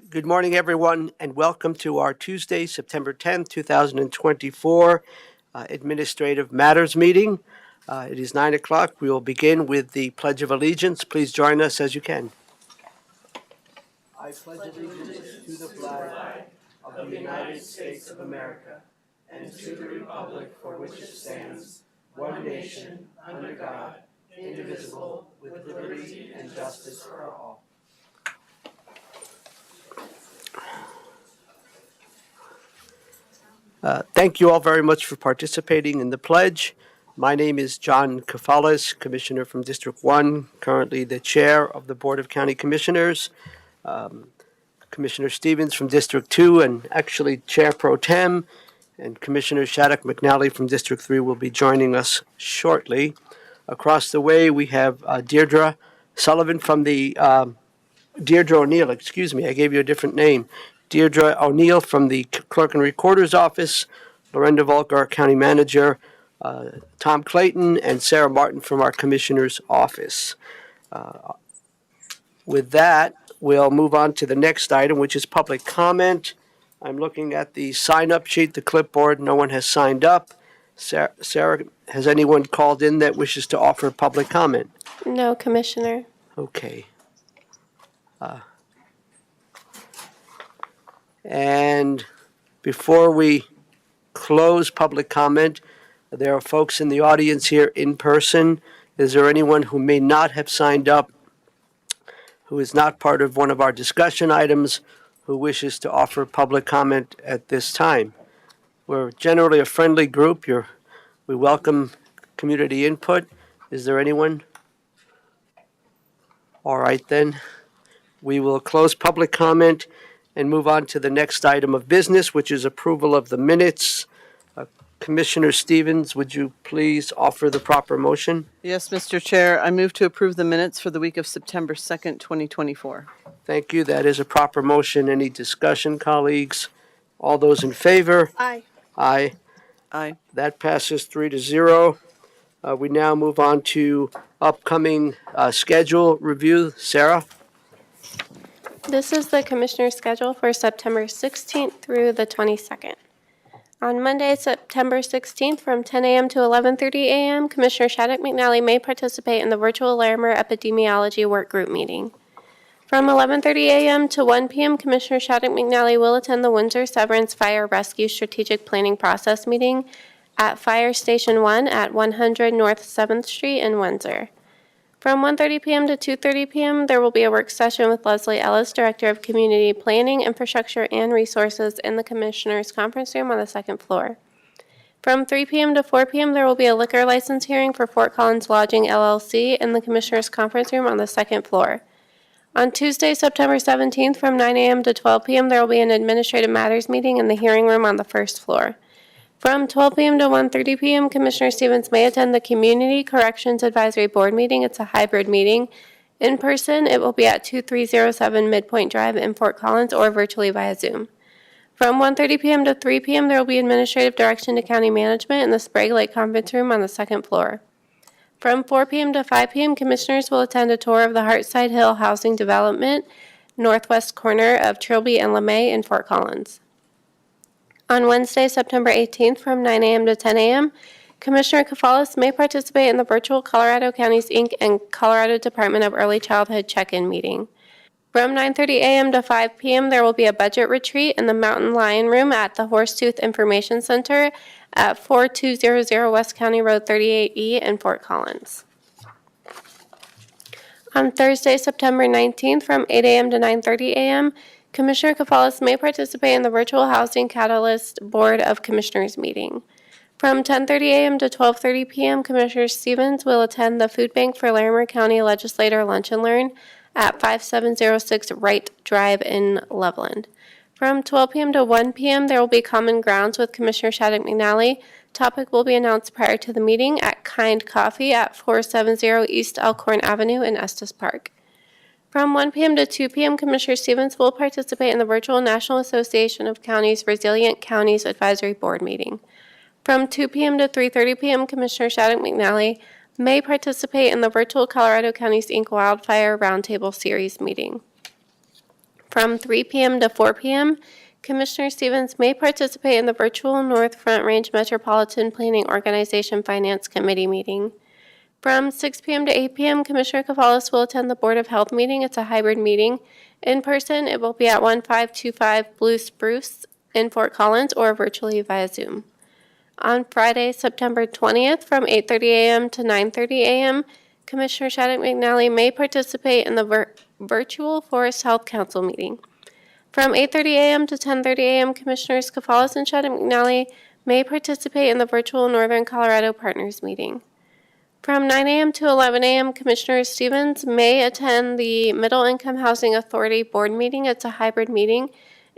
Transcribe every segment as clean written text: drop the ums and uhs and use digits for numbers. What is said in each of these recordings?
Good morning, everyone, and welcome to our Tuesday, September 10th, 2024 Administrative Matters meeting. It is 9 o'clock. We will begin with the Pledge of Allegiance. Please join us as you can. I pledge allegiance to the flag of the United States of America and to the republic for which it stands, one nation, under God, indivisible, with liberty and justice for all. Thank you all very much for participating in the pledge. My name is John Kafalis, Commissioner from District 1, currently the Chair of the Board of County Commissioners. Commissioner Stevens from District 2 and actually Chair Pro Tem, and Commissioner Shattuck McNally from District 3 will be joining us shortly. Across the way, we have Deirdre Sullivan from the Deirdre O'Neill, excuse me, I gave you a different name. Deirdre O'Neill from the Clerk and Recorder's Office, Lorenda Volk, our County Manager, Tom Clayton, and Sarah Martin from our Commissioner's Office. With that, we'll move on to the next item, which is public comment. I'm looking at the sign-up sheet, the clipboard. No one has signed up. Sarah, has anyone called in that wishes to offer public comment? No, Commissioner. Okay. And before we close public comment, there are folks in the audience here in person. Is there anyone who may not have signed up, who is not part of one of our discussion items, who wishes to offer public comment at this time? We're generally a friendly group. We welcome community input. Is there anyone? All right, then. We will close public comment and move on to the next item of business, which is approval of the minutes. Commissioner Stevens, would you please offer the proper motion? Yes, Mr. Chair. I move to approve the minutes for the week of September 2nd, 2024. Thank you. That is a proper motion. Any discussion, colleagues? All those in favor? Aye. Aye. Aye. That passes 3-0. We now move on to upcoming schedule review. Sarah? This is the Commissioner's schedule for September 16th through the 22nd. On Monday, September 16th from 10 a.m. to 11:30 a.m., Commissioner Shattuck McNally may participate in the virtual Larimer Epidemiology Work Group meeting. From 11:30 a.m. to 1 p.m., Commissioner Shattuck McNally will attend the Windsor Severance Fire Rescue Strategic Planning Process meeting at Fire Station 1 at 100 North 7th Street in Windsor. From 1:30 p.m. to 2:30 p.m., there will be a work session with Leslie Ellis, Director of Community Planning, Infrastructure, and Resources in the Commissioner's Conference Room on the second floor. From 3 p.m. to 4 p.m., there will be a liquor license hearing for Fort Collins Lodging, LLC in the Commissioner's Conference Room on the second floor. On Tuesday, September 17th, from 9 a.m. to 12 p.m., there will be an Administrative Matters meeting in the hearing room on the first floor. From 12 p.m. to 1:30 p.m., Commissioner Stevens may attend the Community Corrections Advisory Board meeting. It's a hybrid meeting. In person, it will be at 2307 Midpoint Drive in Fort Collins or virtually via Zoom. From 1:30 p.m. to 3 p.m., there will be administrative direction to county management in the Sprague Lake Conference Room on the second floor. From 4 p.m. to 5 p.m., Commissioners will attend a tour of the Hartside Hill Housing Development, northwest corner of Trilby and LeMay in Fort Collins. On Wednesday, September 18th from 9 a.m. to 10 a.m., Commissioner Kafalis may participate in the virtual Colorado Counties, Inc. and Colorado Department of Early Childhood check-in meeting. From 9:30 a.m. to 5 p.m., there will be a budget retreat in the Mountain Lion Room at the Horsetooth Information Center at 4200 West County Road 38E in Fort Collins. On Thursday, September 19th from 8 a.m. to 9:30 a.m., Commissioner Kafalis may participate in the Virtual Housing Catalyst Board of Commissioners meeting. From 10:30 a.m. to 12:30 p.m., Commissioner Stevens will attend the Food Bank for Larimer County Legislator Lunch and Learn at 5706 Wright Drive in Loveland. From 12 p.m. to 1 p.m., there will be Common Grounds with Commissioner Shattuck McNally. Topic will be announced prior to the meeting at Kind Coffee at 470 East Elkhorn Avenue in Estes Park. From 1 p.m. to 2 p.m., Commissioner Stevens will participate in the virtual National Association of Counties Resilient Counties Advisory Board meeting. From 2 p.m. to 3:30 p.m., Commissioner Shattuck McNally may participate in the virtual Colorado Counties, Inc. Wildfire Roundtable Series meeting. From 3 p.m. to 4 p.m., Commissioner Stevens may participate in the virtual North Front Range Metropolitan Planning Organization Finance Committee meeting. From 6 p.m. to 8 p.m., Commissioner Cavalis will attend the Board of Health meeting. It's a hybrid meeting. In person, it will be at 1525 Blue Spruce in Fort Collins or virtually via Zoom. On Friday, September 20th, from 8:30 a.m. to 9:30 a.m., Commissioner Shattuck McNally may participate in the virtual Forest Health Council meeting. From 8:30 a.m. to 10:30 a.m., Commissioners Cavalis and Shattuck McNally may participate in the virtual Northern Colorado Partners meeting. From 9 a.m. to 11 a.m., Commissioner Stevens may attend the Middle Income Housing Authority Board meeting. It's a hybrid meeting.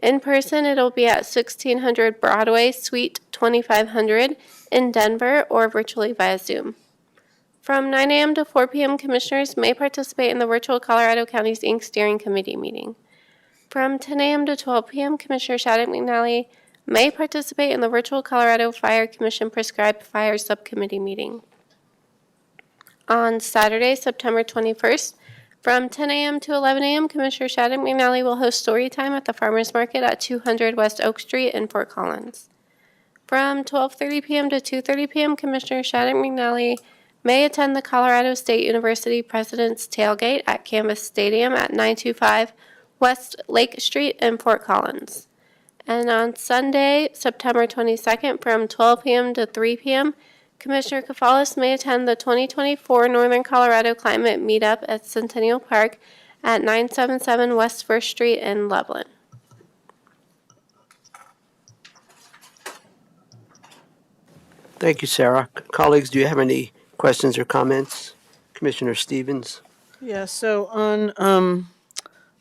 In person, it'll be at 1600 Broadway, Suite 2500 in Denver or virtually via Zoom. From 9 a.m. to 4 p.m., Commissioners may participate in the virtual Colorado Counties, Inc. Steering Committee meeting. From 10 a.m. to 12 p.m., Commissioner Shattuck McNally may participate in the virtual Colorado Fire Commission Prescribed Fire Subcommittee meeting. On Saturday, September 21st, from 10 a.m. to 11 a.m., Commissioner Shattuck McNally will host story time at the Farmers Market at 200 West Oak Street in Fort Collins. From 12:30 p.m. to 2:30 p.m., Commissioner Shattuck McNally may attend the Colorado State University President's Tailgate at Canvas Stadium at 925 West Lake Street in Fort Collins. And on Sunday, September 22nd, from 12 p.m. to 3 p.m., Commissioner Cavalis may attend the 2024 Northern Colorado Climate Meetup at Centennial Park at 977 West 1st Street in Loveland. Thank you, Sarah. Colleagues, do you have any questions or comments? Commissioner Stevens? Yeah, so on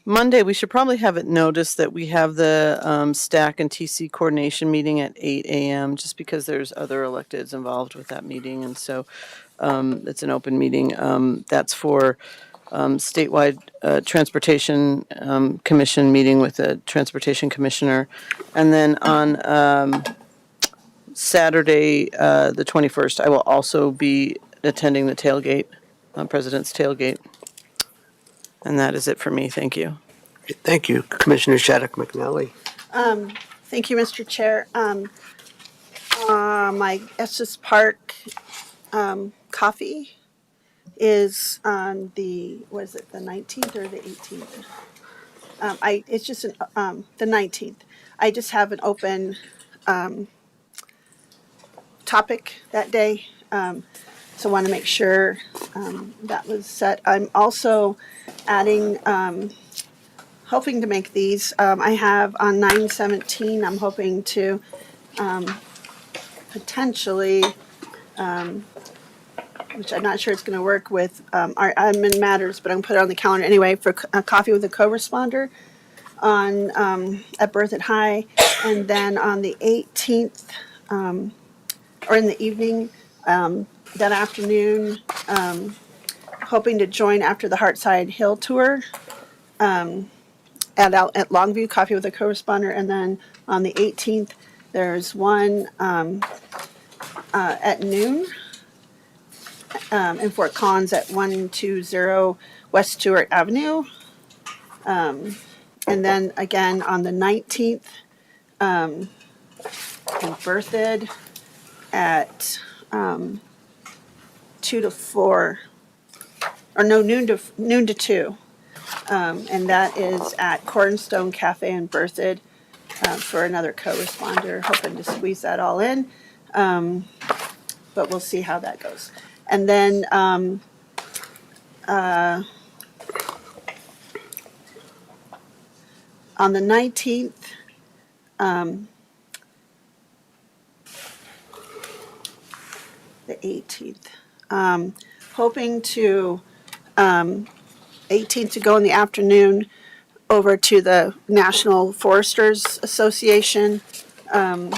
Monday, we should probably have it noticed that we have the STAC and TC coordination meeting at 8 a.m. just because there's other electeds involved with that meeting, and so it's an open meeting. That's for statewide transportation commission meeting with the transportation commissioner. And then on Saturday, the 21st, I will also be attending the tailgate, President's Tailgate. And that is it for me. Thank you. Thank you. Commissioner Shattuck McNally. Thank you, Mr. Chair. My Estes Park coffee is on the, what is it, the 19th or the 18th? It's just the 19th. I just have an open topic that day, so want to make sure that was set. I'm also adding, hoping to make these. I have on 9/17, I'm hoping to potentially, which I'm not sure it's going to work with our admin matters, but I'm going to put it on the calendar anyway, for a coffee with a co-responder on at Berthoud High. And then on the 18th, or in the evening, that afternoon, hoping to join after the Heartside Hill Tour at Longview, coffee with a co-responder. And then on the 18th, there's one at noon in Fort Collins at 120 West Stewart Avenue. And then again on the 19th in Berthoud at 2 to 4, or no, noon to 2. And that is at Cornerstone Cafe in Berthoud for another co-responder, hoping to squeeze that all in. But we'll see how that goes. And then on the 19th, the 18th, hoping to 18th to go in the afternoon over to the National Foresters Association. I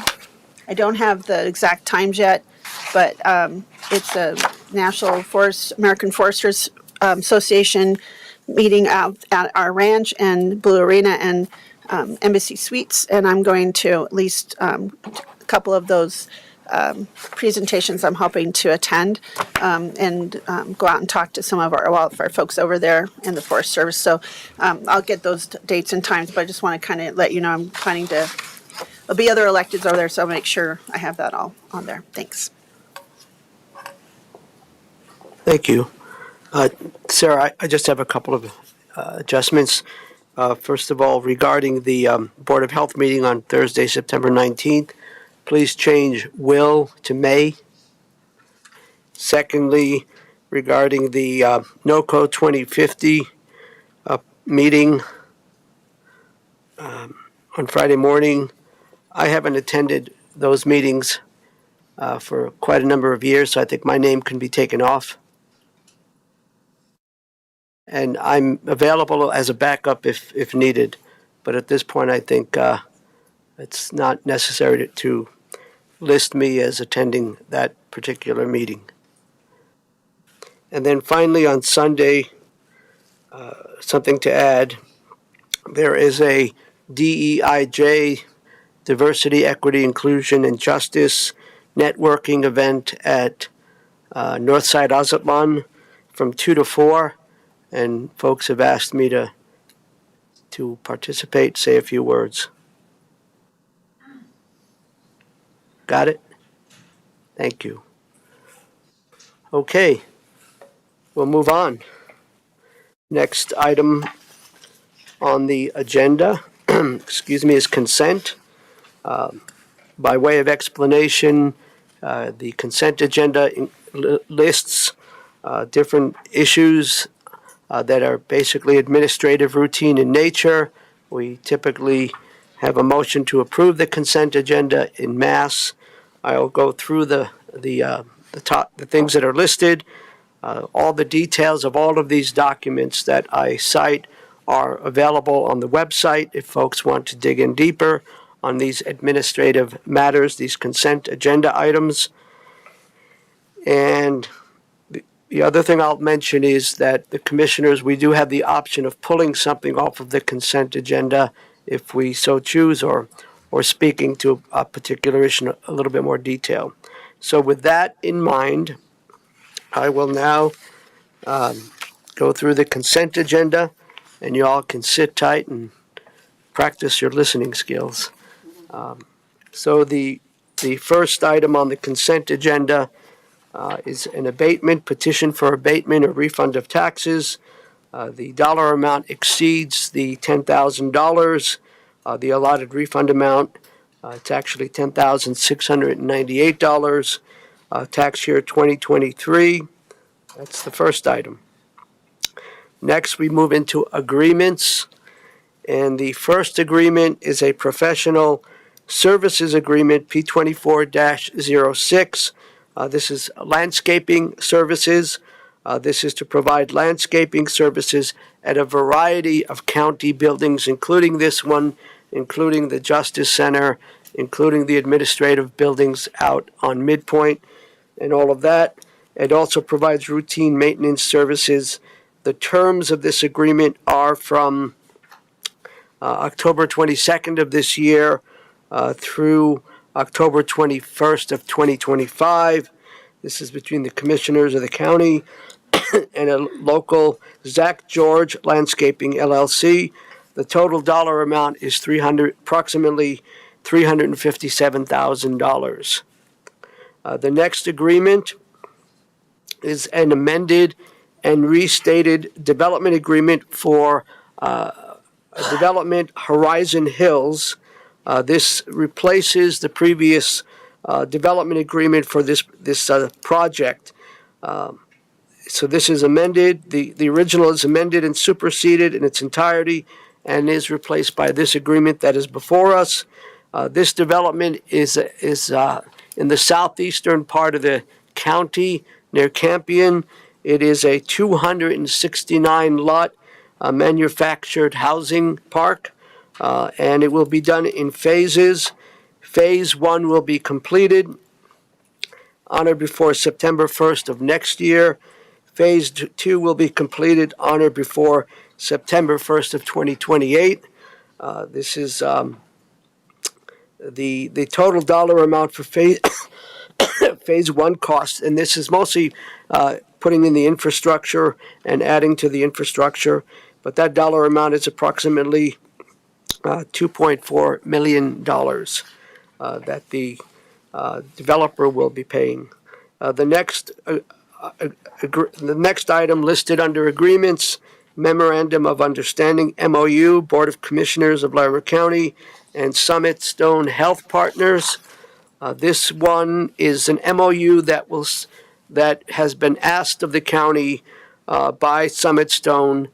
don't have the exact times yet, but it's a American Foresters Association meeting out at our ranch and Blue Arena and Embassy Suites, and I'm going to at least a couple of those presentations I'm hoping to attend, and go out and talk to some of our wildfire folks over there in the Forest Service. So I'll get those dates and times, but I just want to kind of let you know I'm planning to, there'll be other electeds over there, so I'll make sure I have that all on there. Thanks. Thank you. Sarah, I just have a couple of adjustments. First of all, regarding the Board of Health meeting on Thursday, September 19th, please change will to may. Secondly, regarding the NOCO 2050 meeting on Friday morning, I haven't attended those meetings for quite a number of years, so I think my name can be taken off. And I'm available as a backup if needed, but at this point, I think it's not necessary to list me as attending that particular meeting. And then finally, on Sunday, something to add, there is a DEIJ, Diversity, Equity, Inclusion, and Justice networking event at Northside Ozatlan from 2 to 4, and folks have asked me to participate, say a few words. Got it? Thank you. Okay, we'll move on. Next item on the agenda, excuse me, is consent. By way of explanation, the consent agenda lists different issues that are basically administrative, routine in nature. We typically have a motion to approve the consent agenda in mass. I'll go through the things that are listed. All the details of all of these documents that I cite are available on the website if folks want to dig in deeper on these administrative matters, these consent agenda items. And the other thing I'll mention is that the commissioners, we do have the option of pulling something off of the consent agenda if we so choose, or speaking to a particular issue in a little bit more detail. So with that in mind, I will now go through the consent agenda, and you all can sit tight and practice your listening skills. So the first item on the consent agenda is an abatement, petition for abatement or refund of taxes. The dollar amount exceeds the $10,000, the allotted refund amount. It's actually $10,698, tax year 2023. That's the first item. Next, we move into agreements. And the first agreement is a professional services agreement, P24-06. This is landscaping services. This is to provide landscaping services at a variety of county buildings, including this one, including the Justice Center, including the administrative buildings out on Midpoint and all of that. It also provides routine maintenance services. The terms of this agreement are from October 22nd of this year through October 21st of 2025. This is between the commissioners of the county and a local Zach George Landscaping LLC. The total dollar amount is approximately $357,000. The next agreement is an amended and restated development agreement for development Horizon Hills. This replaces the previous development agreement for this project. So this is amended. The original is amended and superseded in its entirety and is replaced by this agreement that is before us. This development is in the southeastern part of the county near Campion. It is a 269-lot manufactured housing park, and it will be done in phases. Phase 1 will be completed on or before September 1st of next year. Phase 2 will be completed on or before September 1st of 2028. This is the total dollar amount for phase phase one costs, and this is mostly putting in the infrastructure and adding to the infrastructure. But that dollar amount is approximately $2.4 million that the developer will be paying. The next item listed under agreements, Memorandum of Understanding, MOU, Board of Commissioners of Larimer County and Summit Stone Health Partners. This one is an MOU that has been asked of the county by Summit Stone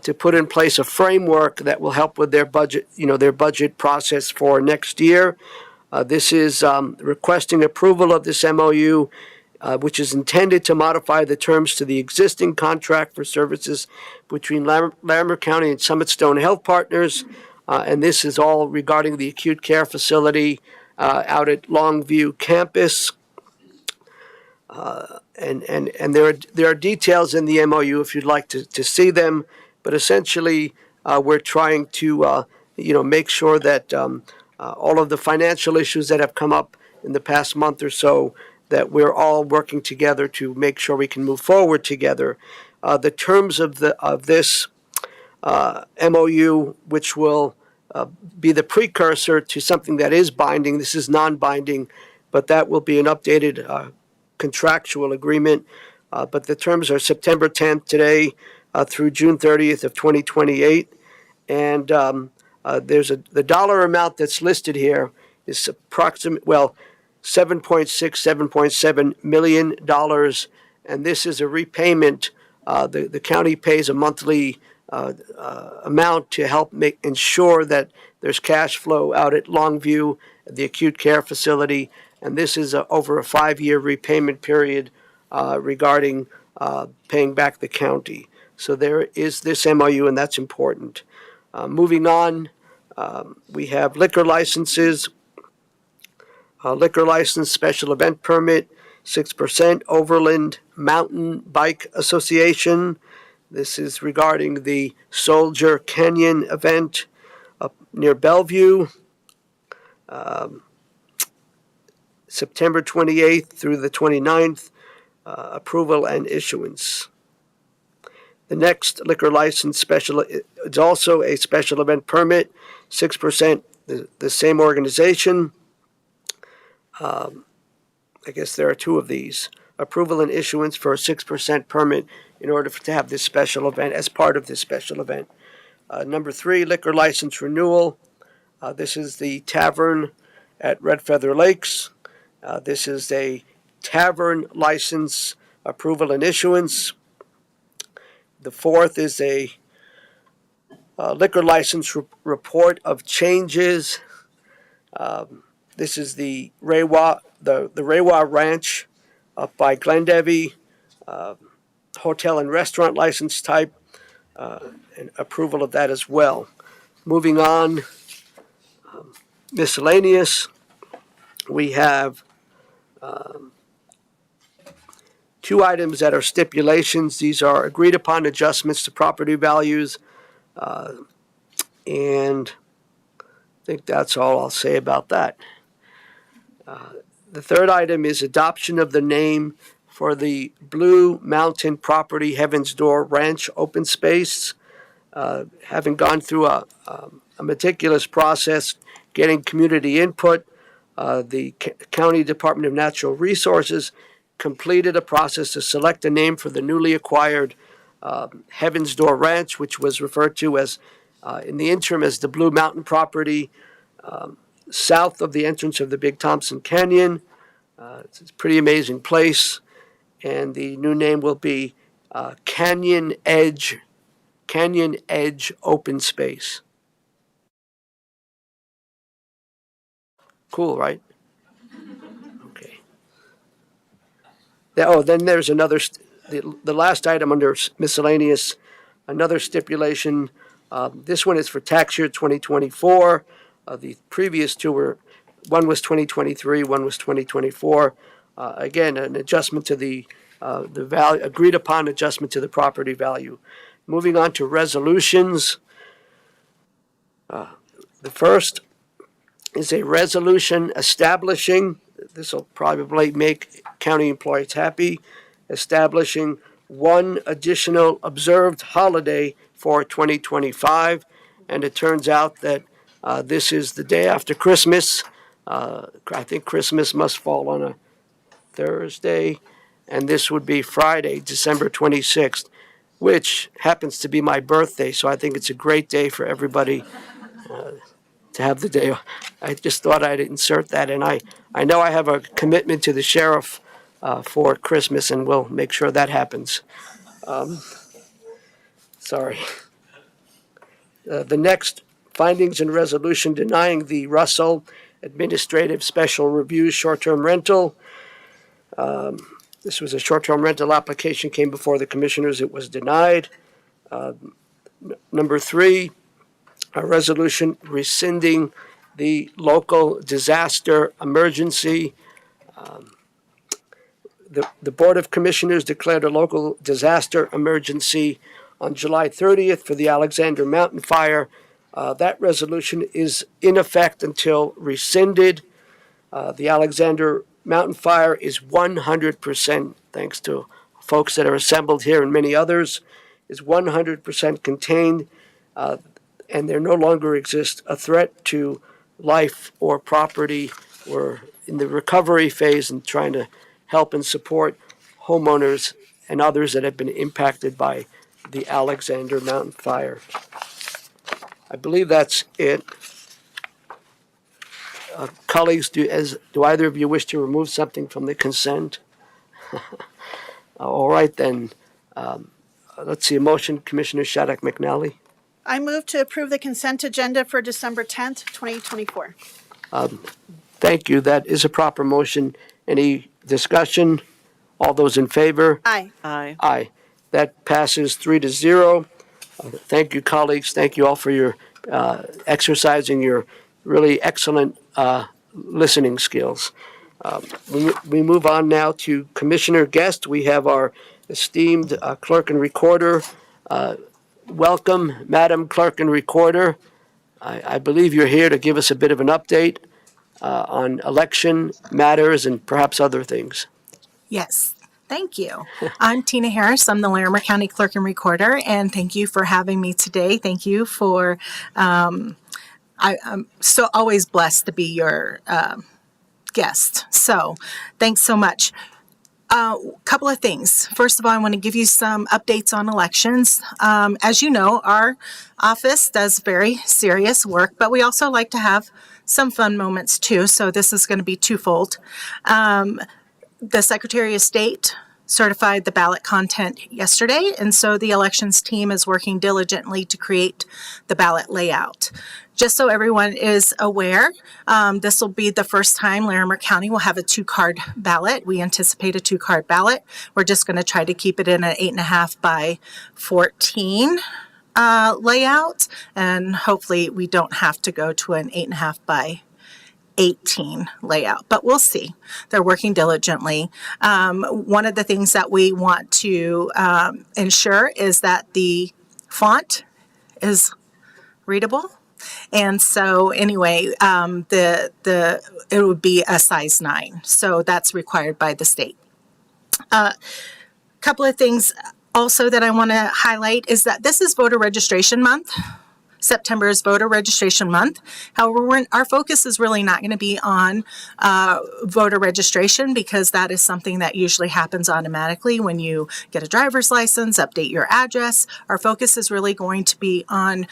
to put in place a framework that will help with their budget, their budget process for next year. This is requesting approval of this MOU, which is intended to modify the terms to the existing contract for services between Larimer County and Summit Stone Health Partners. And this is all regarding the acute care facility out at Longview campus. And there are details in the MOU if you'd like to see them. But essentially, we're trying to make sure that all of the financial issues that have come up in the past month or so, that we're all working together to make sure we can move forward together. The terms of this MOU, which will be the precursor to something that is binding. This is non-binding, but that will be an updated contractual agreement. But the terms are September 10th today through June 30th of 2028. And the dollar amount that's listed here is approximate, $7.7 million. And this is a repayment. The county pays a monthly amount to help ensure that there's cash flow out at Longview, the acute care facility, and this is over a 5-year repayment period regarding paying back the county. So there is this MOU, and that's important. Moving on, we have liquor licenses. Liquor license special event permit, 6%, Overland Mountain Bike Association. This is regarding the Soldier Canyon event up near Bellevue, September 28th through the 29th, approval and issuance. The next liquor license it's also a special event permit, 6%, the same organization. I guess there are two of these. Approval and issuance for a 6% permit in order to have this special event as part of this special event. Number 3, liquor license renewal. This is the tavern at Red Feather Lakes. This is a tavern license approval and issuance. The 4th is a liquor license report of changes. This is the Rewa Ranch up by Glendevi, hotel and restaurant license type, and approval of that as well. Moving on, miscellaneous, we have 2 items that are stipulations. These are agreed upon adjustments to property values, and I think that's all I'll say about that. The 3rd item is adoption of the name for the Blue Mountain Property Heaven's Door Ranch Open Space. Having gone through a meticulous process, getting community input, the County Department of Natural Resources completed a process to select a name for the newly acquired Heaven's Door Ranch, which was referred to as, in the interim, as the Blue Mountain Property, south of the entrance of the Big Thompson Canyon. It's a pretty amazing place, and the new name will be Canyon Edge Open Space. Cool, right? Okay. Then there's another, the last item under miscellaneous, another stipulation. This one is for tax year 2024. The previous 2 were, one was 2023, one was 2024. Again, an adjustment to the value, agreed upon adjustment to the property value. Moving on to resolutions. The first is a resolution establishing, this will probably make county employees happy, establishing one additional observed holiday for 2025. And it turns out that this is the day after Christmas. I think Christmas must fall on a Thursday, and this would be Friday, December 26th, which happens to be my birthday. So I think it's a great day for everybody to have the day. I just thought I'd insert that, and I know I have a commitment to the sheriff for Christmas, and we'll make sure that happens. Sorry. The next, findings and resolution denying the Russell Administrative Special Review short-term rental. This was a short-term rental application, came before the commissioners, it was denied. Number 3, a resolution rescinding the local disaster emergency. The Board of Commissioners declared a local disaster emergency on July 30th for the Alexander Mountain Fire. That resolution is in effect until rescinded. The Alexander Mountain Fire is 100%, thanks to folks that are assembled here and many others, is 100% contained, and there no longer exists a threat to life or property. We're in the recovery phase and trying to help and support homeowners and others that have been impacted by the Alexander Mountain Fire. I believe that's it. Colleagues, do either of you wish to remove something from the consent? All right, then. Let's see, a motion, Commissioner Shattuck McNally. I move to approve the consent agenda for December 10th, 2024. Thank you. That is a proper motion. Any discussion? All those in favor? Aye. Aye. Aye. That passes 3-0. Thank you, colleagues. Thank you all for your exercising your really excellent listening skills. We move on now to Commissioner guest. We have our esteemed clerk and recorder. Welcome, Madam Clerk and Recorder. I believe you're here to give us a bit of an update on election matters and perhaps other things. Yes, thank you. I'm Tina Harris. I'm the Larimer County Clerk and Recorder, and thank you for having me today. Thank you for, I'm so always blessed to be your guest. So thanks so much. Couple of things. First of all, I want to give you some updates on elections. As you know, our office does very serious work, but we also like to have some fun moments too. So this is going to be twofold. The Secretary of State certified the ballot content yesterday, and so the elections team is working diligently to create the ballot layout. Just so everyone is aware, this will be the first time Larimer County will have a 2-card ballot. We anticipate a 2-card ballot. We're just going to try to keep it in an 8.5 by 14 layout, and hopefully we don't have to go to an 8.5 by 18 layout, but we'll see. They're working diligently. One of the things that we want to ensure is that the font is readable. And so anyway, it would be a size 9. So that's required by the state. Couple of things also that I want to highlight is that this is voter registration month. September is voter registration month. However, our focus is really not going to be on voter registration, because that is something that usually happens automatically when you get a driver's license, update your address. Our focus is really going to be on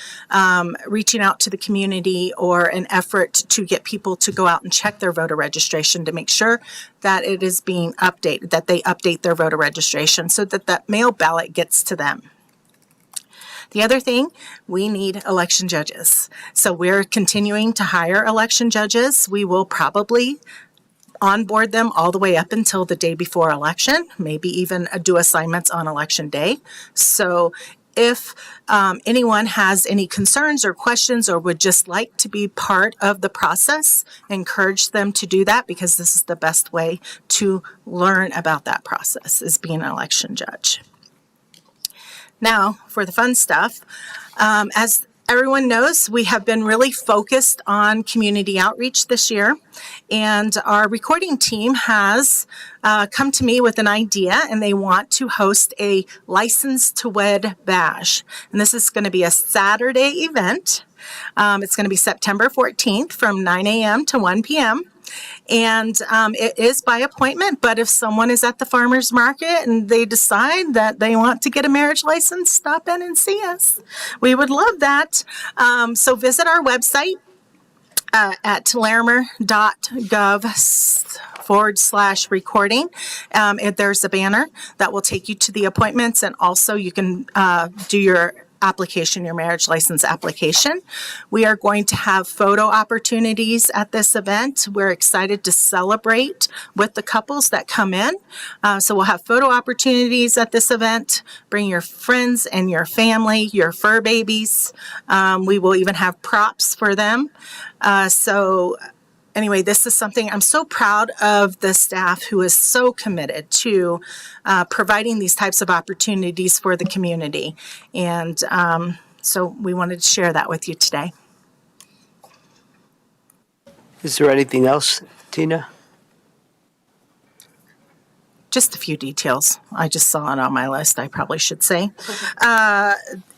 reaching out to the community, or an effort to get people to go out and check their voter registration to make sure that it is being updated, that they update their voter registration so that that mail ballot gets to them. The other thing, we need election judges. So we're continuing to hire election judges. We will probably onboard them all the way up until the day before election, maybe even do assignments on election day. So if anyone has any concerns or questions, or would just like to be part of the process, encourage them to do that, because this is the best way to learn about that process, is being an election judge. Now, for the fun stuff, as everyone knows, we have been really focused on community outreach this year. And our recording team has come to me with an idea, and they want to host a License to Wed Bash. And this is going to be a Saturday event. It's going to be September 14th from 9 a.m. to 1 p.m. And it is by appointment, but if someone is at the farmer's market and they decide that they want to get a marriage license, stop in and see us. We would love that. So visit our website at larimer.gov/recording. There's a banner that will take you to the appointments, and also you can do your application, your marriage license application. We are going to have photo opportunities at this event. We're excited to celebrate with the couples that come in. So we'll have photo opportunities at this event. Bring your friends and your family, your fur babies. We will even have props for them. Anyway, this is something I'm so proud of the staff who is so committed to providing these types of opportunities for the community. And so we wanted to share that with you today. Is there anything else, Tina? Just a few details. I just saw it on my list, I probably should say.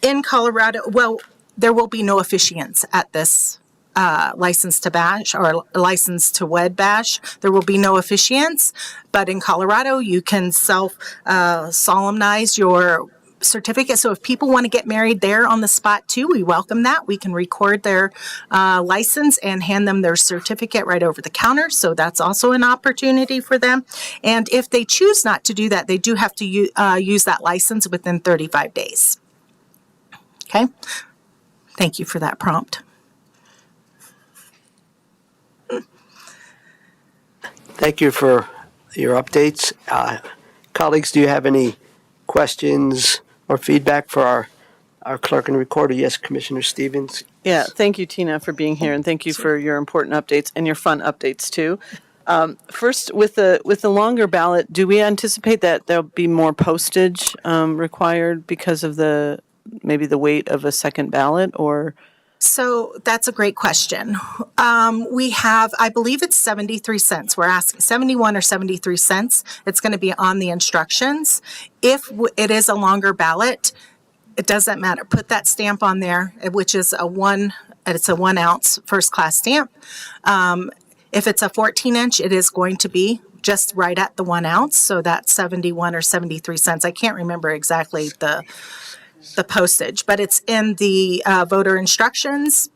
In Colorado, well, there will be no officiants at this License to Bash or License to Wed Bash. There will be no officiants, but in Colorado, you can solemnize your certificate. So if people want to get married there on the spot too, we welcome that. We can record their license and hand them their certificate right over the counter. So that's also an opportunity for them. And if they choose not to do that, they do have to use that license within 35 days. Okay. Thank you for that prompt. Thank you for your updates. Colleagues, do you have any questions or feedback for our clerk and recorder? Yes, Commissioner Stevens. Yeah, thank you, Tina, for being here, and thank you for your important updates and your fun updates too. First, with the longer ballot, do we anticipate that there'll be more postage required because of maybe the weight of a second ballot, or? So that's a great question. We have, I believe it's 73 cents. We're asking 71 or 73 cents. It's going to be on the instructions. If it is a longer ballot, it doesn't matter. Put that stamp on there, which is it's a 1 ounce first class stamp. If it's a 14-inch, it is going to be just right at the 1 ounce. So that's 71 or 73 cents. I can't remember exactly the postage, but it's in the voter instructions.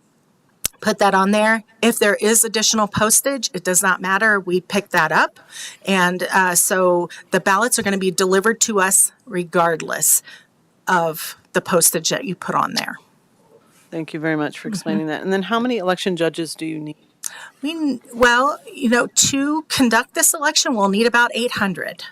Put that on there. If there is additional postage, it does not matter. We pick that up. And so the ballots are going to be delivered to us regardless of the postage that you put on there. Thank you very much for explaining that. And then how many election judges do you need? To conduct this election, we'll need about 800.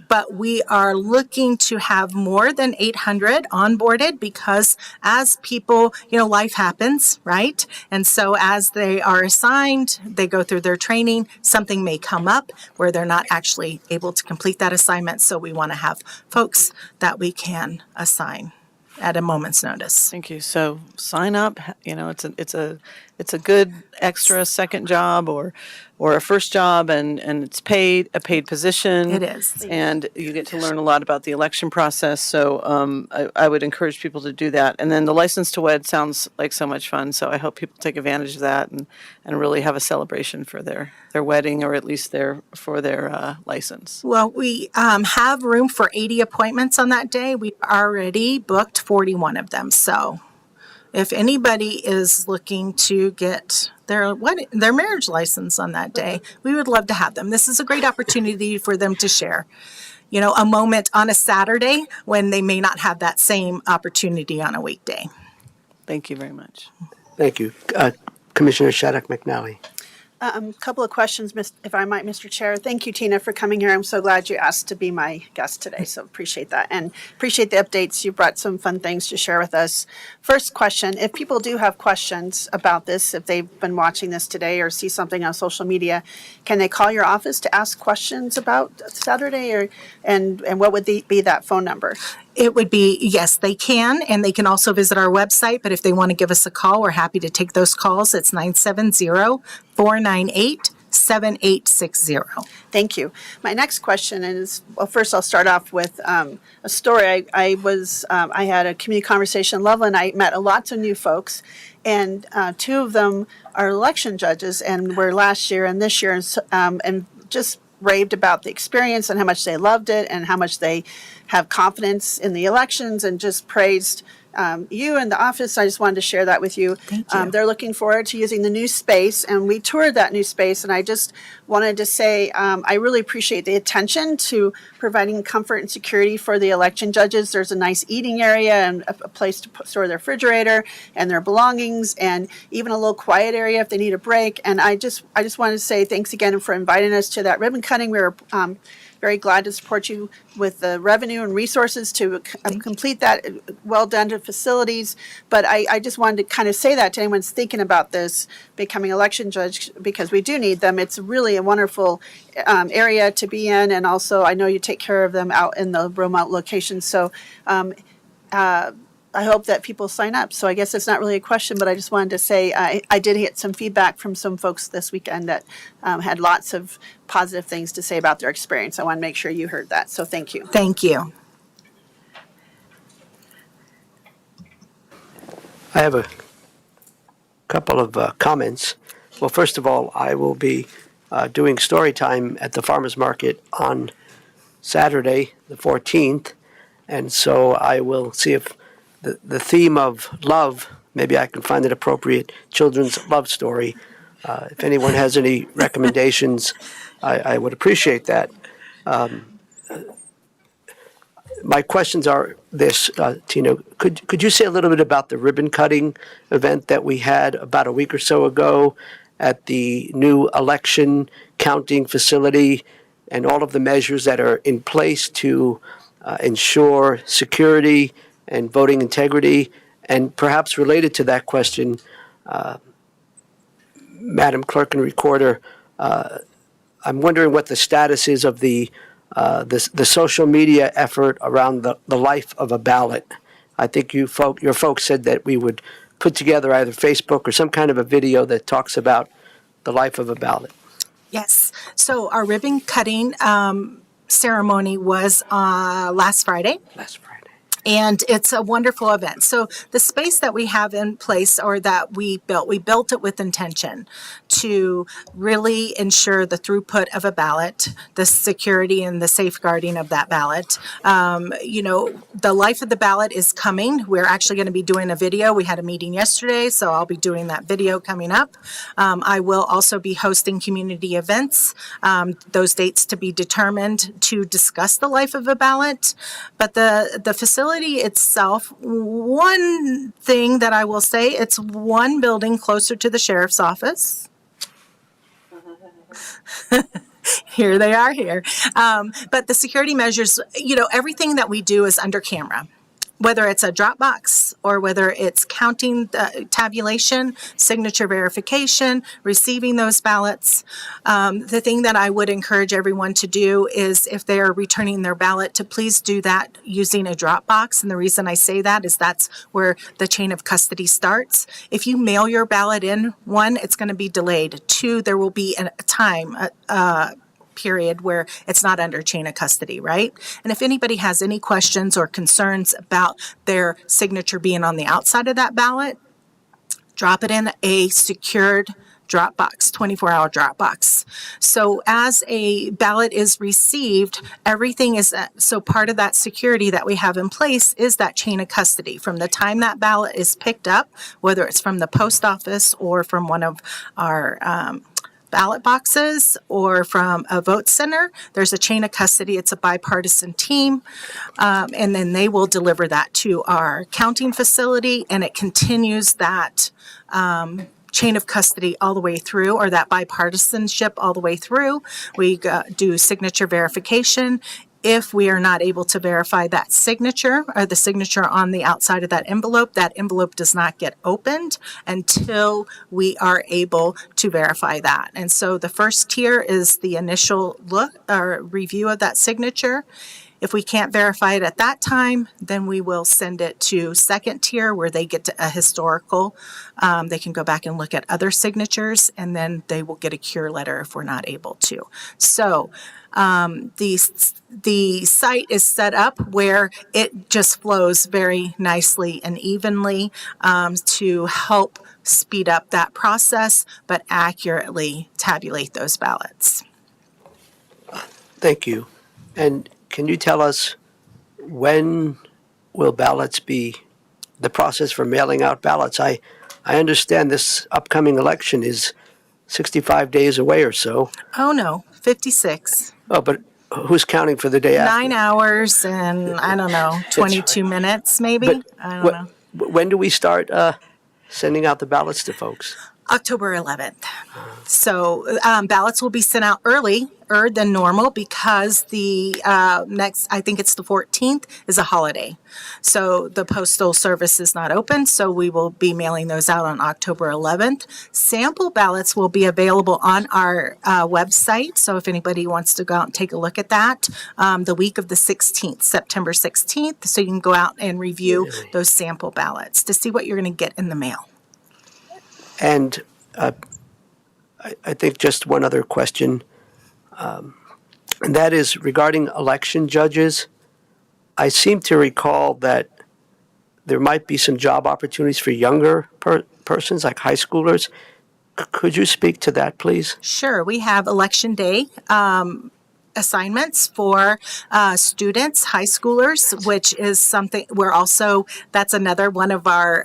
But we are looking to have more than 800 onboarded because as people, life happens, right? And so as they are assigned, they go through their training, something may come up where they're not actually able to complete that assignment. So we want to have folks that we can assign at a moment's notice. Thank you. So sign up. It's a good extra second job or a first job, and it's a paid position. It is. And you get to learn a lot about the election process. So I would encourage people to do that. And then the License to Wed sounds like so much fun. So I hope people take advantage of that and really have a celebration for their wedding, or at least for their license. Well, we have room for 80 appointments on that day. We've already booked 41 of them. So if anybody is looking to get their marriage license on that day, we would love to have them. This is a great opportunity for them to share, a moment on a Saturday when they may not have that same opportunity on a weekday. Thank you very much. Thank you. Commissioner Shattuck McNally. A couple of questions, if I might, Mr. Chair. Thank you, Tina, for coming here. I'm so glad you asked to be my guest today, so appreciate that. And appreciate the updates. You brought some fun things to share with us. First question, if people do have questions about this, if they've been watching this today or see something on social media, can they call your office to ask questions about Saturday, and what would be that phone number? It would be, yes, they can, and they can also visit our website, but if they want to give us a call, we're happy to take those calls. It's 970-498-7860. Thank you. My next question is, well, first I'll start off with a story. I had a community conversation in Loveland. I met lots of new folks, and two of them are election judges and were last year and this year, and just raved about the experience and how much they loved it and how much they have confidence in the elections and just praised you and the office. I just wanted to share that with you. Thank you. They're looking forward to using the new space, and we toured that new space. And I just wanted to say I really appreciate the attention to providing comfort and security for the election judges. There's a nice eating area and a place to store their refrigerator and their belongings, and even a little quiet area if they need a break. And I just wanted to say thanks again for inviting us to that ribbon cutting. We were very glad to support you with the revenue and resources to complete that. Well done to facilities. But I just wanted to kind of say that to anyone thinking about this, becoming election judge, because we do need them. It's really a wonderful area to be in. And also, I know you take care of them out in the remote locations. So I hope that people sign up. So I guess it's not really a question, but I just wanted to say I did get some feedback from some folks this weekend that had lots of positive things to say about their experience. I want to make sure you heard that. So thank you. Thank you. I have a couple of comments. Well, first of all, I will be doing story time at the farmers market on Saturday, the 14th. And so I will see if the theme of love, maybe I can find an appropriate children's love story. If anyone has any recommendations, I would appreciate that. My questions are this, Tina. Could you say a little bit about the ribbon cutting event that we had about a week or so ago at the new election counting facility and all of the measures that are in place to ensure security and voting integrity? And perhaps related to that question, Madam Clerk and Recorder, I'm wondering what the status is of the social media effort around the life of a ballot. I think your folks said that we would put together either Facebook or some kind of a video that talks about the life of a ballot. Yes. So our ribbon cutting ceremony was last Friday. And it's a wonderful event. So the space that we have in place, or that we built it with intention to really ensure the throughput of a ballot, the security and the safeguarding of that ballot. The life of the ballot is coming. We're actually going to be doing a video. We had a meeting yesterday, so I'll be doing that video coming up. I will also be hosting community events, those dates to be determined, to discuss the life of a ballot. But the facility itself, one thing that I will say, it's one building closer to the sheriff's office. Here they are here. But the security measures, everything that we do is under camera. Whether it's a drop box or whether it's counting, tabulation, signature verification, receiving those ballots. The thing that I would encourage everyone to do is, if they are returning their ballot, to please do that using a drop box. And the reason I say that is that's where the chain of custody starts. If you mail your ballot in, one, it's going to be delayed. Two, there will be a time, period where it's not under chain of custody, right? And if anybody has any questions or concerns about their signature being on the outside of that ballot, drop it in a secured Dropbox, 24-hour Dropbox. So as a ballot is received, everything is, so part of that security that we have in place is that chain of custody. From the time that ballot is picked up, whether it's from the post office or from one of our ballot boxes or from a vote center, there's a chain of custody. It's a bipartisan team, and then they will deliver that to our counting facility, and it continues that chain of custody all the way through, or that bipartisanship all the way through. We do signature verification. If we are not able to verify that signature, or the signature on the outside of that envelope does not get opened until we are able to verify that. And so the first tier is the initial look or review of that signature. If we can't verify it at that time, then we will send it to second tier where they get to a historical. They can go back and look at other signatures, and then they will get a cure letter if we're not able to. So the site is set up where it just flows very nicely and evenly to help speed up that process, but accurately tabulate those ballots. Thank you. And can you tell us when will ballots be, the process for mailing out ballots? I understand this upcoming election is 65 days away or so. Oh no, 56. Oh, but who's counting for the day after? 9 hours and I don't know, 22 minutes maybe? But I don't know. when do we start sending out the ballots to folks? October 11th. So ballots will be sent out earlier than normal because the next, I think it's the 14th, is a holiday. So the Postal Service is not open, so we will be mailing those out on October 11th. Sample ballots will be available on our website, so if anybody wants to go out and take a look at that, the week of the 16th, September 16th, so you can go out and review those sample ballots to see what you're going to get in the mail. And I think just one other question, and that is regarding election judges. I seem to recall that there might be some job opportunities for younger persons, like high schoolers. Could you speak to that, please? Sure. We have Election Day assignments for students, high schoolers, which is something we're also, that's another one of our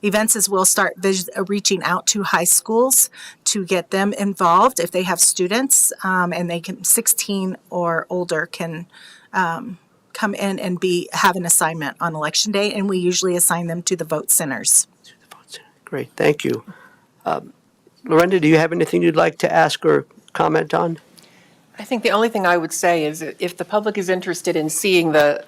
events is we'll start reaching out to high schools to get them involved. If they have students and they can 16 or older can come in and have an assignment on Election Day, and we usually assign them to the vote centers. Great, thank you. Lorenda, do you have anything you'd like to ask or comment on? I think the only thing I would say is that if the public is interested in seeing the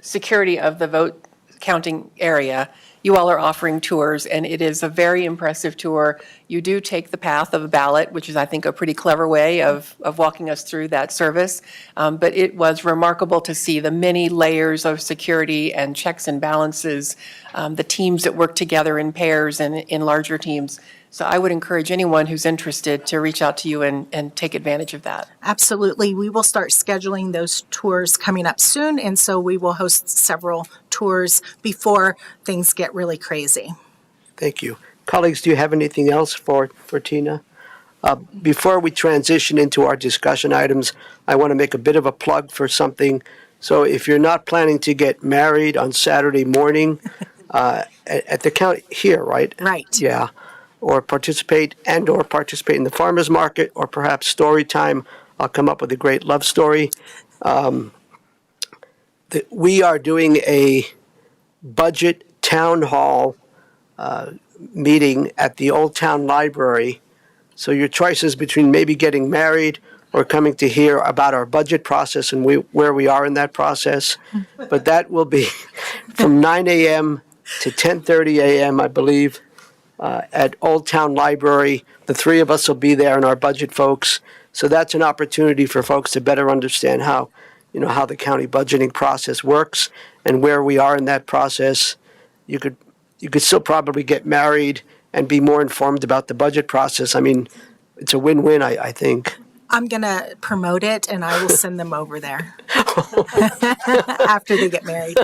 security of the vote counting area, you all are offering tours, and it is a very impressive tour. You do take the path of a ballot, which is, I think, a pretty clever way of walking us through that service. But it was remarkable to see the many layers of security and checks and balances, the teams that work together in pairs and in larger teams. So I would encourage anyone who's interested to reach out to you and take advantage of that. Absolutely. We will start scheduling those tours coming up soon, and so we will host several tours before things get really crazy. Thank you. Colleagues, do you have anything else for Tina? Before we transition into our discussion items, I want to make a bit of a plug for something. So if you're not planning to get married on Saturday morning at the county here, right? Right. Yeah. Or participate in the farmer's market, or perhaps story time. I'll come up with a great love story. We are doing a budget town hall meeting at the Old Town Library. So your choices between maybe getting married or coming to hear about our budget process and where we are in that process. But that will be from 9 a.m. to 10:30 a.m., I believe. At Old Town Library. The three of us will be there and our budget folks. So that's an opportunity for folks to better understand how the county budgeting process works and where we are in that process. You could still probably get married and be more informed about the budget process. I mean, it's a win-win, I think. I'm going to promote it, and I will send them over there after they get married.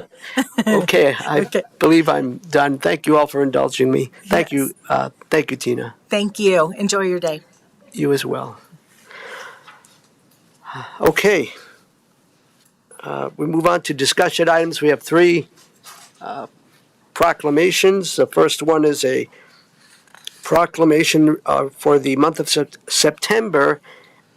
Okay, I believe I'm done. Thank you all for indulging me. Thank Yes. you. Thank you, Tina. Thank you. Enjoy your day. You as well. Okay. We move on to discussion items. We have three proclamations. The first one is a proclamation for the month of September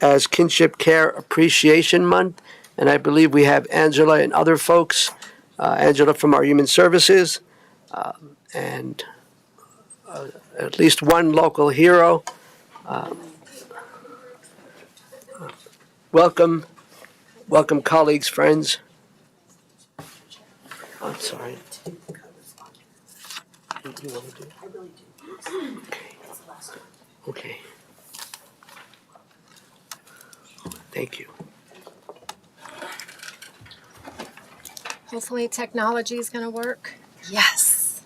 as Kinship Care Appreciation Month. And I believe we have Angela and other folks, Angela from our Human Services, and at least one local hero. Welcome, colleagues, friends. I'm sorry. You want to do it? Okay. Thank you. Hopefully technology is going to work. Yes.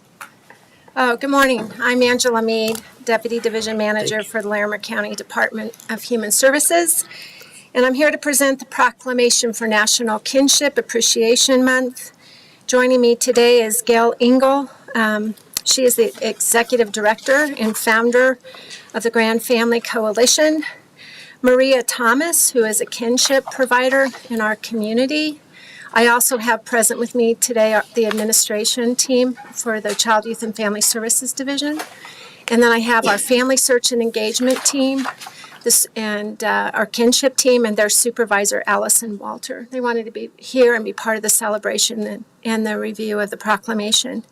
Oh, good morning. I'm Angela Mead, Deputy Division Manager for the Larimer County Department of Human Services. And I'm here to present the proclamation for National Kinship Appreciation Month. Joining me today is Gail Engel. She is the Executive Director and founder of the Grand Family Coalition. Maria Thomas, who is a kinship provider in our community. I also have present with me today the administration team for the Child, Youth, and Family Services Division. And then I have our Family Search and Engagement team and our kinship team and their supervisor, Allison Walter. They wanted to be here and be part of the celebration and the review of the proclamation.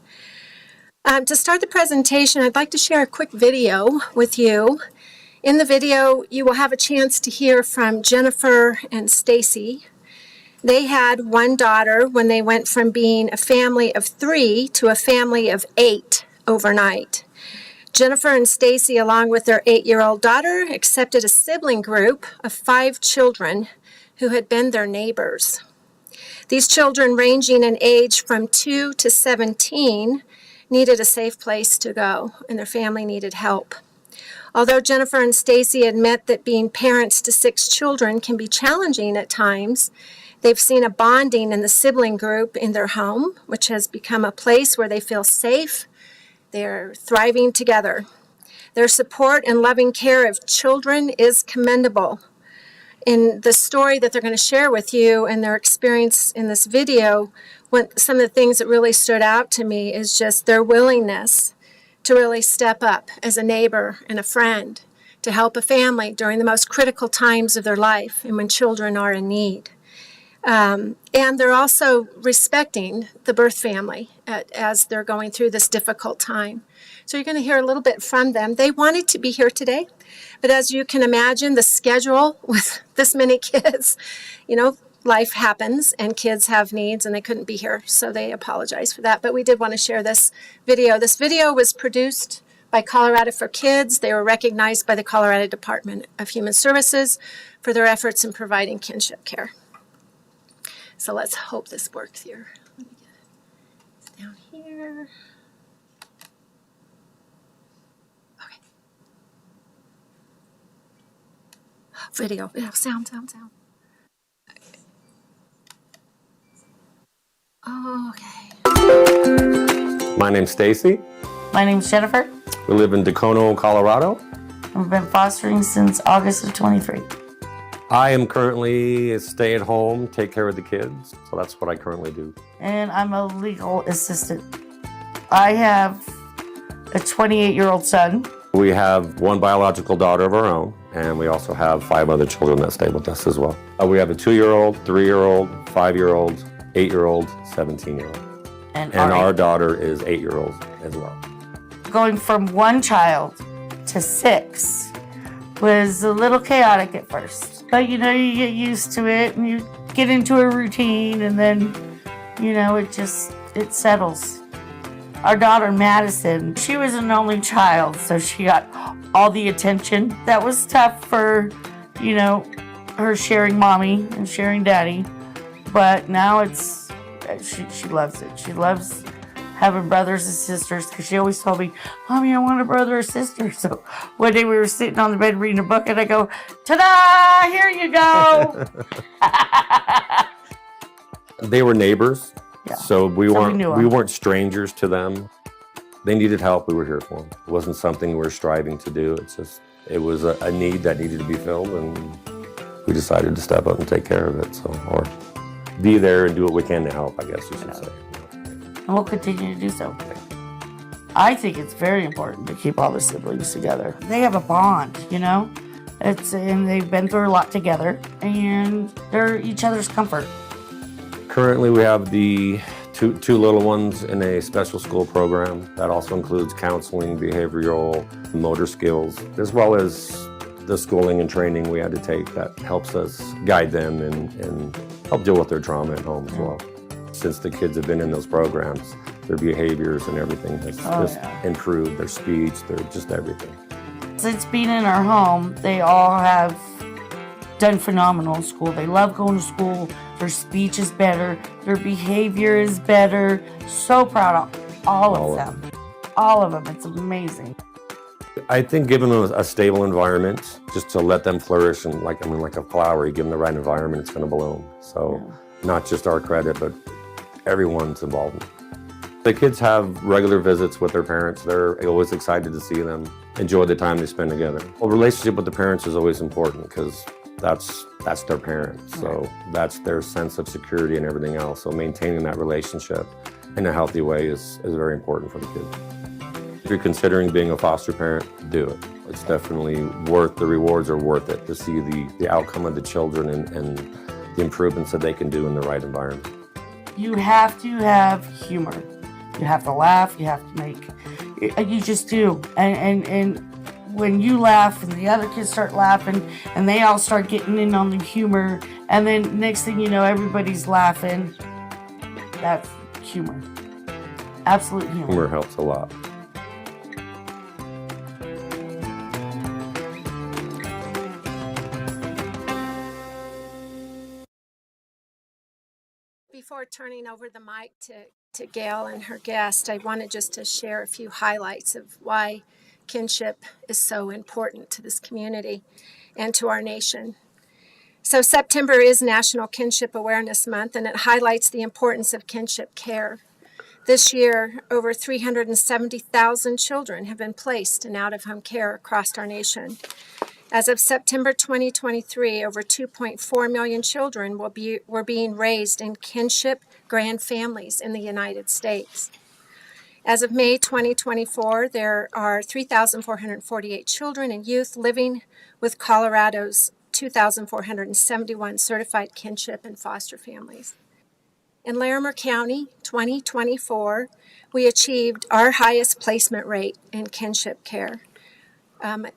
To start the presentation, I'd like to share a quick video with you. In the video, you will have a chance to hear from Jennifer and Stacy. They had one daughter when they went from being a family of 3 to a family of 8 overnight. Jennifer and Stacy, along with their 8-year-old daughter, accepted a sibling group of 5 children who had been their neighbors. These children, ranging in age from 2 to 17, needed a safe place to go, and their family needed help. Although Jennifer and Stacy admit that being parents to 6 children can be challenging at times, they've seen a bonding in the sibling group in their home, which has become a place where they feel safe. They're thriving together. Their support and loving care of children is commendable. In the story that they're going to share with you and their experience in this video, some of the things that really stood out to me is just their willingness to really step up as a neighbor and a friend to help a family during the most critical times of their life and when children are in need. And they're also respecting the birth family as they're going through this difficult time. So you're going to hear a little bit from them. They wanted to be here today, but as you can imagine, the schedule with this many kids, life happens and kids have needs and they couldn't be here, so they apologize for that. But we did want to share this video. This video was produced by Colorado for Kids. They were recognized by the Colorado Department of Human Services for their efforts in providing kinship care. So let's hope this works here. Let me get it down here. Okay. Video, sound. Okay. My name's Stacy. My name's Jennifer. We live in Dacono, Colorado. We've been fostering since August of 23. I am currently a stay-at-home, take care of the kids. So that's what I currently do. And I'm a legal assistant. I have a 28-year-old son. We have one biological daughter of our own, and we also have 5 other children that stay with us as well. We have a 2-year-old, 3-year-old, 5-year-old, 8-year-old, 17-year-old. And our daughter is 8-year-old as well. Going from 1 child to 6 was a little chaotic at first. But you get used to it and you get into a routine and then, it settles. Our daughter, Madison, she was an only child, so she got all the attention. That was tough for, her sharing mommy and sharing daddy. But now she loves it. She loves having brothers and sisters because she always told me, Mommy, I want a brother or sister. So one day we were sitting on the bed reading a book and I go, ta-da, here you go. They were neighbors, Yeah. so we So we knew 'em. weren't strangers to them. They needed help, we were here for them. It wasn't something we were striving to do. It was a need that needed to be filled, and we decided to step up and take care of it. Or be there and do what we can to help, I guess you should say. And we'll continue to do so. I think it's very important to keep all the siblings together. They have a bond, and they've been through a lot together, and they're each other's comfort. Currently, we have the two little ones in a special school program that also includes counseling, behavioral, motor skills, as well as the schooling and training we had to take that helps us guide them and help deal with their trauma at home as well. Since the kids have been in those programs, their behaviors and everything has just improved, their speech, their just everything. Since being in our home, they all have done phenomenal in school. They love going to school. Their speech is better. Their behavior is better. So proud of all of them. All of them. It's amazing. I think giving them a stable environment, just to let them flourish, and like a flower, you give them the right environment, it's going to bloom. So not just our credit, but everyone's involved. The kids have regular visits with their parents. They're always excited to see them, enjoy the time they spend together. A relationship with the parents is always important because that's their parents. So that's their sense of security and everything else. So maintaining that relationship in a healthy way is very important for the kids. If you're considering being a foster parent, do it. It's definitely worth, the rewards are worth it to see the outcome of the children and the improvements that they can do in the right environment. You have to have humor. You have to laugh. You have to make, you just do. And when you laugh and the other kids start laughing and they all start getting in on the humor, and then next thing you know, everybody's laughing. That's humor. Absolute humor. Humor helps a lot. Before turning over the mic to Gail and her guest, I wanted just to share a few highlights of why kinship is so important to this community and to our nation. So September is National Kinship Awareness Month, and it highlights the importance of kinship care. This year, over 370,000 children have been placed in out-of-home care across our nation. As of September 2023, over 2.4 million children were being raised in kinship grand families in the United States. As of May 2024, there are 3,448 children and youth living with Colorado's 2,471 certified kinship and foster families. In Larimer County, 2024, we achieved our highest placement rate in kinship care.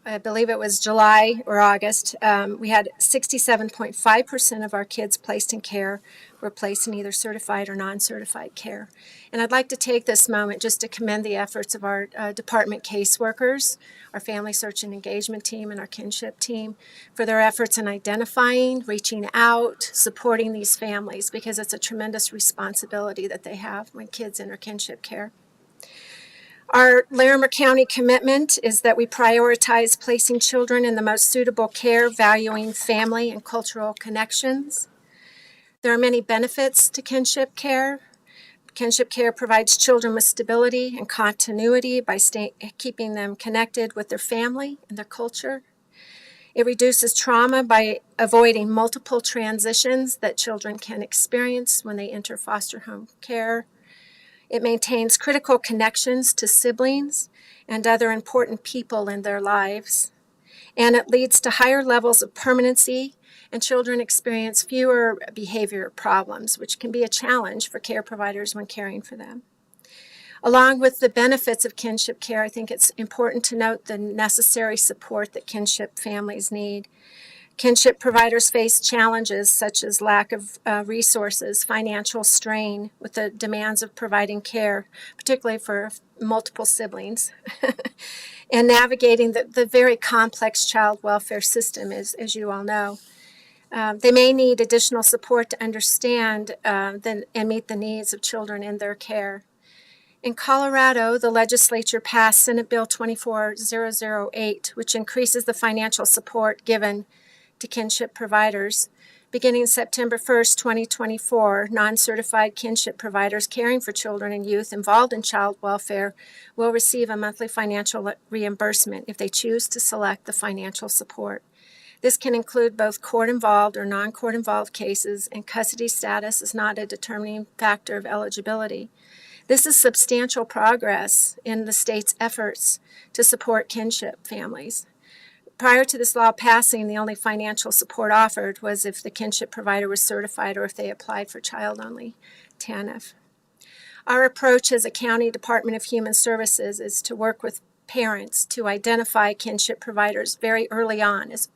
I believe it was July or August, we had 67.5% of our kids placed in care were placed in either certified or non-certified care. And I'd like to take this moment just to commend the efforts of our department caseworkers, our family search and engagement team, and our kinship team for their efforts in identifying, reaching out, supporting these families, because it's a tremendous responsibility that they have when kids enter kinship care. Our Larimer County commitment is that we prioritize placing children in the most suitable care, valuing family and cultural connections. There are many benefits to kinship care. Kinship care provides children with stability and continuity by keeping them connected with their family and their culture. It reduces trauma by avoiding multiple transitions that children can experience when they enter foster home care. It maintains critical connections to siblings and other important people in their lives. And it leads to higher levels of permanency, and children experience fewer behavior problems, which can be a challenge for care providers when caring for them. Along with the benefits of kinship care, I think it's important to note the necessary support that kinship families need. Kinship providers face challenges such as lack of resources, financial strain with the demands of providing care, particularly for multiple siblings, and navigating the very complex child welfare system, as you all know. They may need additional support to understand and meet the needs of children in their care. In Colorado, the legislature passed Senate Bill 24008, which increases the financial support given to kinship providers. Beginning September 1st, 2024, non-certified kinship providers caring for children and youth involved in child welfare will receive a monthly financial reimbursement if they choose to select the financial support. This can include both court-involved or non-court-involved cases, and custody status is not a determining factor of eligibility. This is substantial progress in the state's efforts to support kinship families. Prior to this law passing, the only financial support offered was if the kinship provider was certified or if they applied for child-only TANF. Our approach as a county Department of Human Services is to work with parents to identify kinship providers very early on, as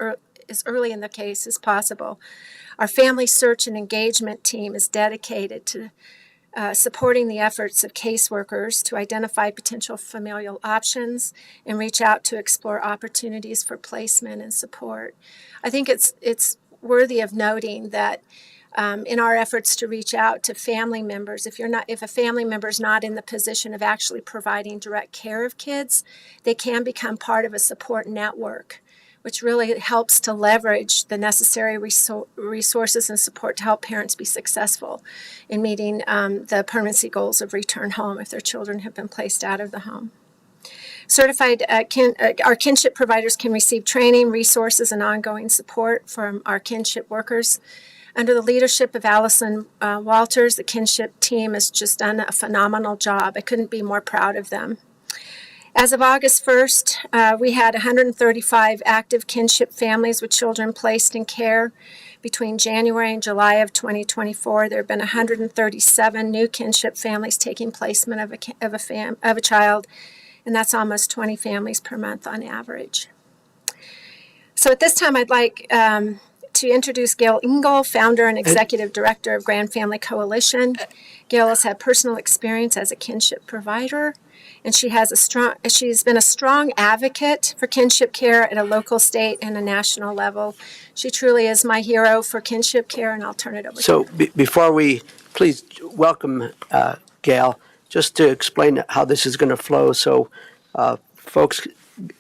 early in the case as possible. Our family search and engagement team is dedicated to supporting the efforts of caseworkers to identify potential familial options and reach out to explore opportunities for placement and support. I think it's worthy of noting that in our efforts to reach out to family members, if a family member is not in the position of actually providing direct care of kids, they can become part of a support network, which really helps to leverage the necessary resources and support to help parents be successful in meeting the permanency goals of return home if their children have been placed out of the home. Certified our kinship providers can receive training, resources, and ongoing support from our kinship workers. Under the leadership of Allison Walters, the kinship team has just done a phenomenal job. I couldn't be more proud of them. As of August 1st, we had 135 active kinship families with children placed in care. Between January and July of 2024, there have been 137 new kinship families taking placement of a child, and that's almost 20 families per month on average. So at this time, I'd like to introduce Gail Engel, founder and executive director of Grand Family Coalition. Gail has had personal experience as a kinship provider, and she's been a strong advocate for kinship care at a local, state, and a national level. She truly is my hero for kinship care, and I'll turn it over to her. So before we please welcome Gail, just to explain how this is going to flow. So folks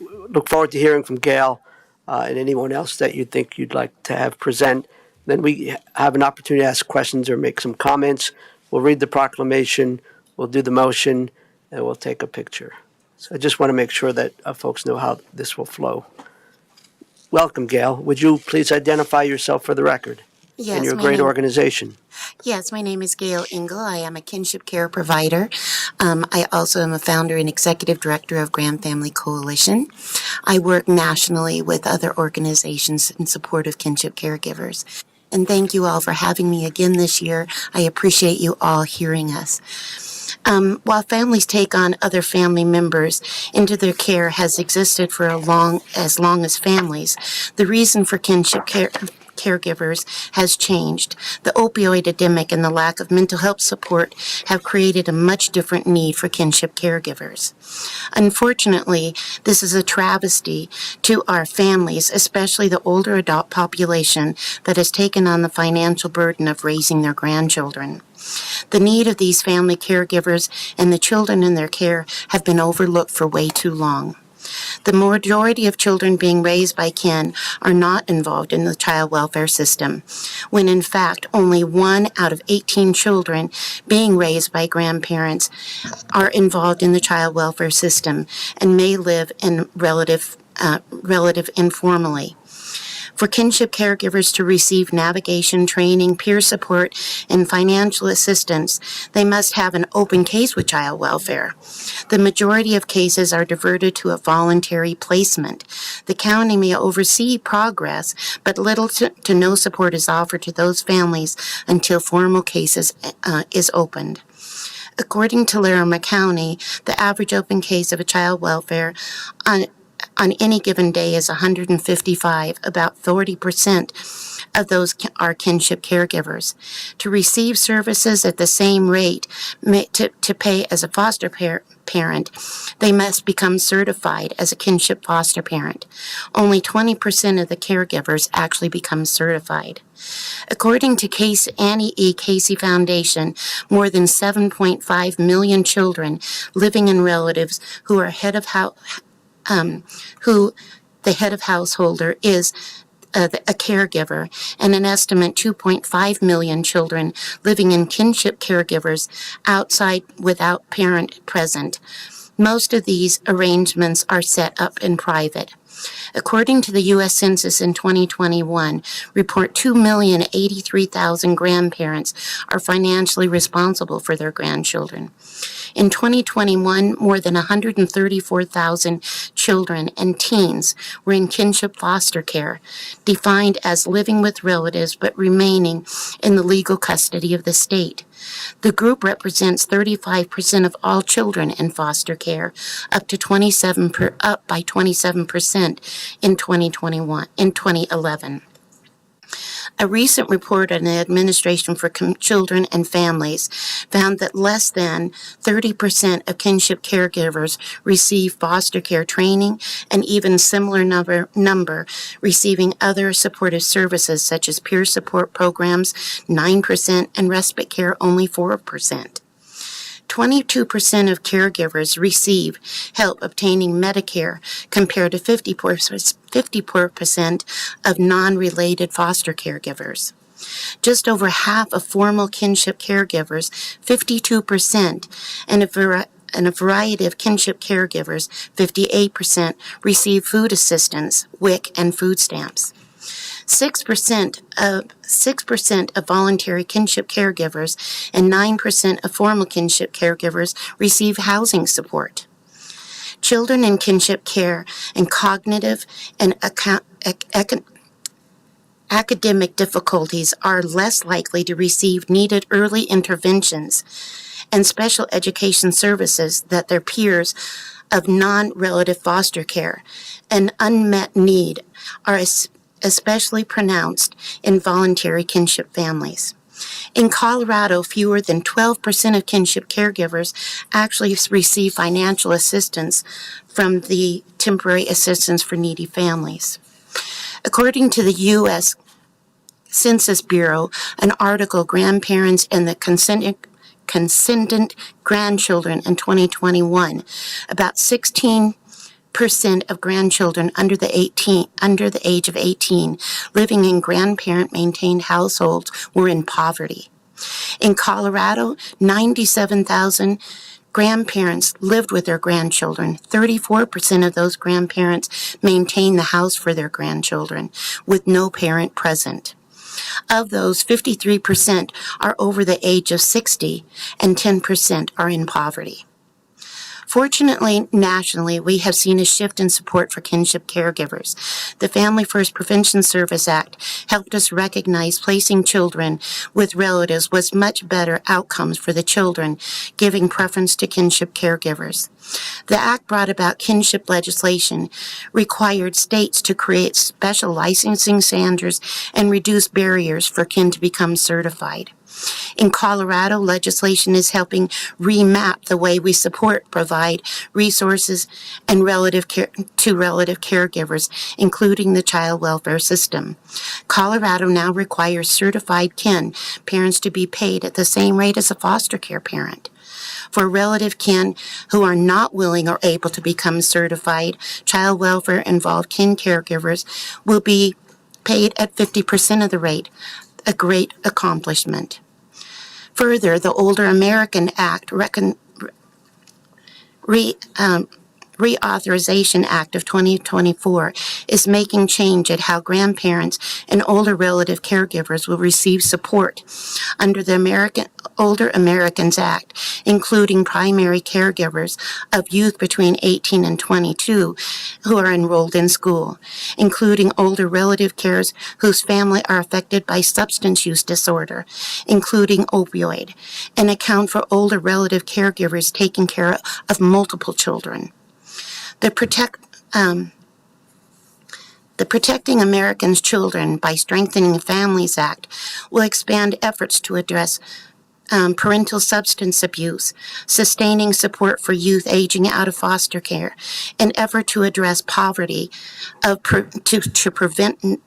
look forward to hearing from Gail and anyone else that you think you'd like to have present. Then we have an opportunity to ask questions or make some comments. We'll read the proclamation, we'll do the motion, and we'll take a picture. So I just want to make sure that folks know how this will flow. Welcome, Gail. Would you please identify yourself for the record? Yes, and your great organization. Yes, my name is Gail Engel. I am a kinship care provider. I also am a founder and executive director of Grand Family Coalition. I work nationally with other organizations in support of kinship caregivers. And thank you all for having me again this year. I appreciate you all hearing us. While families take on other family members into their care has existed for as long as families, the reason for kinship caregivers has changed. The opioid epidemic and the lack of mental health support have created a much different need for kinship caregivers. Unfortunately, this is a travesty to our families, especially the older adult population that has taken on the financial burden of raising their grandchildren. The need of these family caregivers and the children in their care have been overlooked for way too long. The majority of children being raised by kin are not involved in the child welfare system, when in fact only 1 out of 18 children being raised by grandparents are involved in the child welfare system and may live in relative informally. For kinship caregivers to receive navigation, training, peer support, and financial assistance, they must have an open case with child welfare. The majority of cases are diverted to a voluntary placement. The county may oversee progress, but little to no support is offered to those families until formal cases is opened. According to Larimer County, the average open case of a child welfare on any given day is 155. About 30% of those are kinship caregivers. To receive services at the same rate to pay as a foster parent, they must become certified as a kinship foster parent. Only 20% of the caregivers actually become certified. According to Annie E. Casey Foundation, more than 7.5 million children living in relatives who are who the head of householder is a caregiver, and an estimate 2.5 million children living in kinship caregivers outside without parent present. Most of these arrangements are set up in private. According to the U.S. Census in 2021, report 2,083,000 grandparents are financially responsible for their grandchildren. In 2021, more than 134,000 children and teens were in kinship foster care, defined as living with relatives but remaining in the legal custody of the state. The group represents 35% of all children in foster care, up by 27% in 2011. A recent report on the Administration for Children and Families found that less than 30% of kinship caregivers receive foster care training, and even similar number receiving other supportive services such as peer support programs, 9%, and respite care, only 4%. 22% of caregivers receive help obtaining Medicare compared to 54% of non-related foster caregivers. Just over half of formal kinship caregivers, 52%, and a variety of kinship caregivers, 58%, receive food assistance, WIC, and food stamps. 6% of voluntary kinship caregivers and 9% of formal kinship caregivers receive housing support. Children in kinship care and cognitive and academic difficulties are less likely to receive needed early interventions and special education services that their peers of non-relative foster care. An unmet need are especially pronounced in voluntary kinship families. In Colorado, fewer than 12% of kinship caregivers actually receive financial assistance from the Temporary Assistance for Needy Families. According to the U.S. Census Bureau, an article, Grandparents and the Consentant Grandchildren in 2021, about 16% of grandchildren under the age of 18 living in grandparent-maintained households were in poverty. In Colorado, 97,000 grandparents lived with their grandchildren. 34% of those grandparents maintained the house for their grandchildren, with no parent present. Of those, 53% are over the age of 60, and 10% are in poverty. Fortunately, nationally, we have seen a shift in support for kinship caregivers. The Family First Prevention Service Act helped us recognize placing children with relatives was much better outcomes for the children, giving preference to kinship caregivers. The act brought about kinship legislation, required states to create special licensing standards, and reduce barriers for kin to become certified. In Colorado, legislation is helping remap the way we provide resources and relative caregivers, including the child welfare system. Colorado now requires certified kin parents to be paid at the same rate as a foster care parent. For relative kin who are not willing or able to become certified, child welfare involved kin caregivers will be paid at 50% of the rate, a great accomplishment. Further, the Older American Act Reauthorization Act of 2024 is making change at how grandparents and older relative caregivers will receive support under the Older Americans Act, including primary caregivers of youth between 18 and 22 who are enrolled in school, including older relative carers whose family are affected by substance use disorder, including opioid, and account for older relative caregivers taking care of multiple children. The Protecting Americans' Children by Strengthening Families Act will expand efforts to address parental substance abuse, sustaining support for youth aging out of foster care, an effort to address poverty to prevent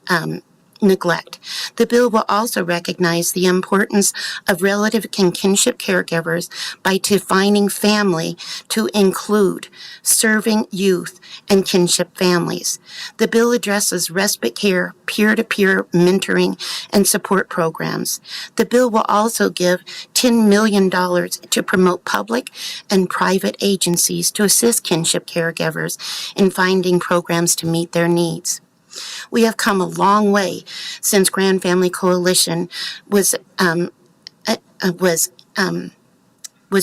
neglect. The bill will also recognize the importance of relative and kinship caregivers by defining family to include serving youth and kinship families. The bill addresses respite care, peer-to-peer mentoring, and support programs. The bill will also give $10 million to promote public and private agencies to assist kinship caregivers in finding programs to meet their needs. We have come a long way since Grand Family Coalition was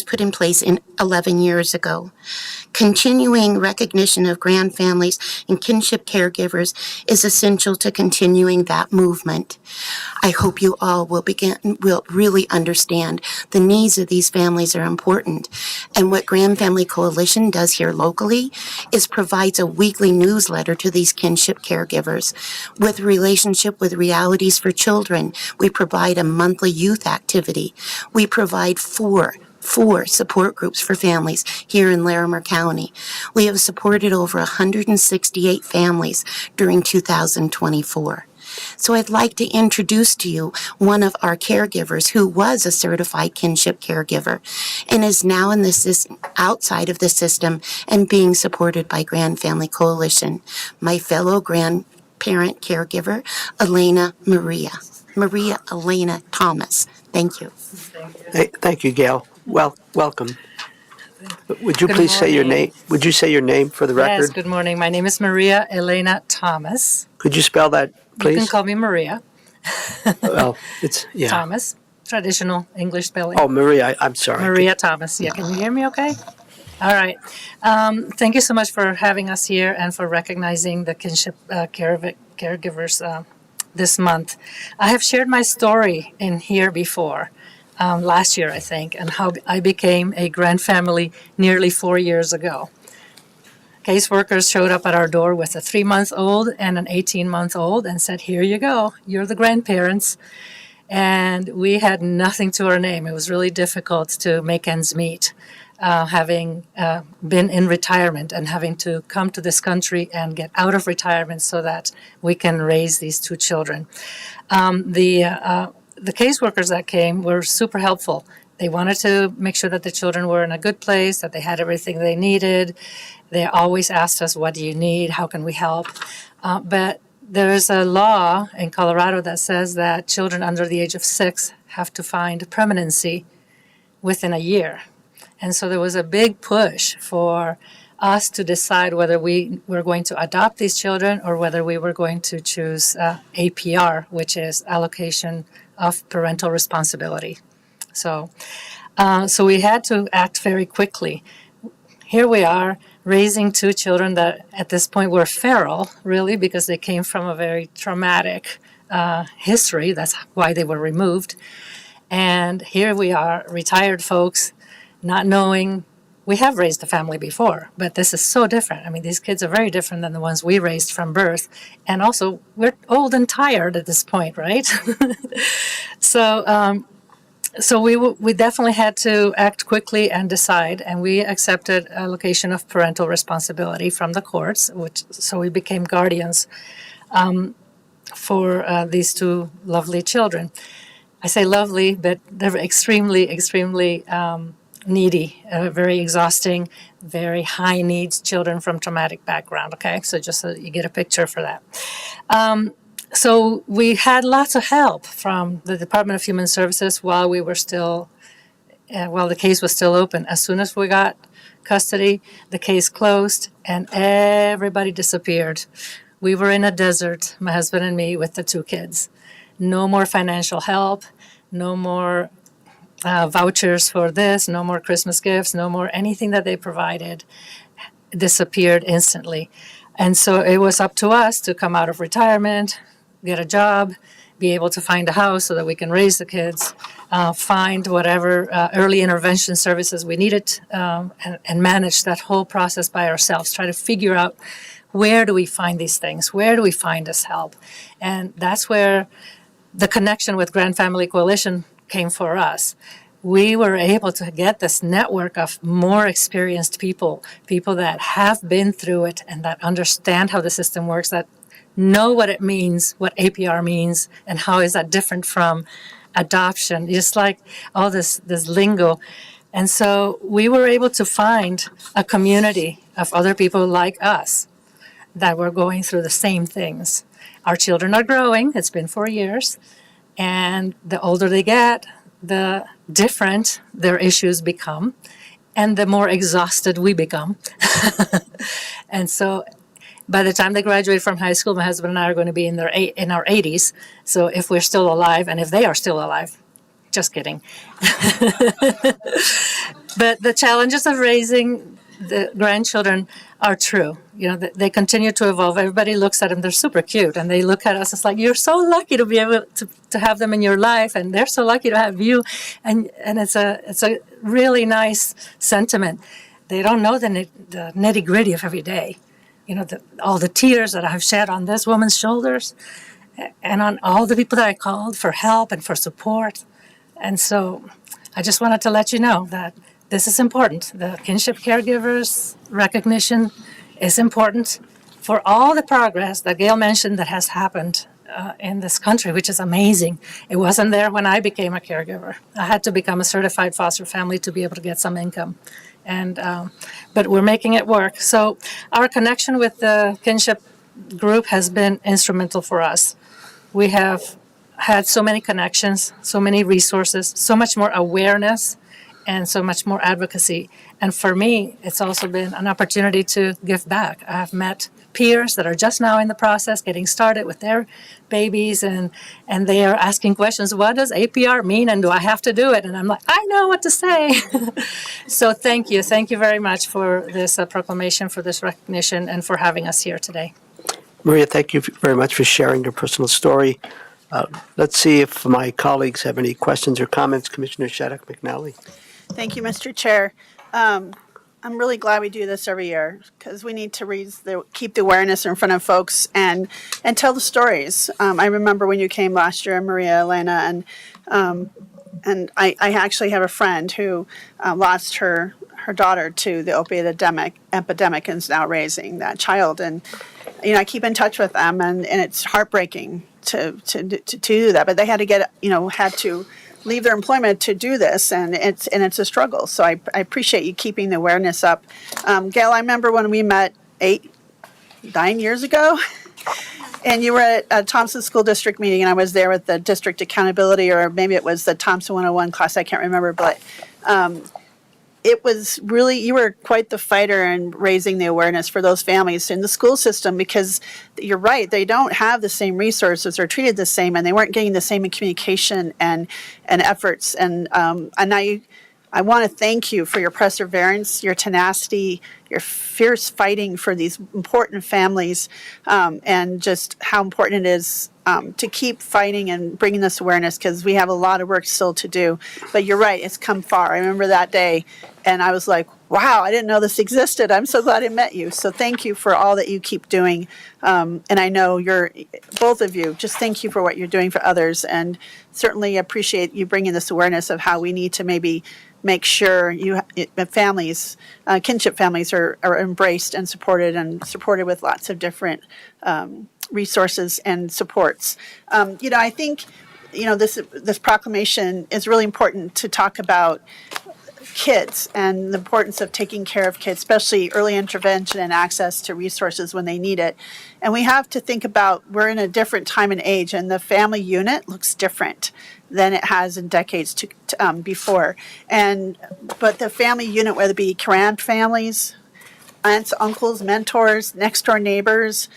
put in place 11 years ago. Continuing recognition of grand families and kinship caregivers is essential to continuing that movement. I hope you all will really understand the needs of these families are important. And what Grand Family Coalition does here locally is provides a weekly newsletter to these kinship caregivers with relationship with realities for children. We provide a monthly youth activity. We provide four support groups for families here in Larimer County. We have supported over 168 families during 2024. So I'd like to introduce to you one of our caregivers who was a certified kinship caregiver and is now in the system, outside of the system and being supported by Grand Family Coalition, my fellow grandparent caregiver, Maria Elena Thomas. Thank you. Thank you, Gail. Welcome. Would you Good please say your morning. name? Would you say your name for the Yes, record? good morning. My name is Maria Elena Thomas. Could you spell that, You can please? call me Maria Well, yeah. Thomas, traditional English spelling. Oh, Maria, I'm sorry. Maria Thomas. Yeah, can you hear me okay? All right. Thank you so much for having us here and for recognizing the kinship caregivers this month. I have shared my story in here before, last year, I think, and how I became a grand family nearly 4 years ago. Caseworkers showed up at our door with a 3-month-old and an 18-month-old and said, "Here you go, you're the grandparents." And we had nothing to our name. It was really difficult to make ends meet, having been in retirement and having to come to this country and get out of retirement so that we can raise these 2 children. The caseworkers that came were super helpful. They wanted to make sure that the children were in a good place, that they had everything they needed. They always asked us, "What do you need? How can we help?" But there is a law in Colorado that says that children under the age of 6 have to find permanency within a year. And so there was a big push for us to decide whether we were going to adopt these children or whether we were going to choose APR, which is allocation of parental responsibility. So we had to act very quickly. Here we are raising 2 children that at this point were feral, really, because they came from a very traumatic history. That's why they were removed. And here we are, retired folks, not knowing. We have raised a family before, but this is so different. I mean, these kids are very different than the ones we raised from birth. And also, we're old and tired at this point, right? So we definitely had to act quickly and decide, and we accepted allocation of parental responsibility from the courts, so we became guardians for these 2 lovely children. I say lovely, but they're extremely, extremely needy, very exhausting, very high needs children from traumatic background, okay? So just so you get a picture for that. So we had lots of help from the Department of Human Services while we were still, while the case was still open. As soon as we got custody, the case closed and everybody disappeared. We were in a desert, my husband and me, with the 2 kids. No more financial help, no more vouchers for this, no more Christmas gifts, no more anything that they provided disappeared instantly. And so it was up to us to come out of retirement, get a job, be able to find a house so that we can raise the kids, find whatever early intervention services we needed, and manage that whole process by ourselves, try to figure out where do we find these things, where do we find this help. And that's where the connection with Grand Family Coalition came for us. We were able to get this network of more experienced people that have been through it and that understand how the system works, that know what it means, what APR means, and how is that different from adoption, just like all this lingo. And so we were able to find a community of other people like us that were going through the same things. Our children are growing, it's been 4 years, and the older they get, the different their issues become, and the more exhausted we become. And so by the time they graduate from high school, my husband and I are going to be in our 80s. So if we're still alive, and if they are still alive, just kidding. But the challenges of raising the grandchildren are true. You know, they continue to evolve. Everybody looks at them; they're super cute, and they look at us. It's like you're so lucky to be able to have them in your life, and they're so lucky to have you. And it's a really nice sentiment. They don't know the nitty gritty of every day. You know, all the tears that I've shed on this woman's shoulders, and on all the people that I called for help and for support. And so I just wanted to let you know that this is important. The kinship caregivers recognition is important for all the progress that Gail mentioned that has happened in this country, which is amazing. It wasn't there when I became a caregiver. I had to become a certified foster family to be able to get some income. And but we're making it work. So our connection with the kinship group has been instrumental for us. We have had so many connections, so many resources, so much more awareness, and so much more advocacy. And for me, it's also been an opportunity to give back. I've met peers that are just now in the process, getting started with their babies, and they are asking questions. What does APR mean, and do I have to do it? And I'm like, I know what to say. So thank you very much for this proclamation, for this recognition, and for having us here today. Maria, thank you very much for sharing your personal story. Let's see if my colleagues have any questions or comments. Commissioner Shattuck McNally. Thank you, Mr. Chair. I'm really glad we do this every year because we need to keep the awareness in front of folks and tell the stories. I remember when you came last year, Maria Elena, and I actually have a friend who lost her daughter to the opioid epidemic and is now raising that child. And I keep in touch with them, and it's heartbreaking to do that. But they had to leave their employment to do this, and it's a struggle. So I appreciate you keeping the awareness up. Gail, I remember when we met 9 years ago, and you were at a Thompson School District meeting, and I was there with the district accountability, or maybe it was the Thompson 101 class, I can't remember, but it was really, you were quite the fighter in raising the awareness for those families in the school system, because you're right, they don't have the same resources or treated the same, and they weren't getting the same communication and efforts. And I want to thank you for your perseverance, your tenacity, your fierce fighting for these important families, and just how important it is to keep fighting and bringing this awareness, because we have a lot of work still to do. But you're right, it's come far. I remember that day, and I was like, wow, I didn't know this existed. I'm so glad I met you. So thank you for all that you keep doing. And I know both of you, just thank you for what you're doing for others, and certainly appreciate you bringing this awareness of how we need to maybe make sure families, kinship families are embraced and supported with lots of different resources and supports. I think, this proclamation is really important to talk about kids and the importance of taking care of kids, especially early intervention and access to resources when they need it. And we have to think about, we're in a different time and age, and the family unit looks different than it has in decades before. But the family unit, whether it be grand families, aunts, uncles, mentors, next door neighbors,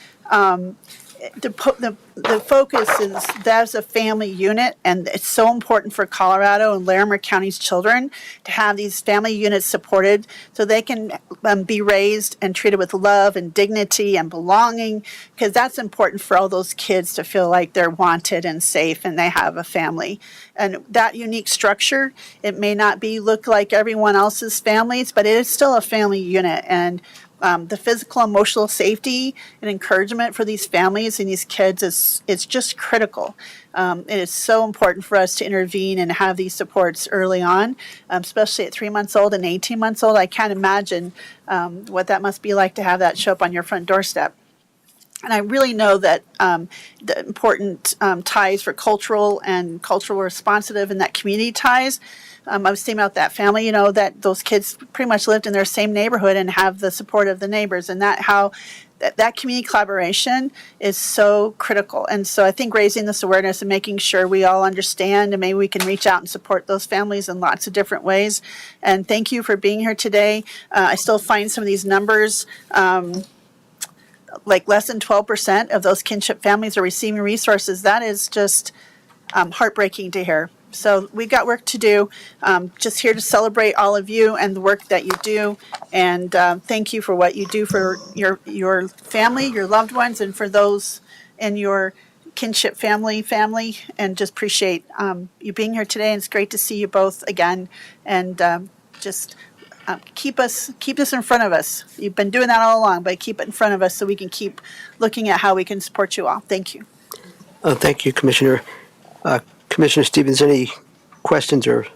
the focus is there's a family unit, and it's so important for Colorado and Larimer County's children to have these family units supported so they can be raised and treated with love and dignity and belonging, because that's important for all those kids to feel like they're wanted and safe and they have a family. And that unique structure, it may not look like everyone else's families, but it is still a family unit. And the physical, emotional safety and encouragement for these families and these kids is just critical. It is so important for us to intervene and have these supports early on, especially at 3 months old and 18 months old. I can't imagine what that must be like to have that show up on your front doorstep. And I really know that the important ties for cultural responsive and that community ties. I was thinking about that family, that those kids pretty much lived in their same neighborhood and have the support of the neighbors, and that community collaboration is so critical. And so I think raising this awareness and making sure we all understand, and maybe we can reach out and support those families in lots of different ways. And thank you for being here today. I still find some of these numbers, like less than 12% of those kinship families are receiving resources. That is just heartbreaking to hear. So we've got work to do. Just here to celebrate all of you and the work that you do. And thank you for what you do for your family, your loved ones, and for those in your kinship family, and just appreciate you being here today. And it's great to see you both again. And just keep this in front of us. You've been doing that all along, but keep it in front of us so we can keep looking at how we can support you all. Thank you. Thank you, Commissioner. Commissioner Stevens, any questions or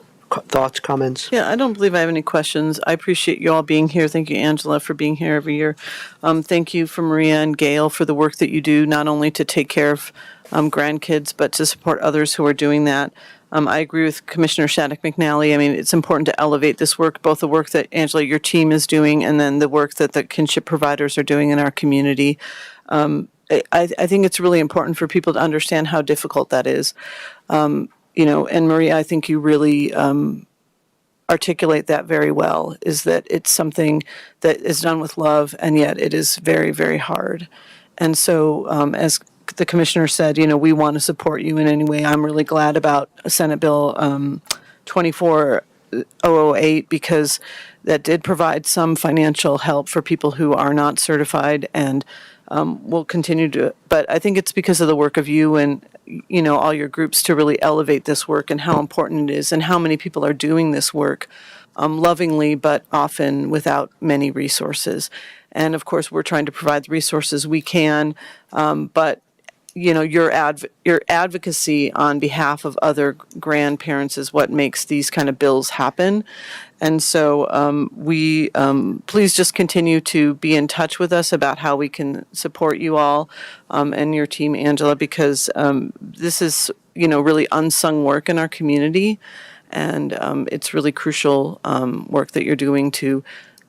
thoughts, comments? Yeah, I don't believe I have any questions. I appreciate you all being here. Thank you, Angela, for being here every year. Thank you for Maria and Gail for the work that you do, not only to take care of grandkids, but to support others who are doing that. I agree with Commissioner Shattuck McNally. I mean, it's important to elevate this work, both the work that, Angela, your team is doing, and then the work that the kinship providers are doing in our community. I think it's really important for people to understand how difficult that is. And Maria, I think you really articulate that very well, is that it's something that is done with love, and yet it is very, very hard. And so, as the commissioner said, we want to support you in any way. I'm really glad about Senate Bill 24008, because that did provide some financial help for people who are not certified, and we'll continue to. But I think it's because of the work of you and all your groups to really elevate this work and how important it is and how many people are doing this work lovingly, but often without many resources. And of course, we're trying to provide the resources we can, but your advocacy on behalf of other grandparents is what makes these kind of bills happen. And so please just continue to be in touch with us about how we can support you all and your team, Angela, because this is, really unsung work in our community. And it's really crucial work that you're doing to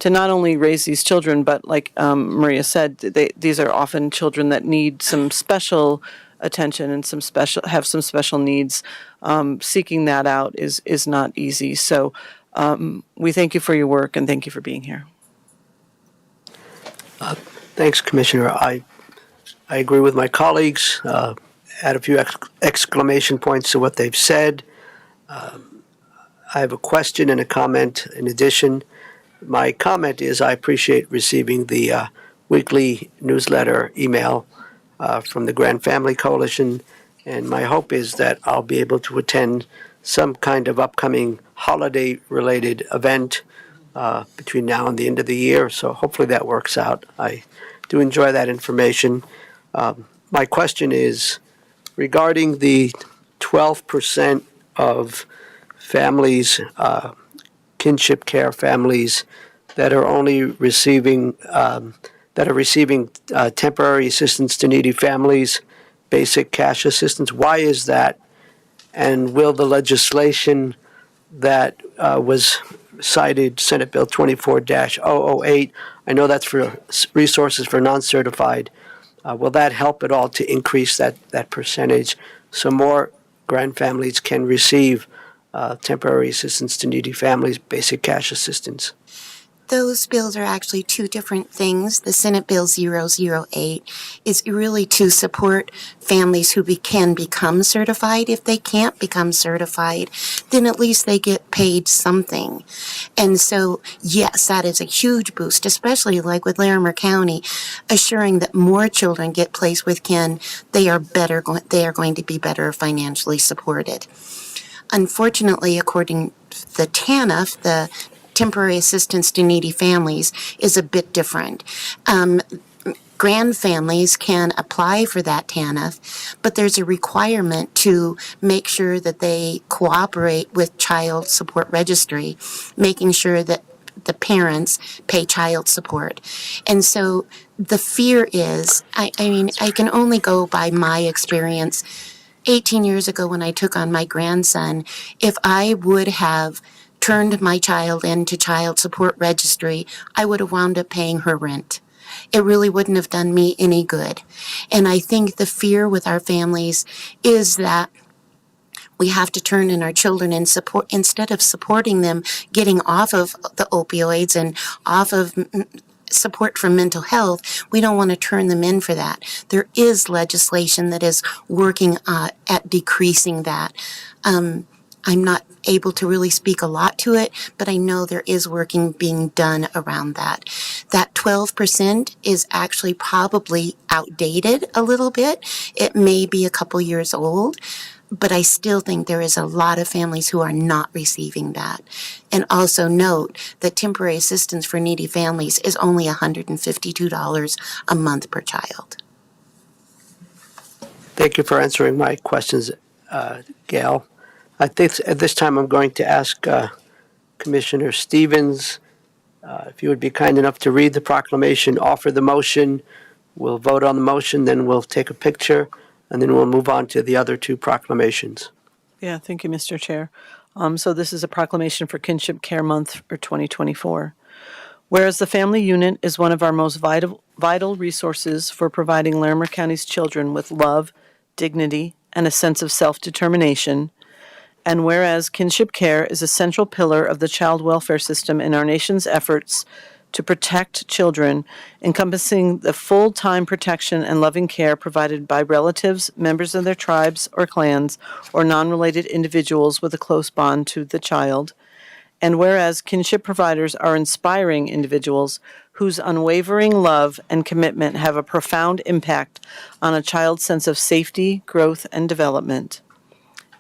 not only raise these children, but like Maria said, these are often children that need some special attention and have some special needs. Seeking that out is not easy. So we thank you for your work and thank you for being here. Thanks, Commissioner. I agree with my colleagues. Add a few exclamation points to what they've said. I have a question and a comment in addition. My comment is I appreciate receiving the weekly newsletter email from the Grand Family Coalition, and my hope is that I'll be able to attend some kind of upcoming holiday-related event between now and the end of the year, so hopefully that works out. I do enjoy that information. My question is regarding the 12% of families, kinship care families that are only receiving temporary assistance to needy families, basic cash assistance. Why is that? And will the legislation that was cited, Senate Bill 24-008, I know that's for resources for non-certified, will that help at all to increase that percentage so more grand families can receive temporary assistance to needy families, basic cash assistance? Those bills are actually two different things. The Senate Bill 008 is really to support families who can become certified. If they can't become certified, then at least they get paid something. And so, yes, that is a huge boost, especially like with Larimer County, assuring that more children get placed with kin. They are going to be better financially supported. Unfortunately, according to the TANF, the Temporary Assistance to Needy Families, is a bit different. Grand families can apply for that TANF, but there's a requirement to make sure that they cooperate with Child Support Registry, making sure that the parents pay child support. And so the fear is, I mean, I can only go by my experience. 18 years ago when I took on my grandson, if I would have turned my child into Child Support Registry, I would have wound up paying her rent. It really wouldn't have done me any good. And I think the fear with our families is that we have to turn in our children and support, instead of supporting them getting off of the opioids and off of support for mental health, we don't want to turn them in for that. There is legislation that is working at decreasing that. I'm not able to really speak a lot to it, but I know there is working being done around that. That 12% is actually probably outdated a little bit. It may be a couple years old, but I still think there is a lot of families who are not receiving that. And also note that temporary assistance for needy families is only $152 a month per child. Thank you for answering my questions, Gail. I think at this time I'm going to ask Commissioner Stevens if you would be kind enough to read the proclamation, offer the motion. We'll vote on the motion, then we'll take a picture, and then we'll move on to the other two proclamations. Yeah, thank you, Mr. Chair. So this is a proclamation for Kinship Care Month for 2024. Whereas the family unit is one of our most vital resources for providing Larimer County's children with love, dignity, and a sense of self-determination, and whereas kinship care is a central pillar of the child welfare system in our nation's efforts to protect children, encompassing the full-time protection and loving care provided by relatives, members of their tribes or clans, or non-related individuals with a close bond to the child. And whereas kinship providers are inspiring individuals whose unwavering love and commitment have a profound impact on a child's sense of safety, growth, and development.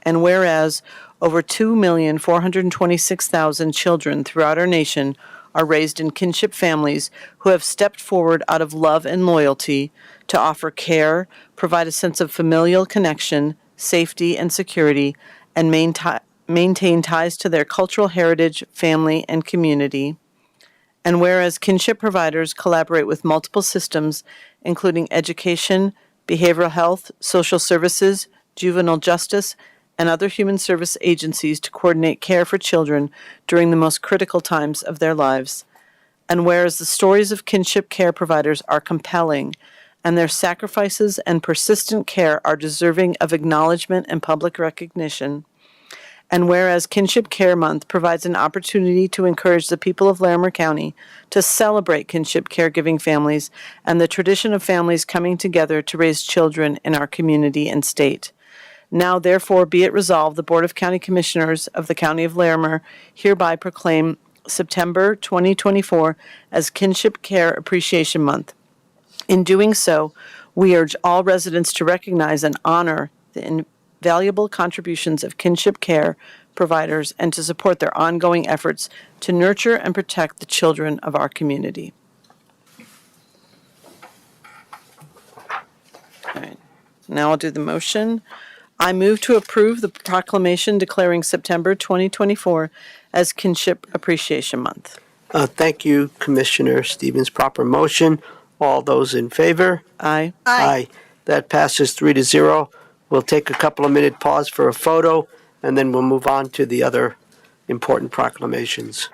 And whereas over 2,426,000 children throughout our nation are raised in kinship families who have stepped forward out of love and loyalty to offer care, provide a sense of familial connection, safety, and security, and maintain ties to their cultural heritage, family, and community. And whereas kinship providers collaborate with multiple systems, including education, behavioral health, social services, juvenile justice, and other human service agencies to coordinate care for children during the most critical times of their lives. And whereas the stories of kinship care providers are compelling, and their sacrifices and persistent care are deserving of acknowledgement and public recognition. And whereas Kinship Care Month provides an opportunity to encourage the people of Larimer County to celebrate kinship caregiving families and the tradition of families coming together to raise children in our community and state. Now, therefore, be it resolved, the Board of County Commissioners of the County of Larimer hereby proclaim September 2024 as Kinship Care Appreciation Month. In doing so, we urge all residents to recognize and honor the invaluable contributions of kinship care providers and to support their ongoing efforts to nurture and protect the children of our community. All right. Now I'll do the motion. I move to approve the proclamation declaring September 2024 as Kinship Appreciation Month. Thank you, Commissioner Stevens. Proper motion. All those in favor? Aye. Aye. That passes 3-0. We'll take a couple of minute pause for a photo, and then we'll move on to the other important proclamations.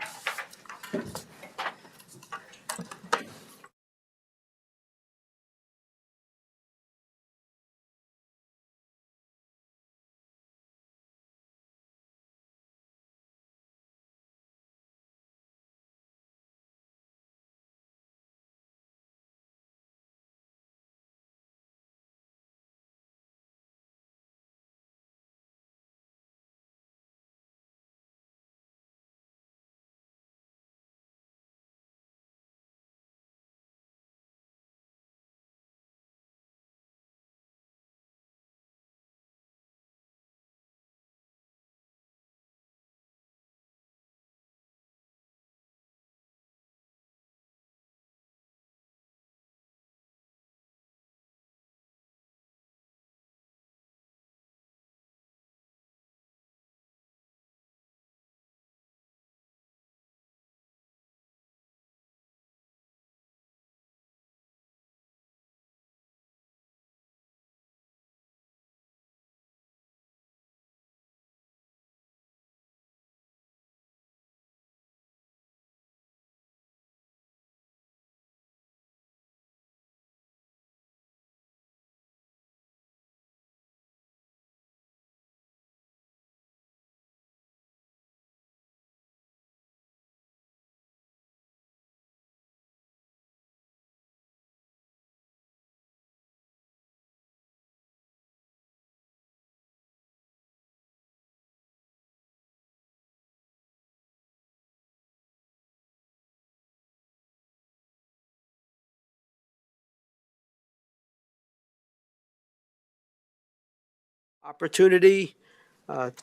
opportunity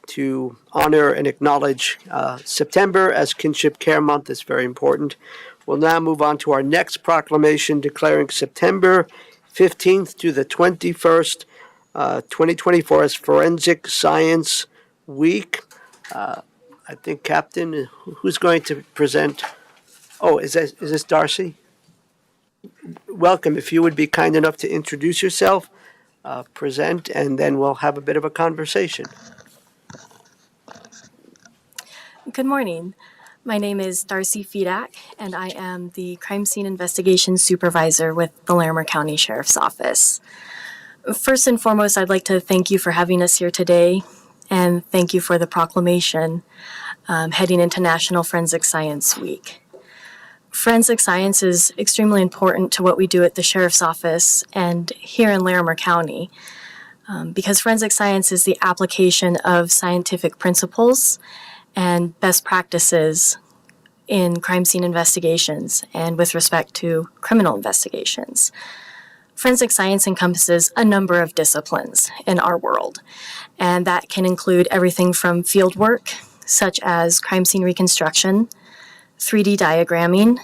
to honor and acknowledge September as Kinship Care Month. Is very important. We'll now move on to our next proclamation declaring September 15th to the 21st, 2024 as Forensic Science Week. I think, Captain, who's going to present? Oh, is this Darcy? Welcome. If you would be kind enough to introduce yourself, present, and then we'll have a bit of a conversation. Good morning. My name is Darcy Fedak, and I am the Crime Scene Investigation Supervisor with the Larimer County Sheriff's Office. First and foremost, I'd like to thank you for having us here today, and thank you for the proclamation heading into National Forensic Science Week. Forensic science is extremely important to what we do at the Sheriff's Office and here in Larimer County, because forensic science is the application of scientific principles and best practices in crime scene investigations and with respect to criminal investigations. Forensic science encompasses a number of disciplines in our world, and that can include everything from field work, such as crime scene reconstruction, 3D diagramming,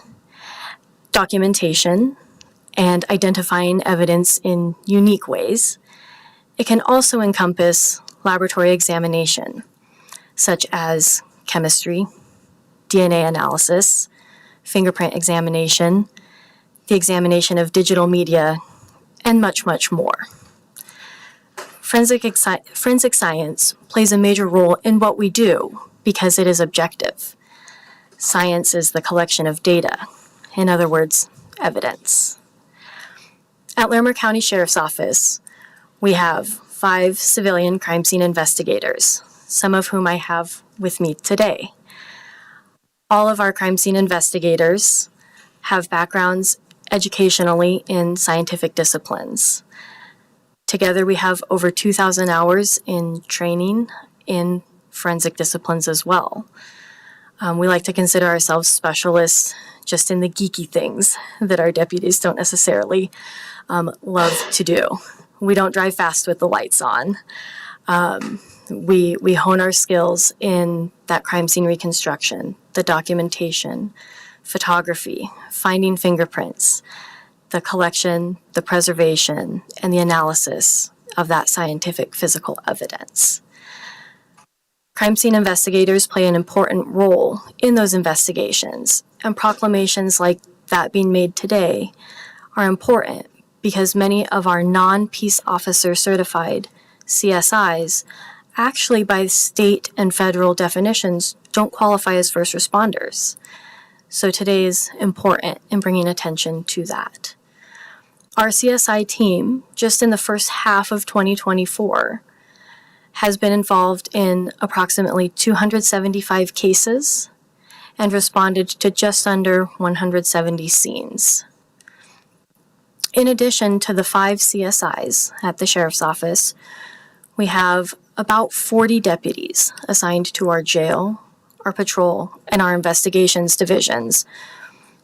documentation, and identifying evidence in unique ways. It can also encompass laboratory examination, such as chemistry, DNA analysis, fingerprint examination, the examination of digital media, and much, much more. Forensic science plays a major role in what we do because it is objective. Science is the collection of data, in other words, evidence. At Larimer County Sheriff's Office, we have 5 civilian crime scene investigators, some of whom I have with me today. All of our crime scene investigators have backgrounds educationally in scientific disciplines. Together, we have over 2,000 hours in training in forensic disciplines as well. We like to consider ourselves specialists just in the geeky things that our deputies don't necessarily love to do. We don't drive fast with the lights on. We hone our skills in that crime scene reconstruction, the documentation, photography, finding fingerprints, the collection, the preservation, and the analysis of that scientific physical evidence. Crime scene investigators play an important role in those investigations, and proclamations like that being made today are important because many of our non-peace officer certified CSIs actually by state and federal definitions don't qualify as first responders. So today is important in bringing attention to that. Our CSI team, just in the first half of 2024, has been involved in approximately 275 cases and responded to just under 170 scenes. In addition to the 5 CSIs at the Sheriff's Office, we have about 40 deputies assigned to our jail, our patrol, and our investigations divisions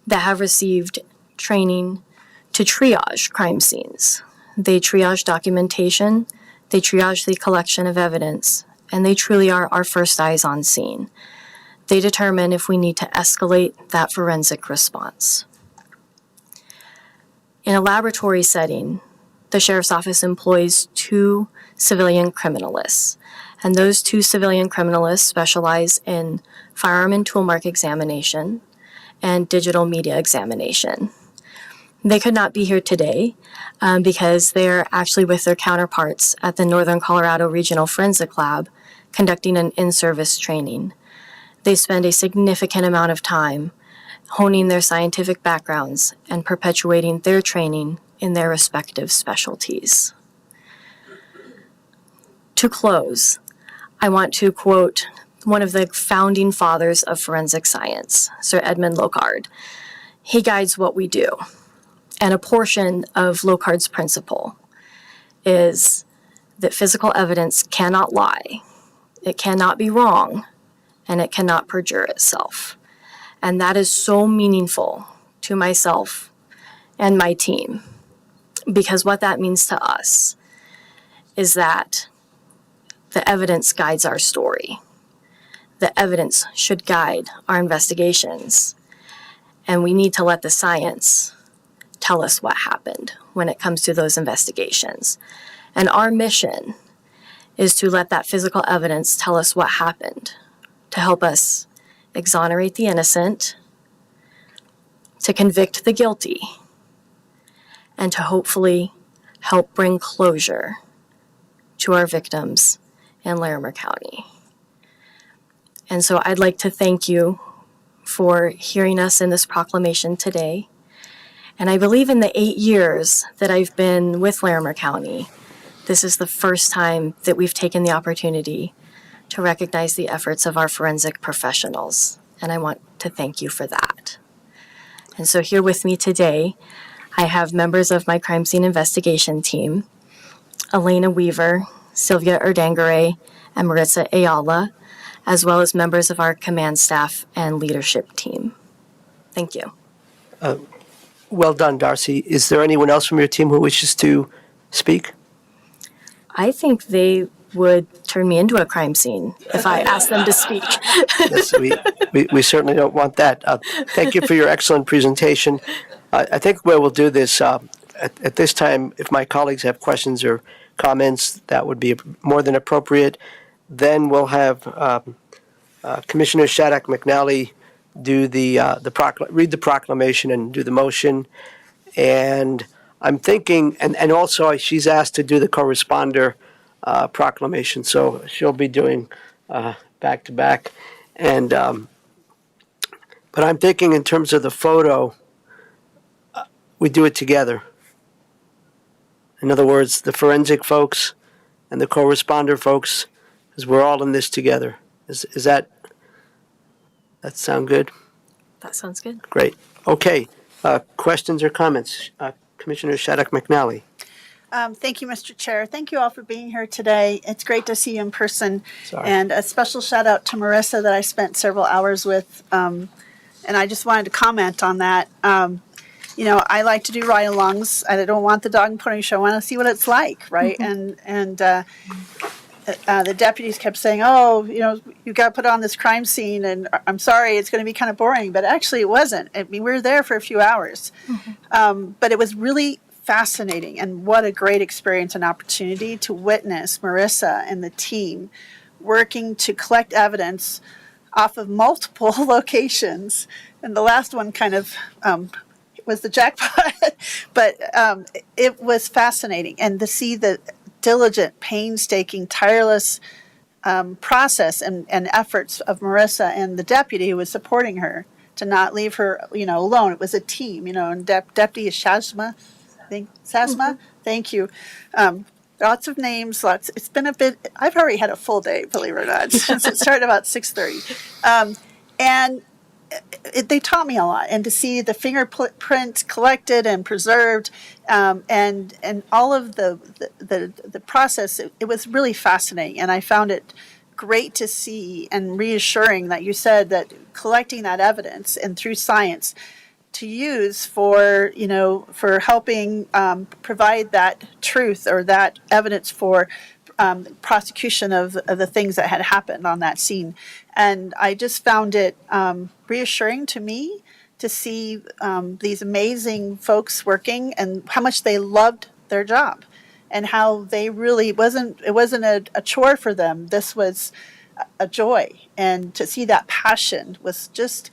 that have received training to triage crime scenes. They triage documentation, they triage the collection of evidence, and they truly are our first eyes on scene. They determine if we need to escalate that forensic response. In a laboratory setting, the Sheriff's Office employs 2 civilian criminalists, and those 2 civilian criminalists specialize in firearm and tool mark examination and digital media examination. They could not be here today because they're actually with their counterparts at the Northern Colorado Regional Forensic Lab conducting an in-service training. They spend a significant amount of time honing their scientific backgrounds and perpetuating their training in their respective specialties. To close, I want to quote one of the founding fathers of forensic science, Sir Edmund Locard. He guides what we do. And a portion of Locard's principle is that physical evidence cannot lie, it cannot be wrong, and it cannot perjure itself. And that is so meaningful to myself and my team, because what that means to us is that the evidence guides our story. The evidence should guide our investigations. And we need to let the science tell us what happened when it comes to those investigations. And our mission is to let that physical evidence tell us what happened, to help us exonerate the innocent, to convict the guilty, and to hopefully help bring closure to our victims in Larimer County. And so I'd like to thank you for hearing us in this proclamation today. And I believe in the 8 years that I've been with Larimer County, this is the first time that we've taken the opportunity to recognize the efforts of our forensic professionals. And I want to thank you for that. And so here with me today, I have members of my crime scene investigation team, Elena Weaver, Sylvia Erdangare, and Maritza Ayala, as well as members of our command staff and leadership team. Thank you. Well done, Darcy. Is there anyone else from your team who wishes to speak? I think they would turn me into a crime scene if I asked them to speak. Yes, we certainly don't want that. Thank you for your excellent presentation. I think where we'll do this, at this time, if my colleagues have questions or comments, that would be more than appropriate. Then we'll have Commissioner Shattuck McNally do read the proclamation and do the motion. And I'm thinking, and also she's asked to do the corresponder proclamation, so she'll be doing back to back. And but I'm thinking in terms of the photo, we do it together. In other words, the forensic folks and the corresponder folks, because we're all in this together. Is that sound good? That sounds good. Great. Okay. Questions or comments? Commissioner Shattuck McNally. Thank you, Mr. Chair. Thank you all for being here today. It's great to see you in person. Sorry. And a special shout out to Marissa that I spent several hours with. And I just wanted to comment on that. You know, I like to do ride-alongs. I don't want the dog and pony show. I want to see what it's like, right? And the deputies kept saying, "Oh, you know, you got to put on this crime scene." And I'm sorry, it's going to be kind of boring, but actually, it wasn't. I mean, we were there for a few hours, but it was really fascinating, and what a great experience and opportunity to witness Marissa and the team working to collect evidence off of multiple locations. And the last one kind of was the jackpot, but it was fascinating, and to see the diligent, painstaking, tireless process and efforts of Marissa and the deputy who was supporting her to not leave her, you know, alone. It was a team, you know, and Deputy Sasma, thank you. Lots of names, it's been a bit, I've already had a full day, believe it or not, since it started about 6:30. And they taught me a lot, and to see the fingerprints collected and preserved, and all of the process, it was really fascinating, and I found it great to see and reassuring that you said that collecting that evidence and through science to use for, you know, for helping provide that truth or that evidence for prosecution of the things that had happened on that scene. And I just found it reassuring to me to see these amazing folks working and how much they loved their job and how they really it wasn't a chore for them. This was a joy. And to see that passion was just,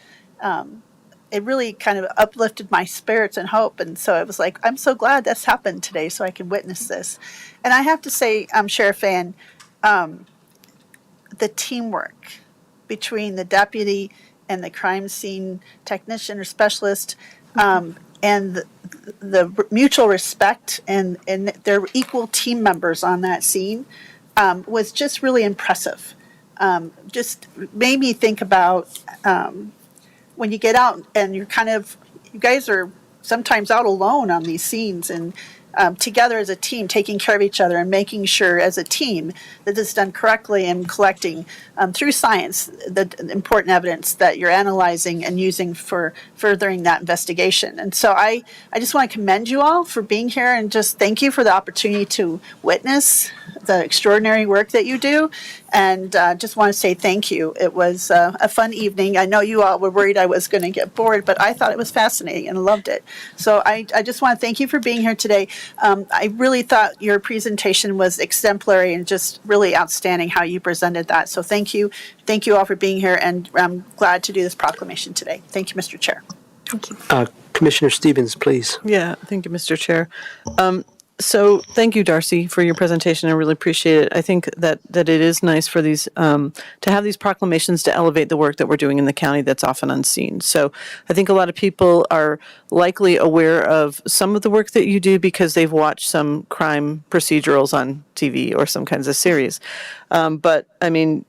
it really kind of uplifted my spirits and hope. And so it was like, I'm so glad this happened today so I could witness this. And I have to say, Sheriff Ann, the teamwork between the deputy and the crime scene technician or specialist, and the mutual respect and their equal team members on that scene was just really impressive. Just made me think about when you get out and you're you guys are sometimes out alone on these scenes, and together as a team, taking care of each other and making sure as a team that this is done correctly and collecting through science the important evidence that you're analyzing and using for furthering that investigation. And so I just want to commend you all for being here and just thank you for the opportunity to witness the extraordinary work that you do. And just want to say thank you. It was a fun evening. I know you all were worried I was going to get bored, but I thought it was fascinating and loved it. So I just want to thank you for being here today. I really thought your presentation was exemplary and just really outstanding how you presented that. So thank you. Thank you all for being here, and I'm glad to do this proclamation today. Thank you, Mr. Chair. Thank you. Commissioner Stevens, please. Yeah, thank you, Mr. Chair. So thank you, Darcy, for your presentation. I really appreciate it. I think that it is nice for these to have these proclamations to elevate the work that we're doing in the county that's often unseen. So I think a lot of people are likely aware of some of the work that you do because they've watched some crime procedurals on TV or some kinds of series. But I mean,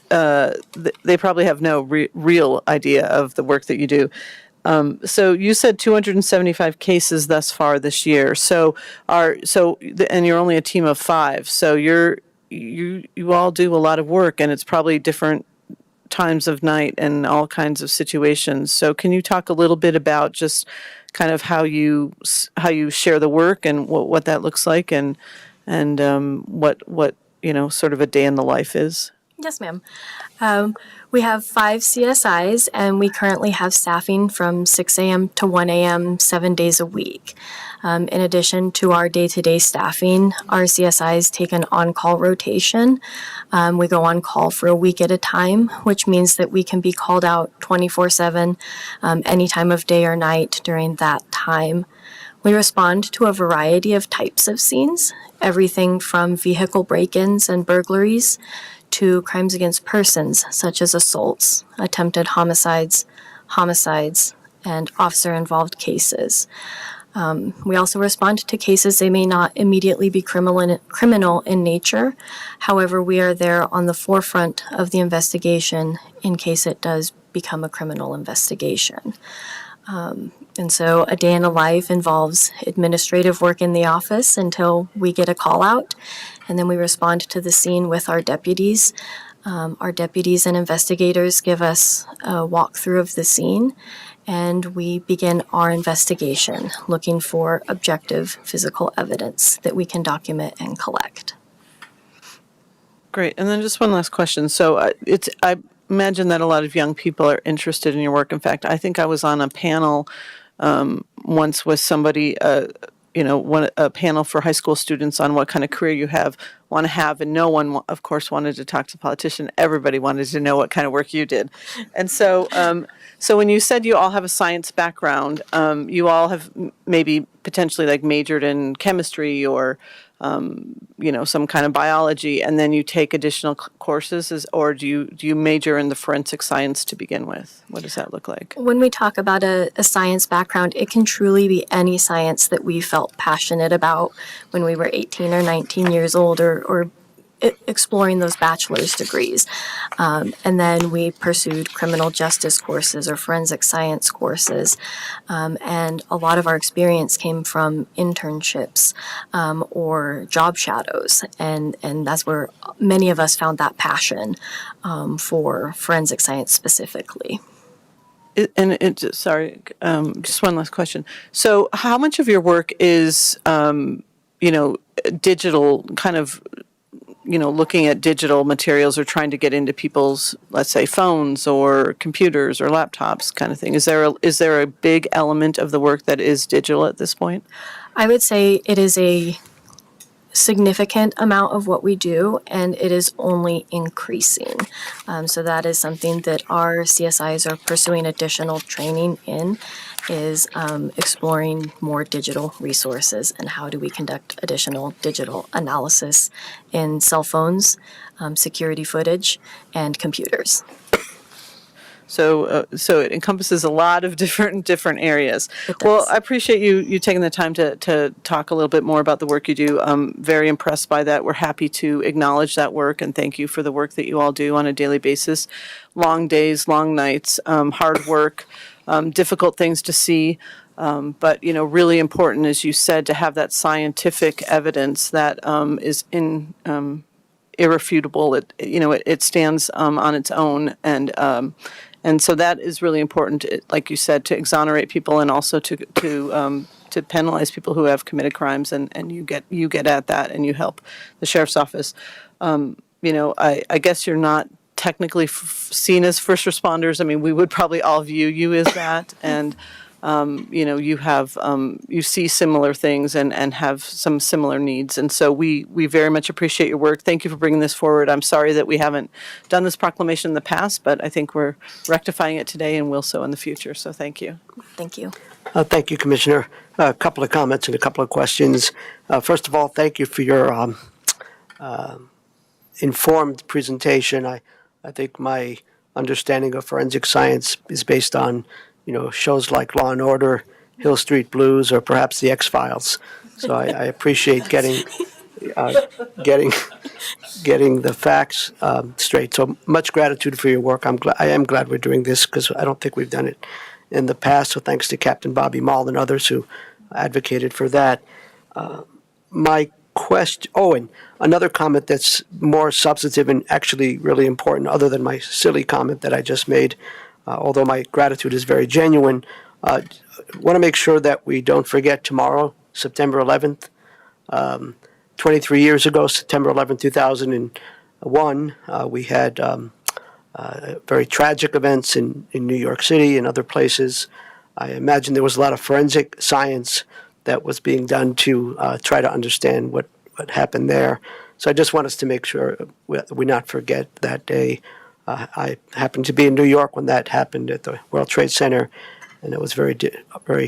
they probably have no real idea of the work that you do. So you said 275 cases thus far this year. And you're only a team of 5. So you all do a lot of work, and it's probably different times of night and all kinds of situations. So can you talk a little bit about just kind of how you share the work and what that looks like and what sort of a day in the life is? Yes, ma'am. We have 5 CSIs, and we currently have staffing from 6 a.m. to 1 a.m. 7 days a week. In addition to our day-to-day staffing, our CSIs take an on-call rotation. We go on call for a week at a time, which means that we can be called out 24/7, any time of day or night during that time. We respond to a variety of types of scenes, everything from vehicle break-ins and burglaries to crimes against persons, such as assaults, attempted homicides, and officer-involved cases. We also respond to cases they may not immediately be criminal in nature. However, we are there on the forefront of the investigation in case it does become a criminal investigation. And so a day in the life involves administrative work in the office until we get a call out, and then we respond to the scene with our deputies. Our deputies and investigators give us a walkthrough of the scene, and we begin our investigation, looking for objective physical evidence that we can document and collect. Great. And then just one last question. So I imagine that a lot of young people are interested in your work. In fact, I think I was on a panel once with somebody, a panel for high school students on what kind of career you want to have, and no one, of course, wanted to talk to a politician. Everybody wanted to know what kind of work you did. And so, so when you said you all have a science background, you all have maybe potentially like majored in chemistry or some kind of biology, and then you take additional courses, or do you major in the forensic science to begin with? What does that look like? When we talk about a science background, it can truly be any science that we felt passionate about when we were 18 or 19 years old, or exploring those bachelor's degrees. And then we pursued criminal justice courses or forensic science courses. And a lot of our experience came from internships or job shadows. And that's where many of us found that passion for forensic science specifically. Sorry, just one last question. So how much of your work is, digital, kind of, looking at digital materials or trying to get into people's, let's say, phones or computers or laptops kind of thing? Is there a big element of the work that is digital at this point? I would say it is a significant amount of what we do, and it is only increasing. So that is something that our CSIs are pursuing additional training in, is exploring more digital resources and how do we conduct additional digital analysis in cell phones, security footage, and computers. So it encompasses a lot of different areas. Well, I appreciate you taking the time to talk a little bit more about the work you do. I'm very impressed by that. We're happy to acknowledge that work and thank you for the work that you all do on a daily basis. Long days, long nights, hard work. difficult things to see. But, really important, as you said, to have that scientific evidence that is irrefutable. It stands on its own, and so that is really important. Like you said, to exonerate people and also to penalize people who have committed crimes, and you get at that, and you help the sheriff's office. I guess you're not technically seen as first responders. I mean, we would probably all view you as that, and you see similar things and have some similar needs. And so we very much appreciate your work. Thank you for bringing this forward. I'm sorry that we haven't done this proclamation in the past, but I think we're rectifying it today and will so in the future. So thank you. Thank you. Thank you, Commissioner. A couple of comments and a couple of questions. First of all, thank you for your informed presentation. I think my understanding of forensic science is based on shows like Law and Order, Hill Street Blues, or perhaps The X-Files. So I appreciate getting the facts straight. So much gratitude for your work. I am glad we're doing this because I don't think we've done it in the past. So thanks to Captain Bobby Mall and others who advocated for that. My question. Oh, and another comment that's more substantive and actually really important, other than my silly comment that I just made. Although my gratitude is very genuine, want to make sure that we don't forget tomorrow, September 11th. 23 years ago, September 11th, 2001, we had very tragic events in New York City and other places. I imagine there was a lot of forensic science that was being done to try to understand what happened there. So I just want us to make sure we not forget that day. I happened to be in New York when that happened at the World Trade Center, and it was very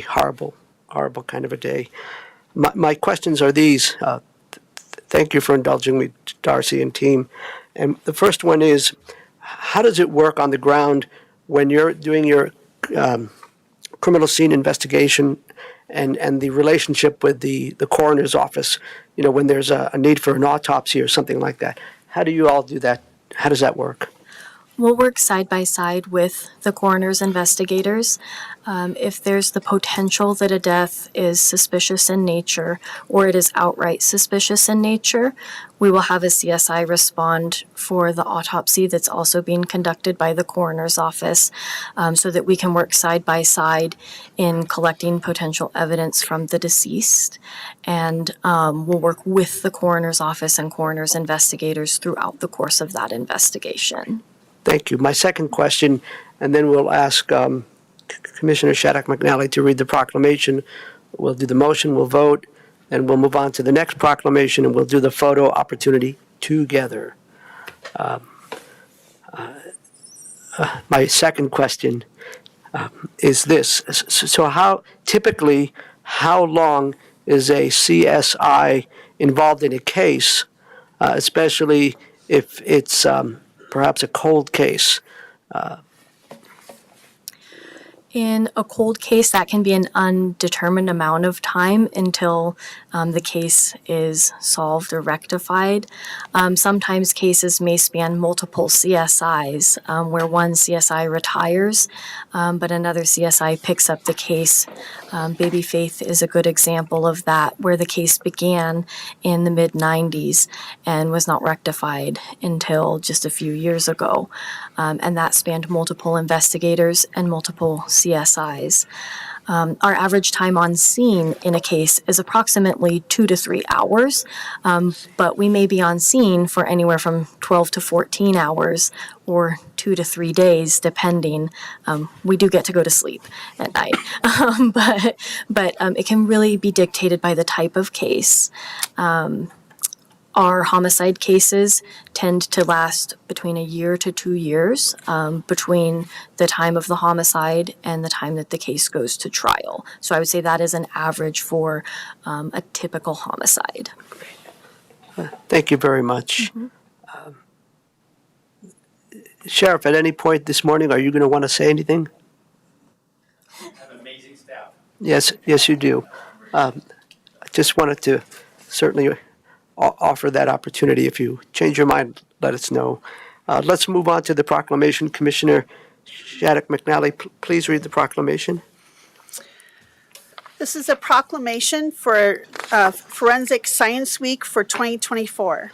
horrible kind of a day. My questions are these. Thank you for indulging me, Darcy and team. And the first one is, how does it work on the ground when you're doing your criminal scene investigation and the relationship with the coroner's office, when there's a need for an autopsy or something like that? How do you all do that? How does that work? We'll work side by side with the coroner's investigators. If there's the potential that a death is suspicious in nature or it is outright suspicious in nature, we will have a CSI respond for the autopsy that's also being conducted by the coroner's office, so that we can work side by side in collecting potential evidence from the deceased. And we'll work with the coroner's office and coroner's investigators throughout the course of that investigation. Thank you. My second question, and then we'll ask Commissioner Shattuck McNally to read the proclamation. We'll do the motion, we'll vote, and we'll move on to the next proclamation, and we'll do the photo opportunity together. My second question is this. So how long is a CSI involved in a case, especially if it's perhaps a cold case? In a cold case, that can be an undetermined amount of time until the case is solved or rectified. Sometimes cases may span multiple CSIs, where one CSI retires, but another CSI picks up the case. Baby Faith is a good example of that, where the case began in the mid-90s and was not rectified until just a few years ago. And that spanned multiple investigators and multiple CSIs. Our average time on scene in a case is approximately 2 to 3 hours, but we may be on scene for anywhere from 12 to 14 hours or 2 to 3 days, depending. We do get to go to sleep at night, but it can really be dictated by the type of case. Our homicide cases tend to last between a year to 2 years, between the time of the homicide and the time that the case goes to trial. So I would say that is an average for a typical homicide. Thank you very much. Sheriff, at any point this morning, are you going to want to say anything? I have amazing staff. Yes, you do. I just wanted to certainly offer that opportunity. If you change your mind, let us know. Let's move on to the proclamation. Commissioner Shattuck McNally, please read the proclamation. This is a proclamation for Forensic Science Week for 2024.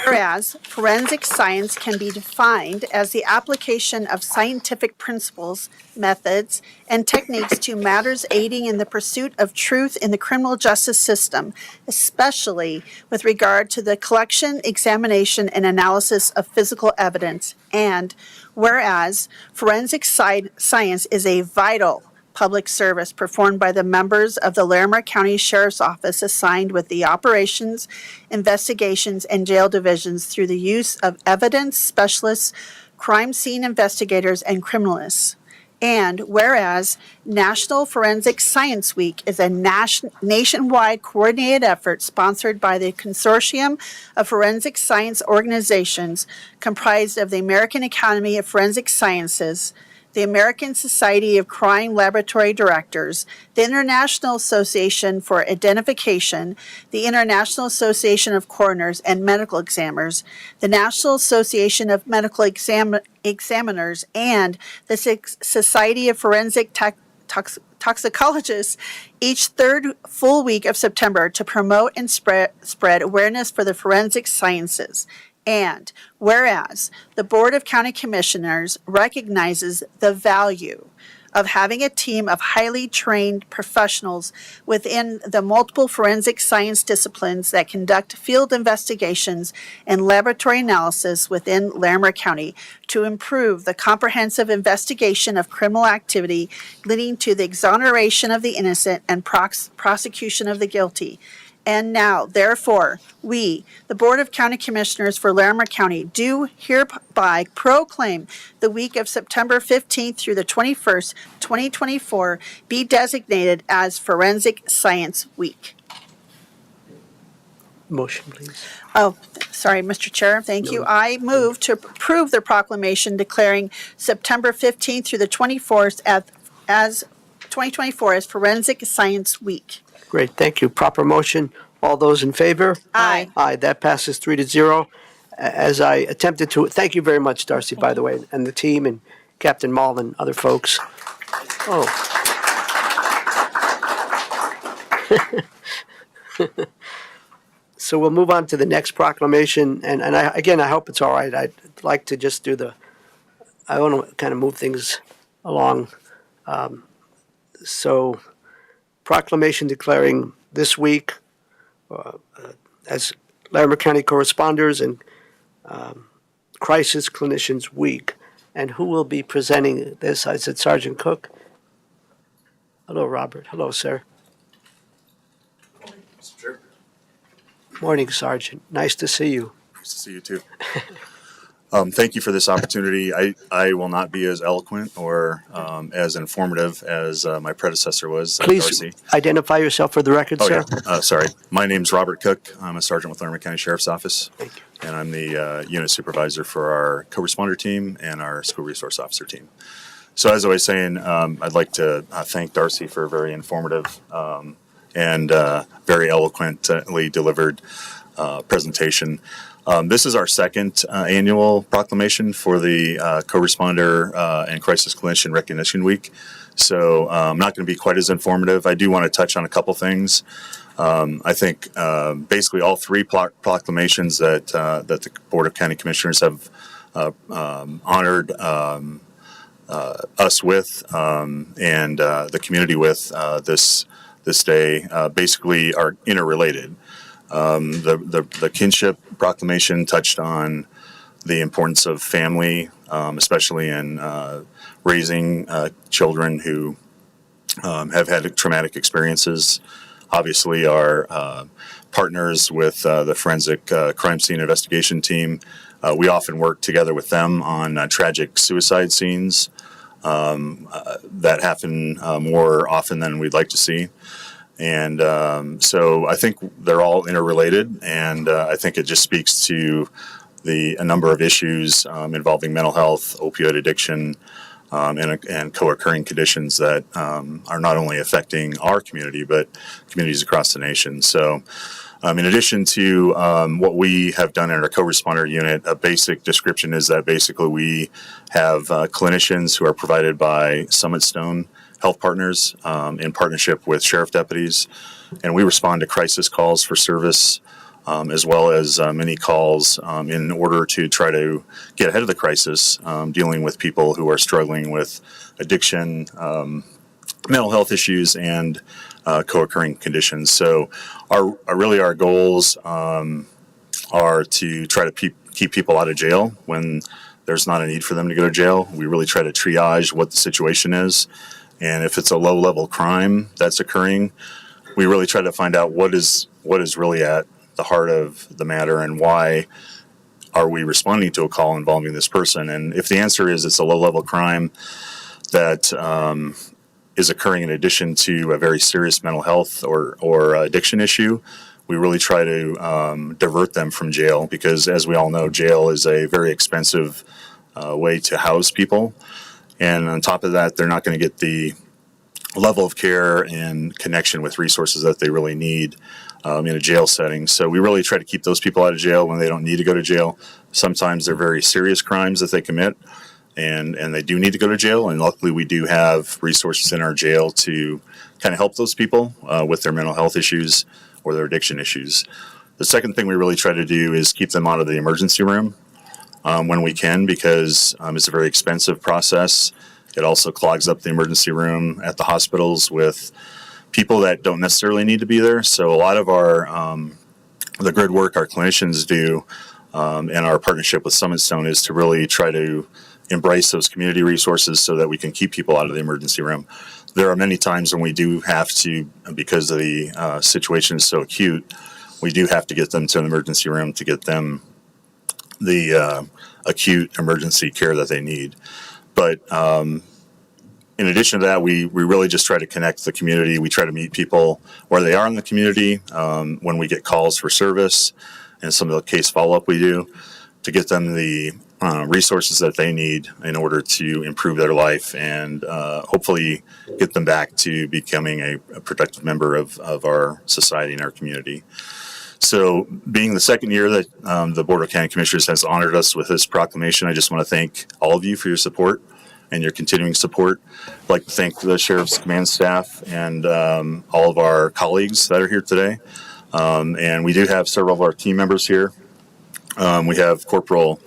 Whereas forensic science can be defined as the application of scientific principles, methods, and techniques to matters aiding in the pursuit of truth in the criminal justice system, especially with regard to the collection, examination, and analysis of physical evidence. And whereas forensic science is a vital public service performed by the members of the Larimer County Sheriff's Office assigned with the operations, investigations, and jail divisions through the use of evidence specialists, crime scene investigators, and criminalists. And whereas National Forensic Science Week is a nationwide coordinated effort sponsored by the Consortium of Forensic Science Organizations comprised of the American Academy of Forensic Sciences, the American Society of Crime Laboratory Directors, the International Association for Identification, the International Association of Coroners and Medical Examiners, the National Association of Medical Examiners, and the Society of Forensic Toxicologists each third full week of September to promote and spread awareness for the forensic sciences. And whereas the Board of County Commissioners recognizes the value of having a team of highly trained professionals within the multiple forensic science disciplines that conduct field investigations and laboratory analysis within Larimer County to improve the comprehensive investigation of criminal activity leading to the exoneration of the innocent and prosecution of the guilty. And now, therefore, we, the Board of County Commissioners for Larimer County, do hereby proclaim the week of September 15th through the 21st, 2024, be designated as Forensic Science Week. Motion, please. Oh, sorry, Mr. Chair, thank you. I move to approve the proclamation declaring September 15th through the 24th as 2024 as Forensic Science Week. Great, thank you. Proper motion. All those in favor? Aye. Aye, that passes 3-0. As I attempted to, thank you very much, Darcy, by the way, and the team and Captain Mall and other folks. Oh. So we'll move on to the next proclamation, and I hope it's all right. I'd like to just I want to kind of move things along. So proclamation declaring this week as Larimer County Corresponders and Crisis Clinicians Week. And who will be presenting this? I said Sergeant Cook. Hello, Robert. Hello, sir. Mr. Chair. Morning, Sergeant. Nice to see you. Nice to see you too. Thank you for this opportunity. I will not be as eloquent or as informative as my predecessor was, Please Darcy. identify yourself for the record, sir. Yeah. Sorry. My name's Robert Cook. I'm a sergeant with Larimer County Sheriff's Office. Thank you. And I'm the unit supervisor for our co-responder team and our school resource officer team. So as I was saying, I'd like to thank Darcy for a very informative and very eloquently delivered presentation. This is our second annual proclamation for the Co-Responder and Crisis Clinician Recognition Week. So I'm not going to be quite as informative. I do want to touch on a couple things. I think basically all three proclamations that the Board of County Commissioners have honored us with and the community with this day basically are interrelated. The kinship proclamation touched on the importance of family, especially in raising children who have had traumatic experiences. Obviously, our partners with the forensic crime scene investigation team, we often work together with them on tragic suicide scenes that happen more often than we'd like to see. And so I think they're all interrelated, and I think it just speaks to a number of issues involving mental health, opioid addiction, and co-occurring conditions that are not only affecting our community, but communities across the nation. So In addition to what we have done in our co-responder unit, a basic description is that basically we have clinicians who are provided by Summit Stone Health Partners in partnership with sheriff deputies, and we respond to crisis calls for service as well as many calls in order to try to get ahead of the crisis, dealing with people who are struggling with addiction, mental health issues, and co-occurring conditions. So our goals are to try to keep people out of jail when there's not a need for them to go to jail. We really try to triage what the situation is. And if it's a low-level crime that's occurring, we really try to find out what is really at the heart of the matter and why are we responding to a call involving this person. And if the answer is it's a low-level crime that is occurring in addition to a very serious mental health or addiction issue, we really try to divert them from jail because, as we all know, jail is a very expensive way to house people. And on top of that, they're not going to get the level of care and connection with resources that they really need in a jail setting. So we really try to keep those people out of jail when they don't need to go to jail. Sometimes they're very serious crimes that they commit, and they do need to go to jail. And luckily, we do have resources in our jail to kind of help those people with their mental health issues or their addiction issues. The second thing we really try to do is keep them out of the emergency room when we can, because it's a very expensive process. It also clogs up the emergency room at the hospitals with people that don't necessarily need to be there. So a lot of the good work our clinicians do and our partnership with Summit Stone is to really try to embrace those community resources so that we can keep people out of the emergency room. There are many times when we do have to, because the situation is so acute, we do have to get them to an emergency room to get them the acute emergency care that they need. But in addition to that, we really just try to connect the community. We try to meet people where they are in the community when we get calls for service and some of the case follow-up we do to get them the resources that they need in order to improve their life and hopefully get them back to becoming a productive member of our society and our community. So being the second year that the Board of County Commissioners has honored us with this proclamation, I just want to thank all of you for your support and your continuing support. I'd like to thank the Sheriff's Command staff and all of our colleagues that are here today. And we do have several of our team members here. We have Corporal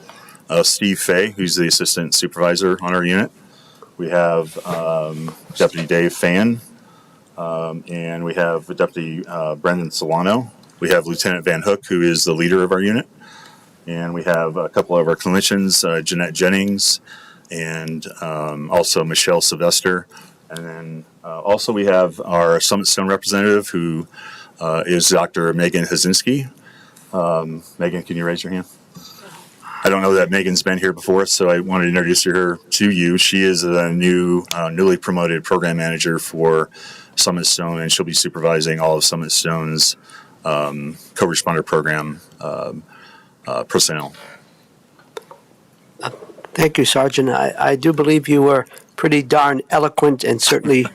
Steve Fay, who's the Assistant Supervisor on our unit. We have Deputy Dave Fan, and we have Deputy Brendan Solano. We have Lieutenant Van Hook, who is the leader of our unit. And we have a couple of our clinicians, Jeanette Jennings, and also Michelle Sylvester. And then also we have our Summit Stone representative, who is Dr. Megan Hazinski. Megan, can you raise your hand? I don't know that Megan's been here before, so I wanted to introduce her to you. She is a newly promoted program manager for Summit Stone, and she'll be supervising all of Summit Stone's co-responder program personnel. Thank you, Sergeant. I do believe you were pretty darn eloquent and certainly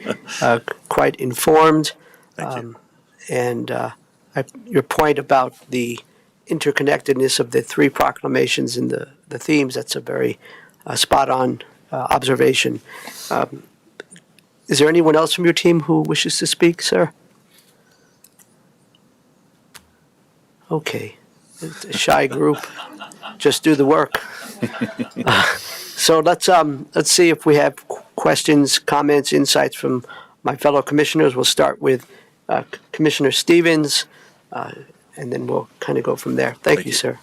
quite informed. Thank you. And your point about the interconnectedness of the three proclamations and the themes, that's a very spot-on observation. Is there anyone else from your team who wishes to speak, sir? Okay. It's a shy group. Just do the work. So let's see if we have questions, comments, insights from my fellow commissioners. We'll start with Commissioner Stevens, and then we'll kind of go from there. Thank you, sir.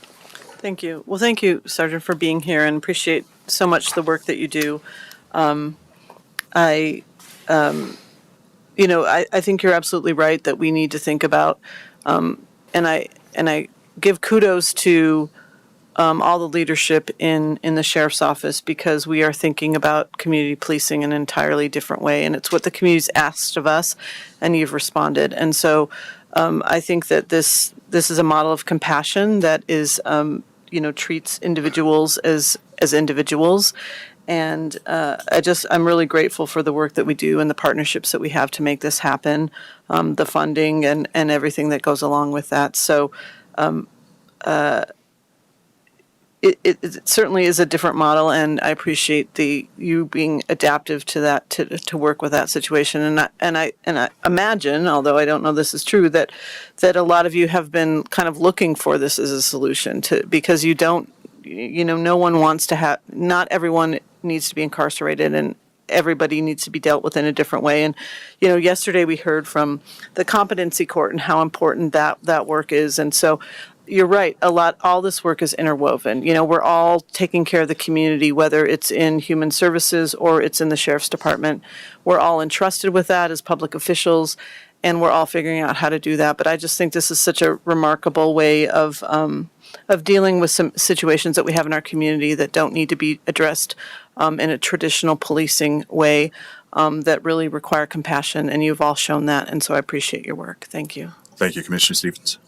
Thank you. Well, thank you, Sergeant, for being here, and appreciate so much the work that you do. I think you're absolutely right that we need to think about, and I give kudos to all the leadership in the sheriff's office, because we are thinking about community policing in an entirely different way, and it's what the community's asked of us, and you've responded. And so I think that this is a model of compassion that is treats individuals as individuals, And I'm really grateful for the work that we do and the partnerships that we have to make this happen, the funding and everything that goes along with that. So it certainly is a different model, and I appreciate you being adaptive to that, to work with that situation. And I imagine, although I don't know this is true, that a lot of you have been kind of looking for this as a solution because you don't, no one wants to have, not everyone needs to be incarcerated, and everybody needs to be dealt with in a different way. And, yesterday we heard from the competency court and how important that work is. And so you're right, all this work is interwoven. We're all taking care of the community, whether it's in human services or it's in the sheriff's department. We're all entrusted with that as public officials, and we're all figuring out how to do that. But I just think this is such a remarkable way of dealing with some situations that we have in our community that don't need to be addressed in a traditional policing way, that really require compassion, and you've all shown that, and so I appreciate your work. Thank you. Thank you, Commissioner Stevens.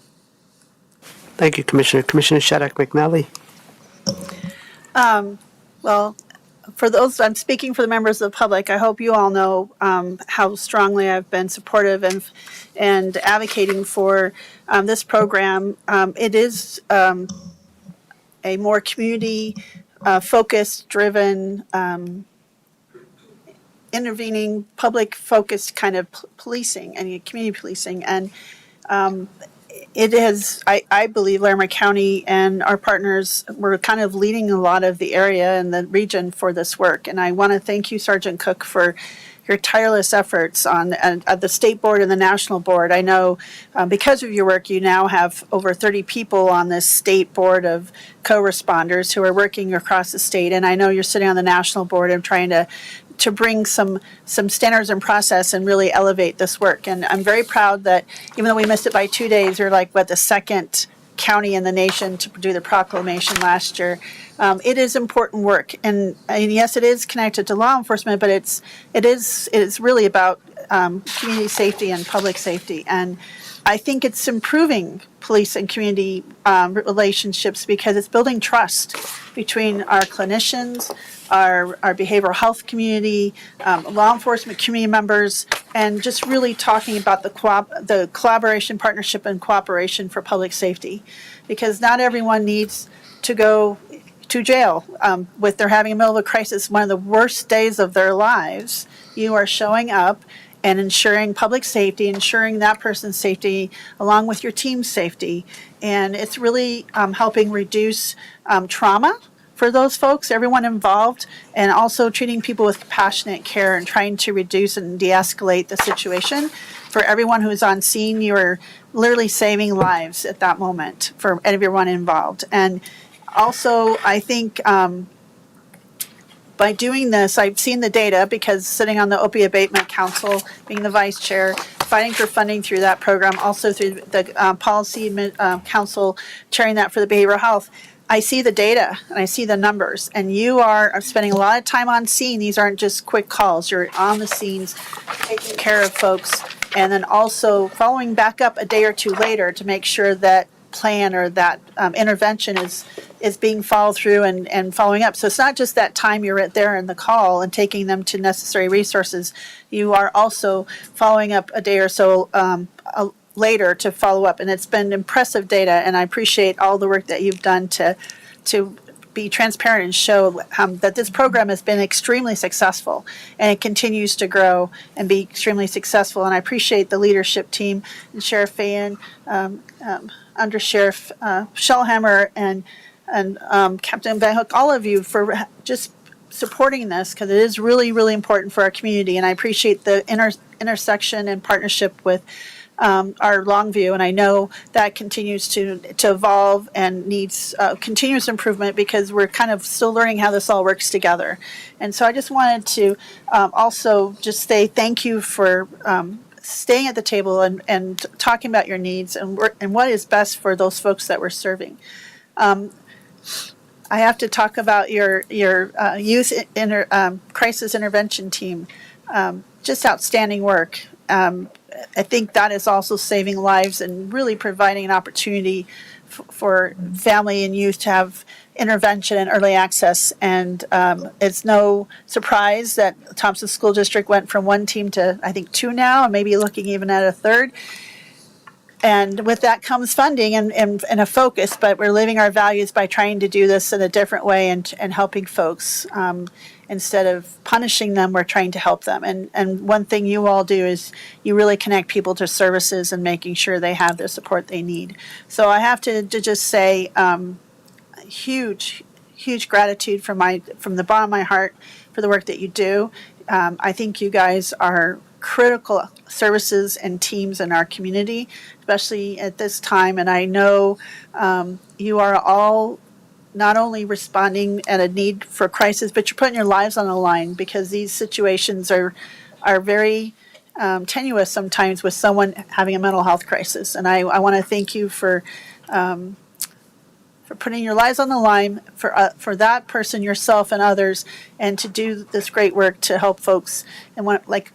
Thank you, Commissioner. Commissioner Shattuck McNally. Well, for those, I'm speaking for the members of the public. I hope you all know how strongly I've been supportive and advocating for this program. It is a more community focused, driven, intervening, public focused kind of policing and community policing. And it is, I believe, Larimer County and our partners were kind of leading a lot of the area and the region for this work. And I want to thank you, Sergeant Cook, for your tireless efforts on at the state board and the national board. I know because of your work, you now have over 30 people on this state board of co-responders who are working across the state. And I know you're sitting on the national board and trying to bring some standards and process and really elevate this work. And I'm very proud that even though we missed it by 2 days, we're like, the second county in the nation to do the proclamation last year. It is important work. And yes, it is connected to law enforcement, but it is really about community safety and public safety. And I think it's improving police and community relationships because it's building trust between our clinicians, our behavioral health community, law enforcement community members, and just really talking about the collaboration, partnership, and cooperation for public safety. Because not everyone needs to go to jail with they're having a middle of a crisis, one of the worst days of their lives. You are showing up and ensuring public safety, ensuring that person's safety along with your team's safety. And it's really helping reduce trauma for those folks, everyone involved, and also treating people with compassionate care and trying to reduce and de-escalate the situation. For everyone who's on scene, you are literally saving lives at that moment for everyone involved. And also, I think by doing this, I've seen the data because sitting on the Opioid Abatement Council, being the vice chair, fighting for funding through that program, also through the Policy Council, chairing that for the behavioral health. I see the data and I see the numbers, and you are spending a lot of time on scene. These aren't just quick calls. You're on the scenes taking care of folks, and then also following back up a day or two later to make sure that plan or that intervention is being followed through and following up. So it's not just that time you're right there in the call and taking them to necessary resources. You are also following up a day or so later to follow up, and it's been impressive data, and I appreciate all the work that you've done to be transparent and show that this program has been extremely successful, and it continues to grow and be extremely successful. And I appreciate the leadership team and Sheriff Fayan, Under Sheriff Shellhammer, and Captain Van Hook, all of you for just supporting this, because it is really, really important for our community. And I appreciate the intersection and partnership with our Longview, and I know that continues to evolve and needs continuous improvement because we're kind of still learning how this all works together. And so I just wanted to also just say thank you for staying at the table and talking about your needs and what is best for those folks that we're serving. I have to talk about your youth crisis intervention team. Just outstanding work. I think that is also saving lives and really providing an opportunity for family and youth to have intervention and early access. And it's no surprise that Thompson School District went from one team to, I think, two now, and maybe looking even at a third. And with that comes funding and a focus, but we're living our values by trying to do this in a different way and helping folks. Instead of punishing them, we're trying to help them. And one thing you all do is you really connect people to services and making sure they have the support they need. So I have to just say huge gratitude from the bottom of my heart for the work that you do. I think you guys are critical services and teams in our community, especially at this time. And I know you are all not only responding at a need for crisis, but you're putting your lives on the line because these situations are very tenuous sometimes with someone having a mental health crisis. And I want to thank you for putting your lives on the line for that person, yourself, and others, and to do this great work to help folks in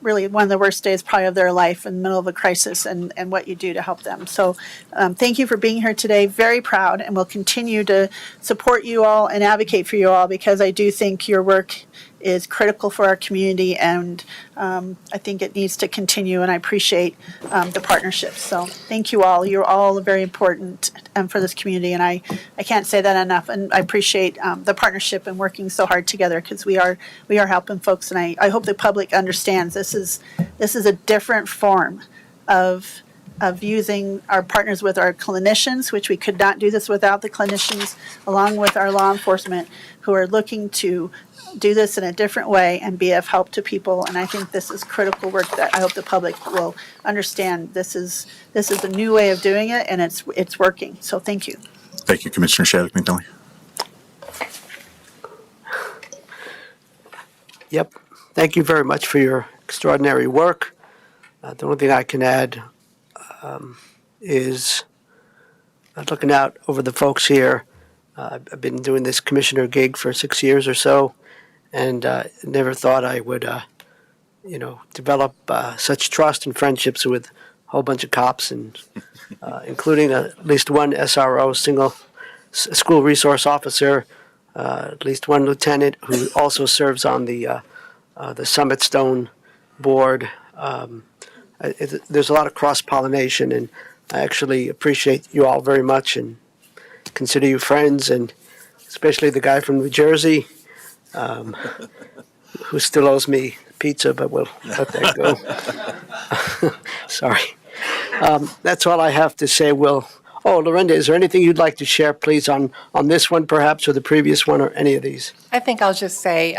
really one of the worst days probably of their life in the middle of a crisis, and what you do to help them. So thank you for being here today. Very proud, and we'll continue to support you all and advocate for you all because I do think your work is critical for our community, and I think it needs to continue, and I appreciate the partnership. So thank you all. You're all very important for this community, and I can't say that enough, and I appreciate the partnership and working so hard together because we are helping folks, and I hope the public understands this is a different form of using our partners with our clinicians, which we could not do this without the clinicians, along with our law enforcement who are looking to do this in a different way and be of help to people. And I think this is critical work that I hope the public will understand. This is a new way of doing it, and it's working. So thank you. Thank you, Commissioner Shattuck McNally. Yep. Thank you very much for your extraordinary work. The only thing I can add is looking out over the folks here. I've been doing this commissioner gig for 6 years or so, and never thought I would, develop such trust and friendships with a whole bunch of cops, and including at least one SRO, single school resource officer, at least one lieutenant who also serves on the Summit Stone board. There's a lot of cross-pollination, and I actually appreciate you all very much and consider you friends, and especially the guy from New Jersey who still owes me pizza, but we'll let that go. Sorry. That's all I have to say. Lorinda, is there anything you'd like to share, please, on this one perhaps, or the previous one, or any of these? I think I'll just say,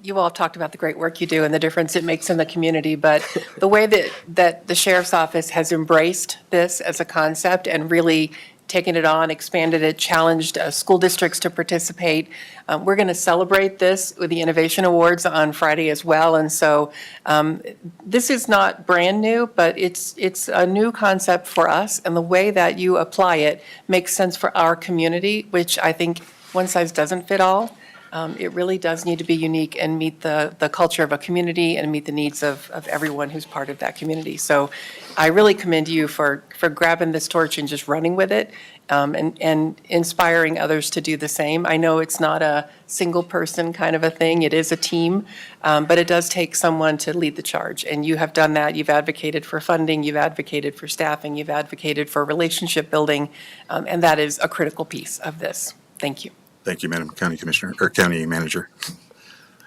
you all have talked about the great work you do and the difference it makes in the community, but the way that the Sheriff's Office has embraced this as a concept and really taken it on, expanded it, challenged school districts to participate. We're going to celebrate this with the Innovation Awards on Friday as well. And so this is not brand new, but it's a new concept for us. And the way that you apply it makes sense for our community, which I think one size doesn't fit all. It really does need to be unique and meet the culture of a community and meet the needs of everyone who's part of that community. So I really commend you for grabbing this torch and just running with it, and inspiring others to do the same. I know it's not a single person kind of a thing. It is a team, but it does take someone to lead the charge. And you have done that. You've advocated for funding. You've advocated for staffing. You've advocated for relationship building. And that is a critical piece of this. Thank you. Thank you, Madam County Commissioner, or County Manager.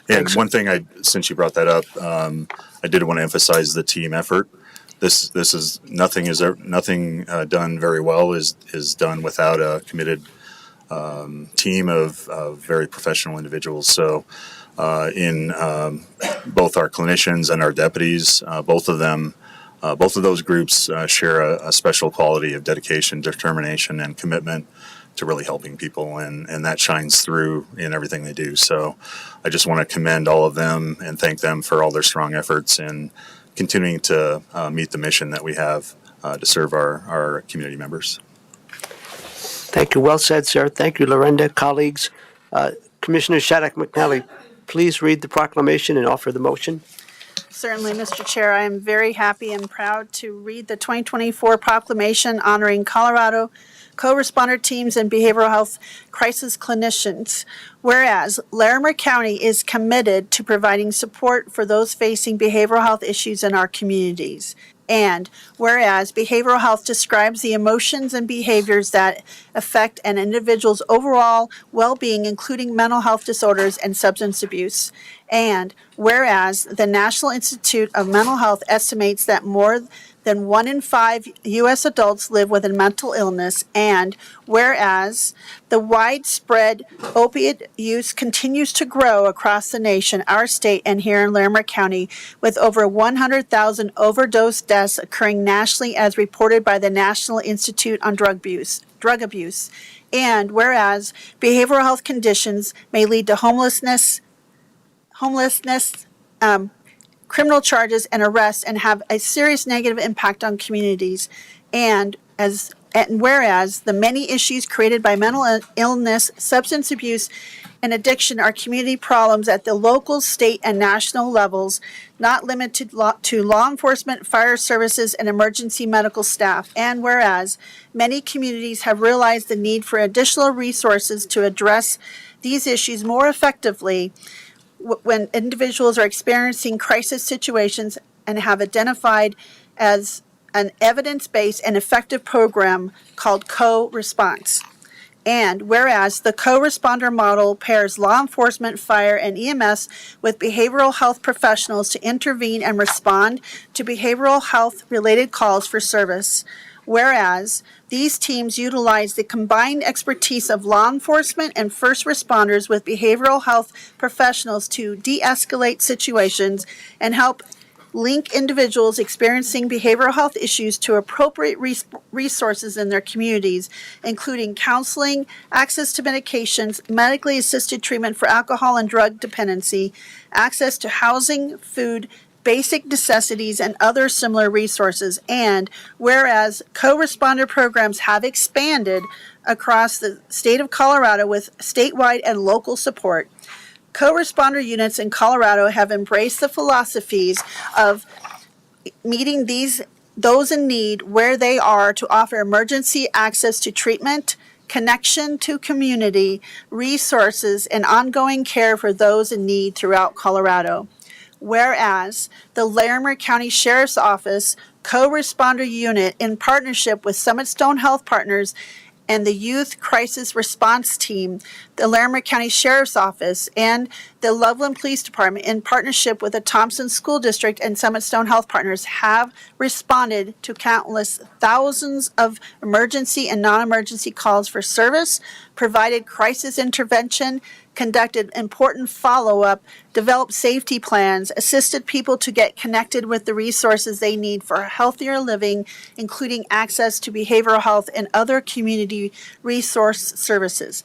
And one thing, since you brought that up, I did want to emphasize the team effort. This is nothing done very well is done without a committed team of very professional individuals. So in both our clinicians and our deputies, both of those groups share a special quality of dedication, determination, and commitment to really helping people, and that shines through in everything they do. So I just want to commend all of them and thank them for all their strong efforts in continuing to meet the mission that we have to serve our community members. Thank you. Well said, sir. Thank you, Lorinda, colleagues. Commissioner Shattuck McNally, please read the proclamation and offer the motion. Certainly, Mr. Chair. I am very happy and proud to read the 2024 proclamation honoring Colorado co-responder teams, and behavioral health crisis clinicians. Whereas Larimer County is committed to providing support for those facing behavioral health issues in our communities. And whereas behavioral health describes the emotions and behaviors that affect an individual's overall well-being, including mental health disorders and substance abuse. And whereas the National Institute of Mental Health estimates that more than 1 in 5 U.S. adults live with a mental illness, and whereas the widespread opiate use continues to grow across the nation, our state, and here in Larimer County, with over 100,000 overdose deaths occurring nationally as reported by the National Institute on Drug Abuse. And whereas behavioral health conditions may lead to homelessness, criminal charges and arrests, and have a serious negative impact on communities. And whereas the many issues created by mental illness, substance abuse, and addiction are community problems at the local, state, and national levels, not limited to law enforcement, fire services, and emergency medical staff. And whereas many communities have realized the need for additional resources to address these issues more effectively, when individuals are experiencing crisis situations and have identified as an evidence-based and effective program called co-response. And whereas the co-responder model pairs law enforcement, fire, and EMS with behavioral health professionals to intervene and respond to behavioral health-related calls for service. Whereas these teams utilize the combined expertise of law enforcement and first responders with behavioral health professionals to de-escalate situations and help link individuals experiencing behavioral health issues to appropriate resources in their communities, including counseling, access to medications, medically assisted treatment for alcohol and drug dependency, access to housing, food, basic necessities, and other similar resources. And whereas co-responder programs have expanded across the state of Colorado with statewide and local support, co-responder units in Colorado have embraced the philosophies of meeting those in need where they are to offer emergency access to treatment, connection to community, resources, and ongoing care for those in need throughout Colorado. Whereas the Larimer County Sheriff's Office co-responder unit, in partnership with Summit Stone Health Partners and the Youth Crisis Response Team, the Larimer County Sheriff's Office, and the Loveland Police Department, in partnership with the Thompson School District and Summit Stone Health Partners, have responded to countless thousands of emergency and non-emergency calls for service, provided crisis intervention, conducted important follow-up, developed safety plans, assisted people to get connected with the resources they need for healthier living, including access to behavioral health and other community resource services.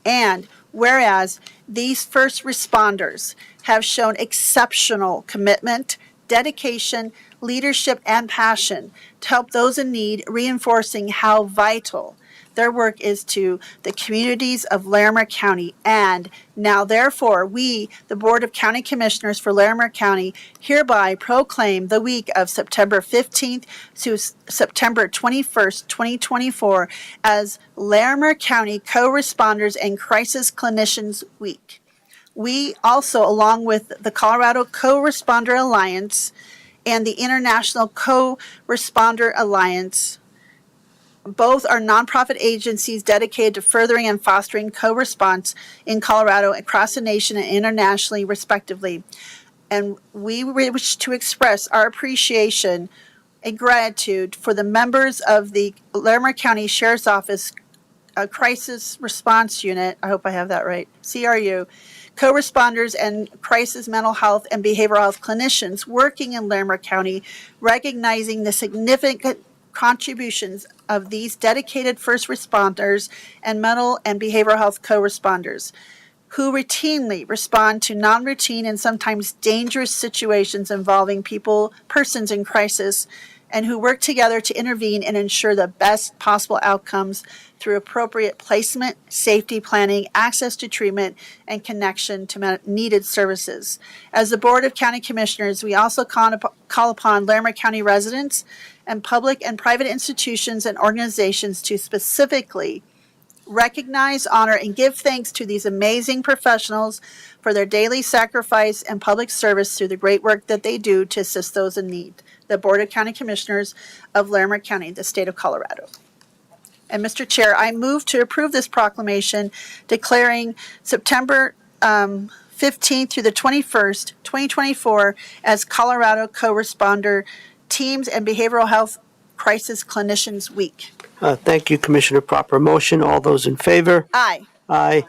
And whereas these first responders have shown exceptional commitment, dedication, leadership, and passion to help those in need, reinforcing how vital their work is to the communities of Larimer County. And now, therefore, we, the Board of County Commissioners for Larimer County, hereby proclaim the week of September 15th to September 21st, 2024, as Larimer County Co-Responders and Crisis Clinicians Week. We also, along with the Colorado Co-Responder Alliance and the International Co-Responder Alliance, both are nonprofit agencies dedicated to furthering and fostering co-response in Colorado, across the nation, and internationally, respectively. And we wish to express our appreciation and gratitude for the members of the Larimer County Sheriff's Office Crisis Response Unit, I hope I have that right, CRU, co-responders and crisis mental health and behavioral health clinicians working in Larimer County, recognizing the significant contributions of these dedicated first responders and mental and behavioral health co-responders who routinely respond to non-routine and sometimes dangerous situations involving persons in crisis, and who work together to intervene and ensure the best possible outcomes through appropriate placement, safety planning, access to treatment, and connection to needed services. As the Board of County Commissioners, we also call upon Larimer County residents and public and private institutions and organizations to specifically recognize, honor, and give thanks to these amazing professionals for their daily sacrifice and public service through the great work that they do to assist those in need. The Board of County Commissioners of Larimer County, the state of Colorado. And Mr. Chair, I move to approve this proclamation declaring September 15th through the 21st, 2024 as Colorado Co-Responder Teams and Behavioral Health Crisis Clinicians Week. Thank you, Commissioner. Proper motion. All those in favor? Aye. Aye.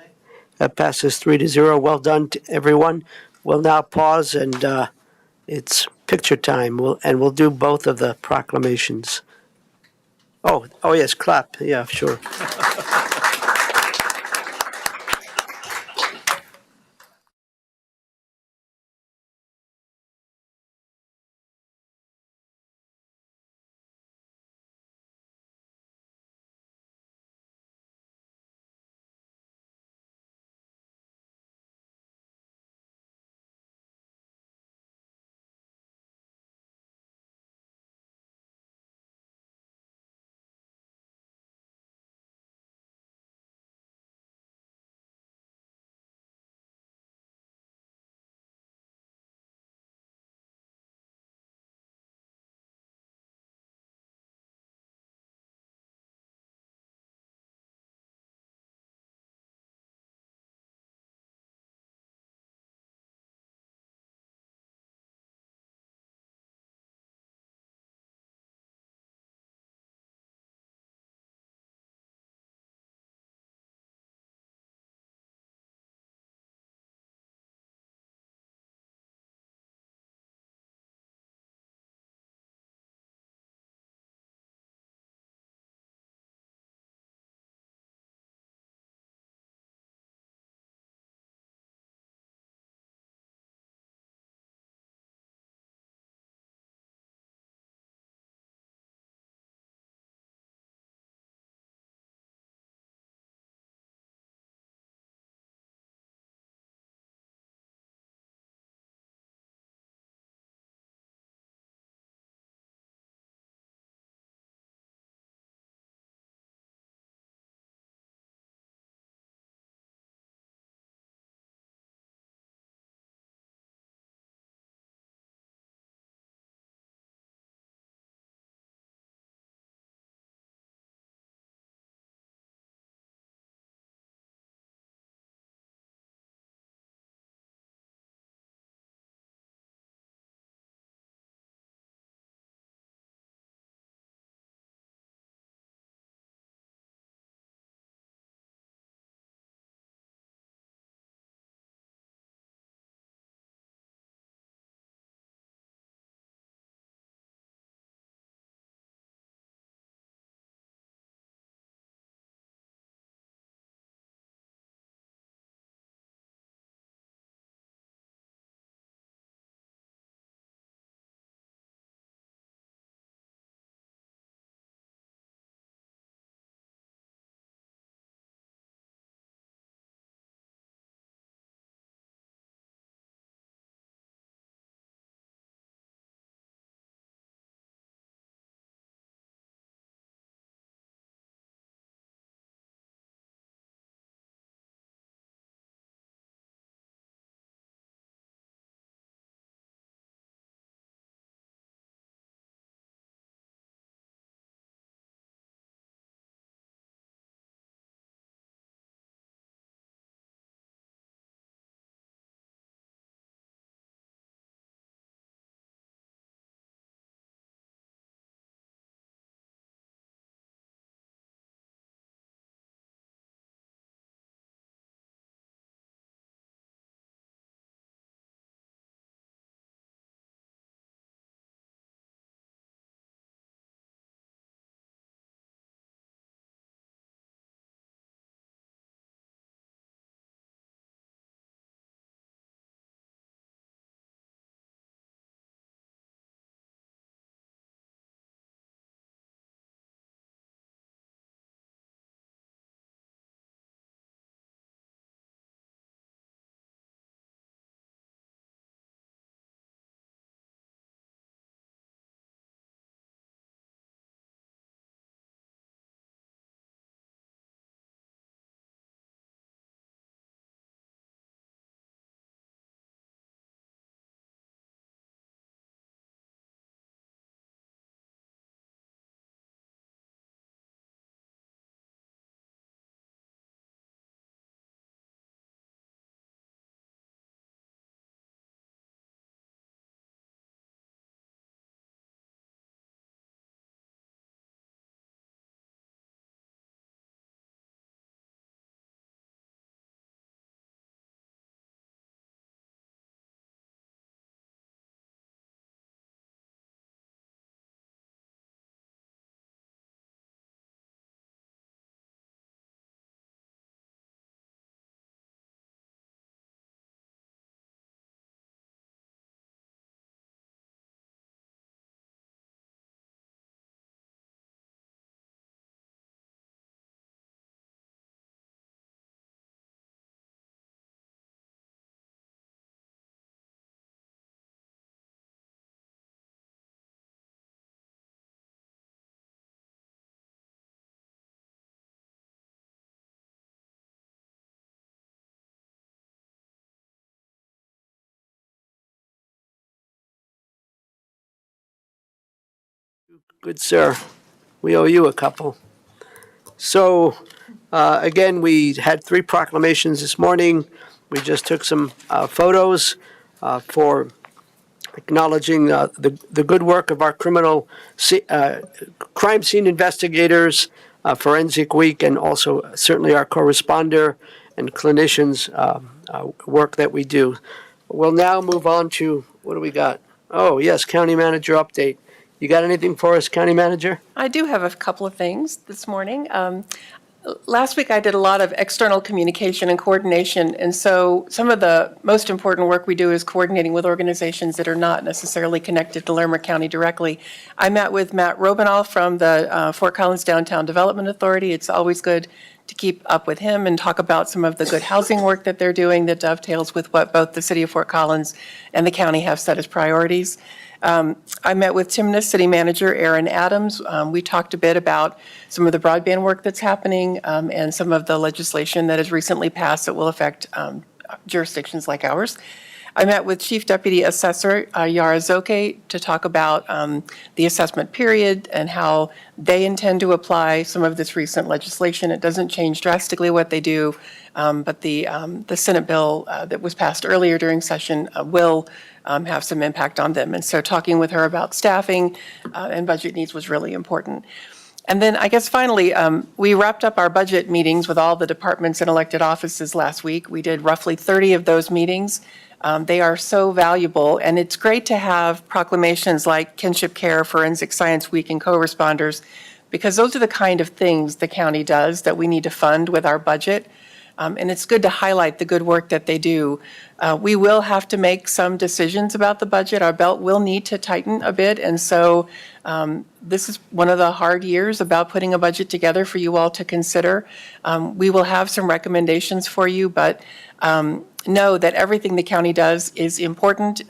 That passes 3-0. Well done to everyone. We'll now pause and it's picture time. We'll do both of the proclamations. Oh yes, clap. Yeah, sure. Good, sir. We owe you a couple. So, again, we had 3 proclamations this morning. We just took some photos for acknowledging the good work of our crime scene investigators, Forensic Week, and also certainly our corresponder and clinicians' work that we do. We'll now move on to, what do we got? Oh, yes, County Manager update. You got anything for us, County Manager? I do have a couple of things this morning. Last week, I did a lot of external communication and coordination, and so some of the most important work we do is coordinating with organizations that are not necessarily connected to Larimer County directly. I met with Matt Robinoff from the Fort Collins Downtown Development Authority. It's always good to keep up with him and talk about some of the good housing work that they're doing that dovetails with what both the city of Fort Collins and the county have set as priorities. I met with Timna's city manager, Aaron Adams. We talked a bit about some of the broadband work that's happening and some of the legislation that has recently passed that will affect jurisdictions like ours. I met with Chief Deputy Assessor Yara Zoke to talk about the assessment period and how they intend to apply some of this recent legislation. It doesn't change drastically what they do, but the Senate bill that was passed earlier during session will have some impact on them. And so talking with her about staffing and budget needs was really important. And then I guess finally, we wrapped up our budget meetings with all the departments and elected offices last week. We did roughly 30 of those meetings. They are so valuable, and it's great to have proclamations like Kinship Care, Forensic Science Week, and co-responders, because those are the kind of things the county does that we need to fund with our budget. And it's good to highlight the good work that they do. We will have to make some decisions about the budget. Our belt will need to tighten a bit, and so this is one of the hard years about putting a budget together for you all to consider. We will have some recommendations for you, but know that everything the county does is important.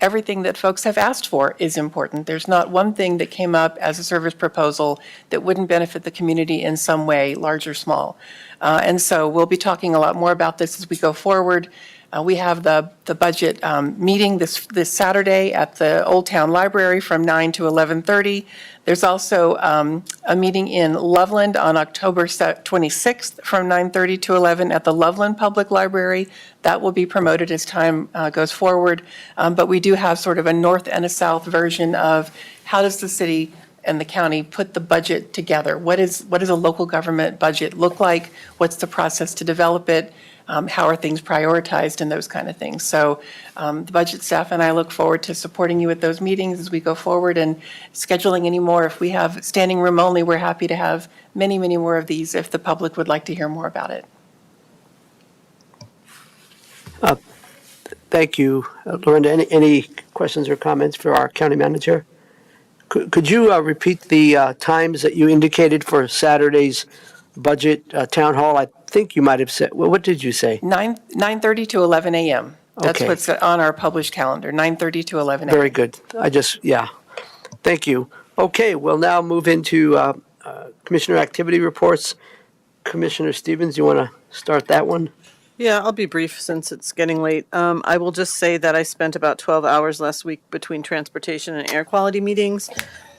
Everything that folks have asked for is important. There's not one thing that came up as a service proposal that wouldn't benefit the community in some way, large or small. And so we'll be talking a lot more about this as we go forward. We have the budget meeting this Saturday at the Old Town Library from 9 to 11:30. There's also a meeting in Loveland on October 26th from 9:30 to 11 at the Loveland Public Library. That will be promoted as time goes forward. But we do have sort of a north and a south version of how does the city and the county put the budget together? What does a local government budget look like? What's the process to develop it? How are things prioritized and those kind of things? So the budget staff and I look forward to supporting you at those meetings as we go forward and scheduling any more. If we have standing room only, we're happy to have many, many more of these if the public would like to hear more about it. Thank you. Lorinda, any questions or comments for our county manager? Could you repeat the times that you indicated for Saturday's budget town hall? I think you might have said, well, what did you say? 9:30 to 11 a.m. That's Okay. what's on our published calendar, 9:30 to 11 a.m. Very good. Thank you. Okay, we'll now move into Commissioner activity reports. Commissioner Stevens, you want to start that one? Yeah, I'll be brief since it's getting late. I will just say that I spent about 12 hours last week between transportation and air quality meetings.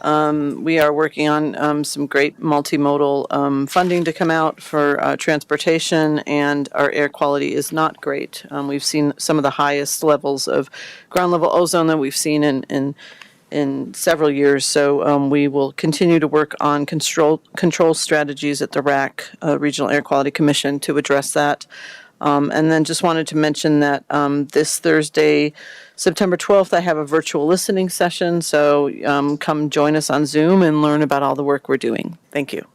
We are working on some great multimodal funding to come out for transportation, and our air quality is not great. We've seen some of the highest levels of ground level ozone that we've seen in several years. So we will continue to work on control strategies at the RAC, Regional Air Quality Commission, to address that. And then just wanted to mention that this Thursday, September 12th, I have a virtual listening session. So come join us on Zoom and learn about all the work we're doing. Thank you.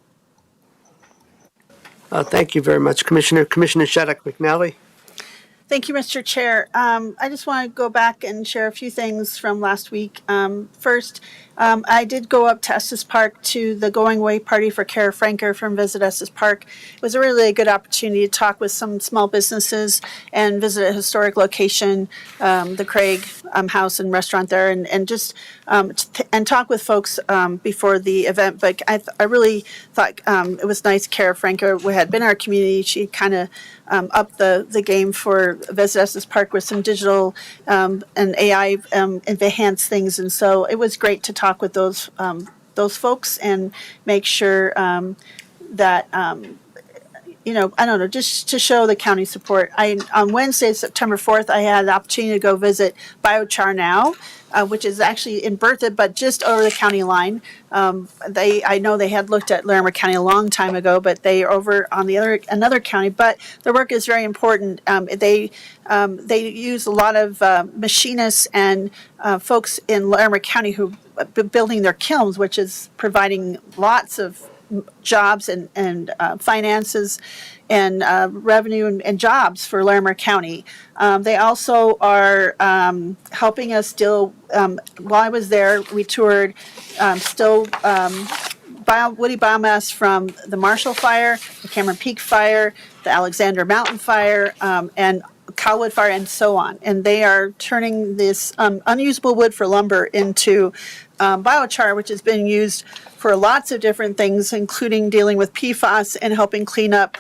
Thank you very much, Commissioner. Commissioner Shattuck McNally. Thank you, Mr. Chair. I just want to go back and share a few things from last week. First, I did go up to Estes Park to the Going Away Party for Kara Franker from Visit Estes Park. It was a really good opportunity to talk with some small businesses and visit a historic location, the Craig House and Restaurant there, and just and talk with folks before the event. But I really thought it was nice. Kara Franker had been in our community. She kind of upped the game for Visit Estes Park with some digital and AI enhanced things, and so it was great to talk with those those folks and make sure that I don't know, just to show the county support. On Wednesday, September 4th, I had the opportunity to go visit Biochar Now, which is actually in Bertha, but just over the county line. I know they had looked at Larimer County a long time ago, but they are over on another county. But their work is very important. They use a lot of machinists and folks in Larimer County who building their kilns, which is providing lots of jobs and finances and revenue and jobs for Larimer County. They also are helping us still, while I was there, we toured woody biomass from the Marshall Fire, the Cameron Peak Fire, the Alexander Mountain Fire, and Cowwood Fire, and so on. And they are turning this unusable wood for lumber into biochar, which has been used for lots of different things, including dealing with PFAS and helping clean up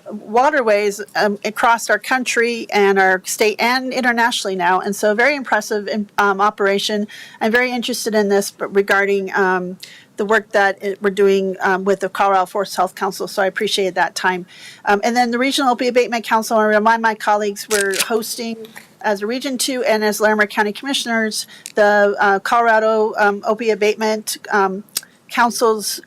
waterways across our country and our state and internationally now. And so very impressive operation. I'm very interested in this regarding the work that we're doing with the Colorado Forest Health Council. So I appreciate that time. And then the Regional Opioid Abatement Council, I want to remind my colleagues, we're hosting as a Region 2 and as Larimer County Commissioners, the Colorado Opioid Abatement Council's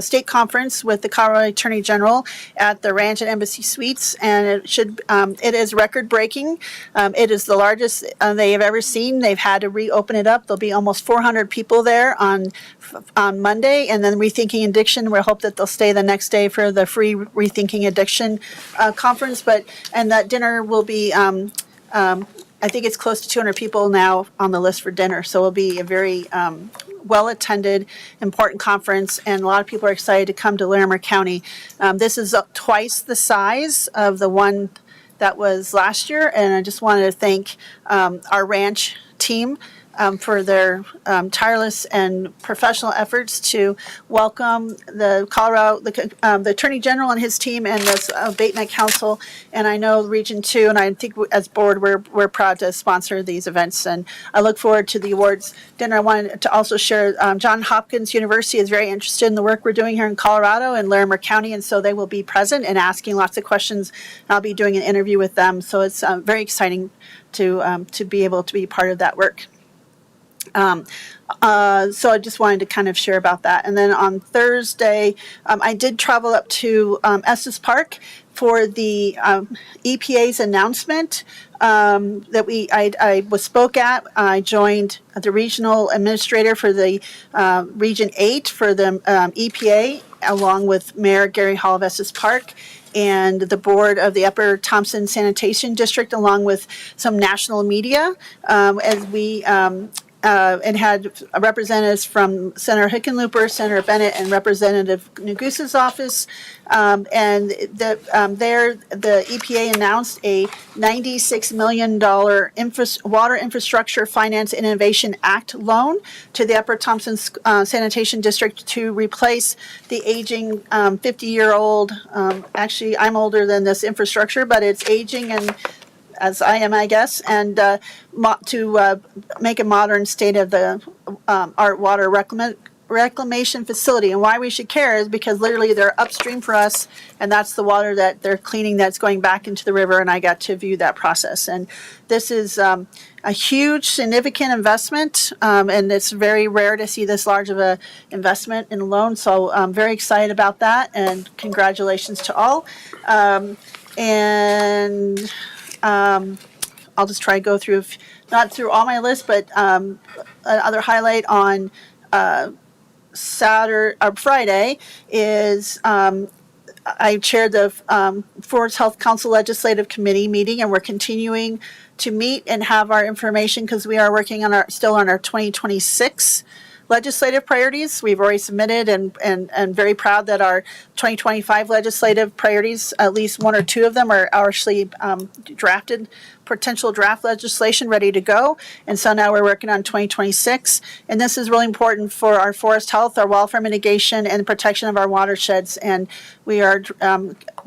state conference with the Colorado Attorney General at the Ranch and Embassy Suites, and it is record breaking. It is the largest they have ever seen. They've had to reopen it up. There'll be almost 400 people there on Monday, and then Rethinking Addiction. We hope that they'll stay the next day for the free Rethinking Addiction conference. And that dinner will be. I think it's close to 200 people now on the list for dinner, so it'll be a very well-attended, important conference, and a lot of people are excited to come to Larimer County. This is twice the size of the one that was last year, and I just wanted to thank our ranch team for their tireless and professional efforts to welcome the the Attorney General and his team and this abatement council. And I know Region 2, and I think as board, we're proud to sponsor these events. And I look forward to the awards dinner. I wanted to also share Johns Hopkins University is very interested in the work we're doing here in Colorado and Larimer County, and so they will be present and asking lots of questions. I'll be doing an interview with them, so it's very exciting to be able to be part of that work. So I just wanted to kind of share about that. And then on Thursday, I did travel up to Estes Park for the EPA's announcement that I spoke at. I joined the regional administrator for the Region 8 for the EPA, along with Mayor Gary Hall of Estes Park, and the board of the Upper Thompson Sanitation District, along with some national media, as we and had representatives from Senator Hickenlooper, Senator Bennett, and Representative Negus's office. And the EPA announced a $96 million Water Infrastructure Finance and Innovation Act loan to the Upper Thompson Sanitation District to replace the aging 50-year-old, actually I'm older than this infrastructure, but it's aging and as I am, I guess, and to make a modern state of the art water reclamation facility. And why we should care is because literally they're upstream for us, and that's the water that they're cleaning that's going back into the river, and I got to view that process. And this is a huge, significant investment, and it's very rare to see this large of a investment in a loan, so I'm very excited about that, and congratulations to all. I'll just try to go through, not through all my list, but another highlight on Friday is I chaired the Forest Health Council Legislative Committee meeting, and we're continuing to meet and have our information because we are working on still on our 2026 legislative priorities. We've already submitted and very proud that our 2025 legislative priorities, at least one or two of them are actually drafted potential draft legislation ready to go. And so now we're working on 2026. And this is really important for our forest health, our wildfire mitigation, and protection of our watersheds. And we are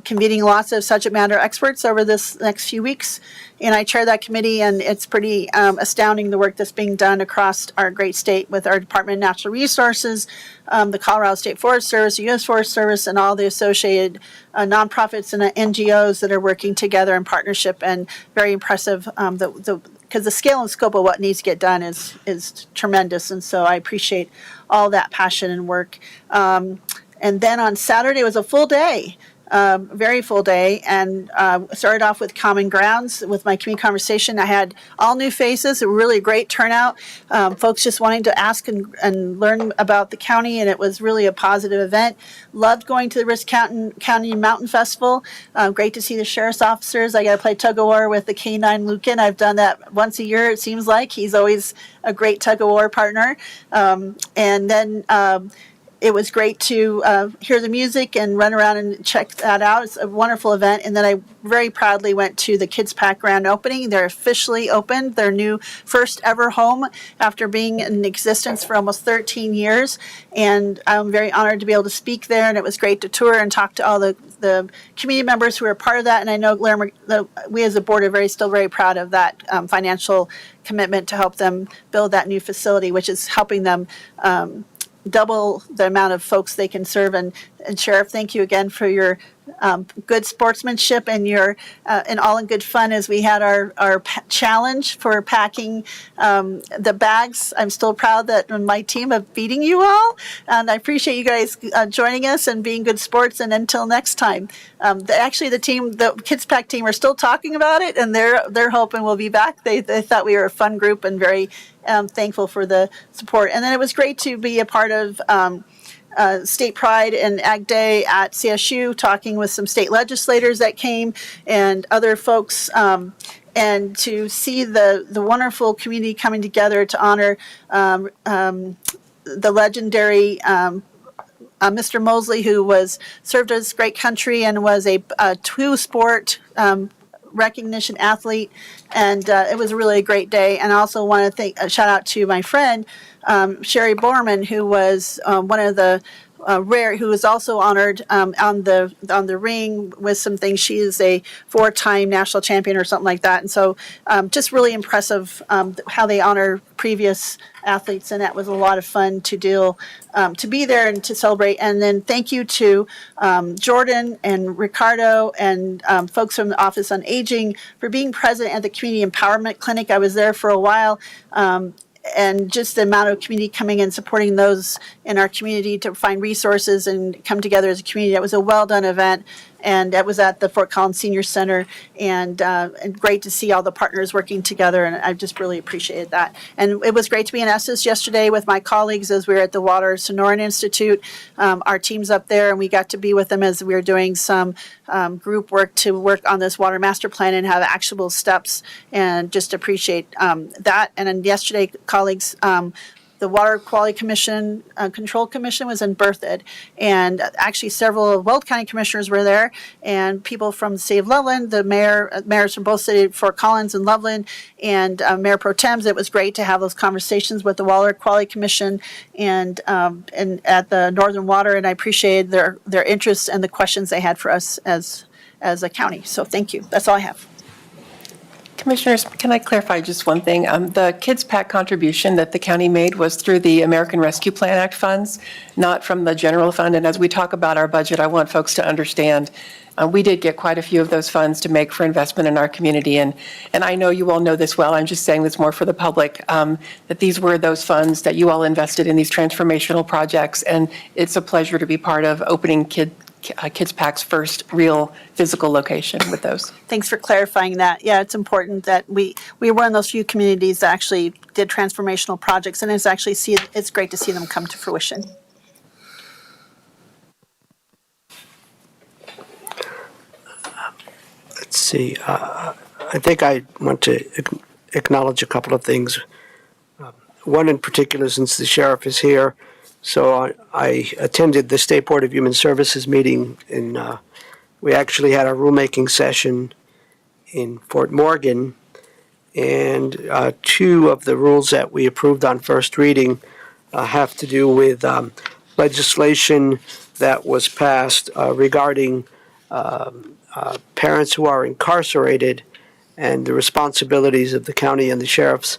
convening lots of subject matter experts over this next few weeks. And I chair that committee, and it's pretty astounding the work that's being done across our great state with our Department of Natural Resources, the Colorado State Forest Service, the U.S. Forest Service, and all the associated nonprofits and NGOs that are working together in partnership, and very impressive. Because the scale and scope of what needs to get done is tremendous, and so I appreciate all that passion and work. And then on Saturday was a full day. Very full day, and started off with Common Grounds with my community conversation. I had all new faces, a really great turnout, folks just wanting to ask and learn about the county, and it was really a positive event. Loved going to the Risk County Mountain Festival. Great to see the sheriff's officers. I got to play tug-of-war with the K9 Lucan. I've done that once a year, it seems like. He's always a great tug-of-war partner. And then it was great to hear the music and run around and check that out. It's a wonderful event. And then I very proudly went to the Kids Pack grand opening. They're officially opened, their new first ever home after being in existence for almost 13 years. And I'm very honored to be able to speak there. And it was great to tour and talk to all the community members who are part of that. And I know Larimer, we as a board are still very proud of that financial commitment to help them build that new facility, which is helping them double the amount of folks they can serve. And Sheriff, thank you again for your good sportsmanship and your and all in good fun as we had our challenge for packing the bags. I'm still proud that my team of beating you all, and I appreciate you guys joining us and being good sports. And until next time, the Kids Pack team are still talking about it, and they're hoping we'll be back. They thought we were a fun group and very thankful for the support. And then it was great to be a part of State Pride and Ag Day at CSU, talking with some state legislators that came and other folks, and to see the wonderful community coming together to honor the legendary Mr. Mosley, who served his great country and was a two-sport recognition athlete, and it was really a great day. And I also want to shout out to my friend Sherry Borman, who was one of the who was also honored on the ring with some things. She is a 4-time national champion or something like that, and so just really impressive how they honor previous athletes, and that was a lot of fun to be there and to celebrate. And then thank you to Jordan and Ricardo and folks from the Office on Aging for being present at the Community Empowerment Clinic. I was there for a while. And just the amount of community coming and supporting those in our community to find resources and come together as a community. It was a well-done event, and that was at the Fort Collins Senior Center, and great to see all the partners working together, and I just really appreciated that. And it was great to be in Estes yesterday with my colleagues as we were at the Water Sonoran Institute. Our team's up there, and we got to be with them as we were doing some group work to work on this water master plan and have actionable steps, and just appreciate that. And then yesterday, colleagues, the Water Quality Commission, Control Commission was in Berthoud, and actually several of Weld County commissioners were there, and people from the state of Loveland, the mayors from both cities, Fort Collins and Loveland, and Mayor Pro Tems. It was great to have those conversations with the Water Quality Commission and at the Northern Water, and I appreciated their interest and the questions they had for us as a county. So thank you. That's all I have. Commissioners, can I clarify just one thing? The Kids Pack contribution that the county made was through the American Rescue Plan Act funds, not from the general fund. And as we talk about our budget, I want folks to understand we did get quite a few of those funds to make for investment in our community. And I know you all know this well. I'm just saying this more for the public, that these were those funds that you all invested in these transformational projects. And it's a pleasure to be part of opening Kids Pack's first real physical location with those. Thanks for clarifying that. Yeah, it's important that we were in those few communities that actually did transformational projects, and it's great to see them come to fruition. Let's see. I think I want to acknowledge a couple of things. One in particular, since the sheriff is here. So I attended the State Board of Human Services meeting, and we actually had a rulemaking session in Fort Morgan, And two of the rules that we approved on first reading have to do with legislation that was passed regarding parents who are incarcerated and the responsibilities of the county and the sheriff's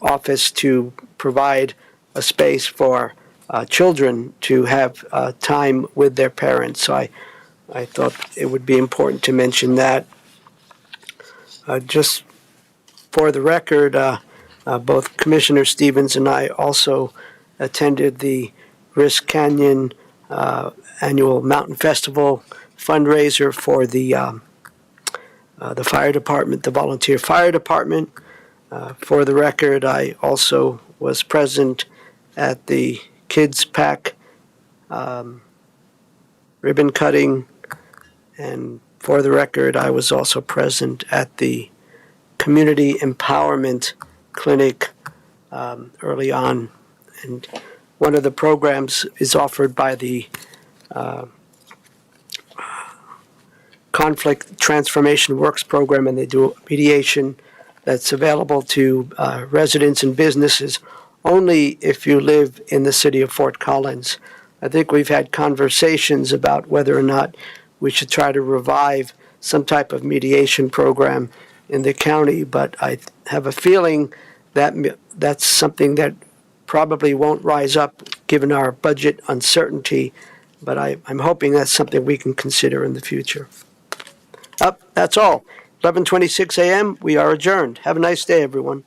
office to provide a space for children to have time with their parents. So I thought it would be important to mention that. Just for the record, both Commissioner Stevens and I also attended the Risk Canyon annual Mountain Festival fundraiser for the fire department, the volunteer fire department. For the record, I also was present at the Kids Pack ribbon cutting, and for the record, I was also present at the Community Empowerment Clinic early on. And one of the programs is offered by the Conflict Transformation Works program, and they do mediation that's available to residents and businesses only if you live in the city of Fort Collins. I think we've had conversations about whether or not we should try to revive some type of mediation program in the county, but I have a feeling that that's something that probably won't rise up given our budget uncertainty, but I'm hoping that's something we can consider in the future. That's all. 11:26 a.m. We are adjourned. Have a nice day, everyone.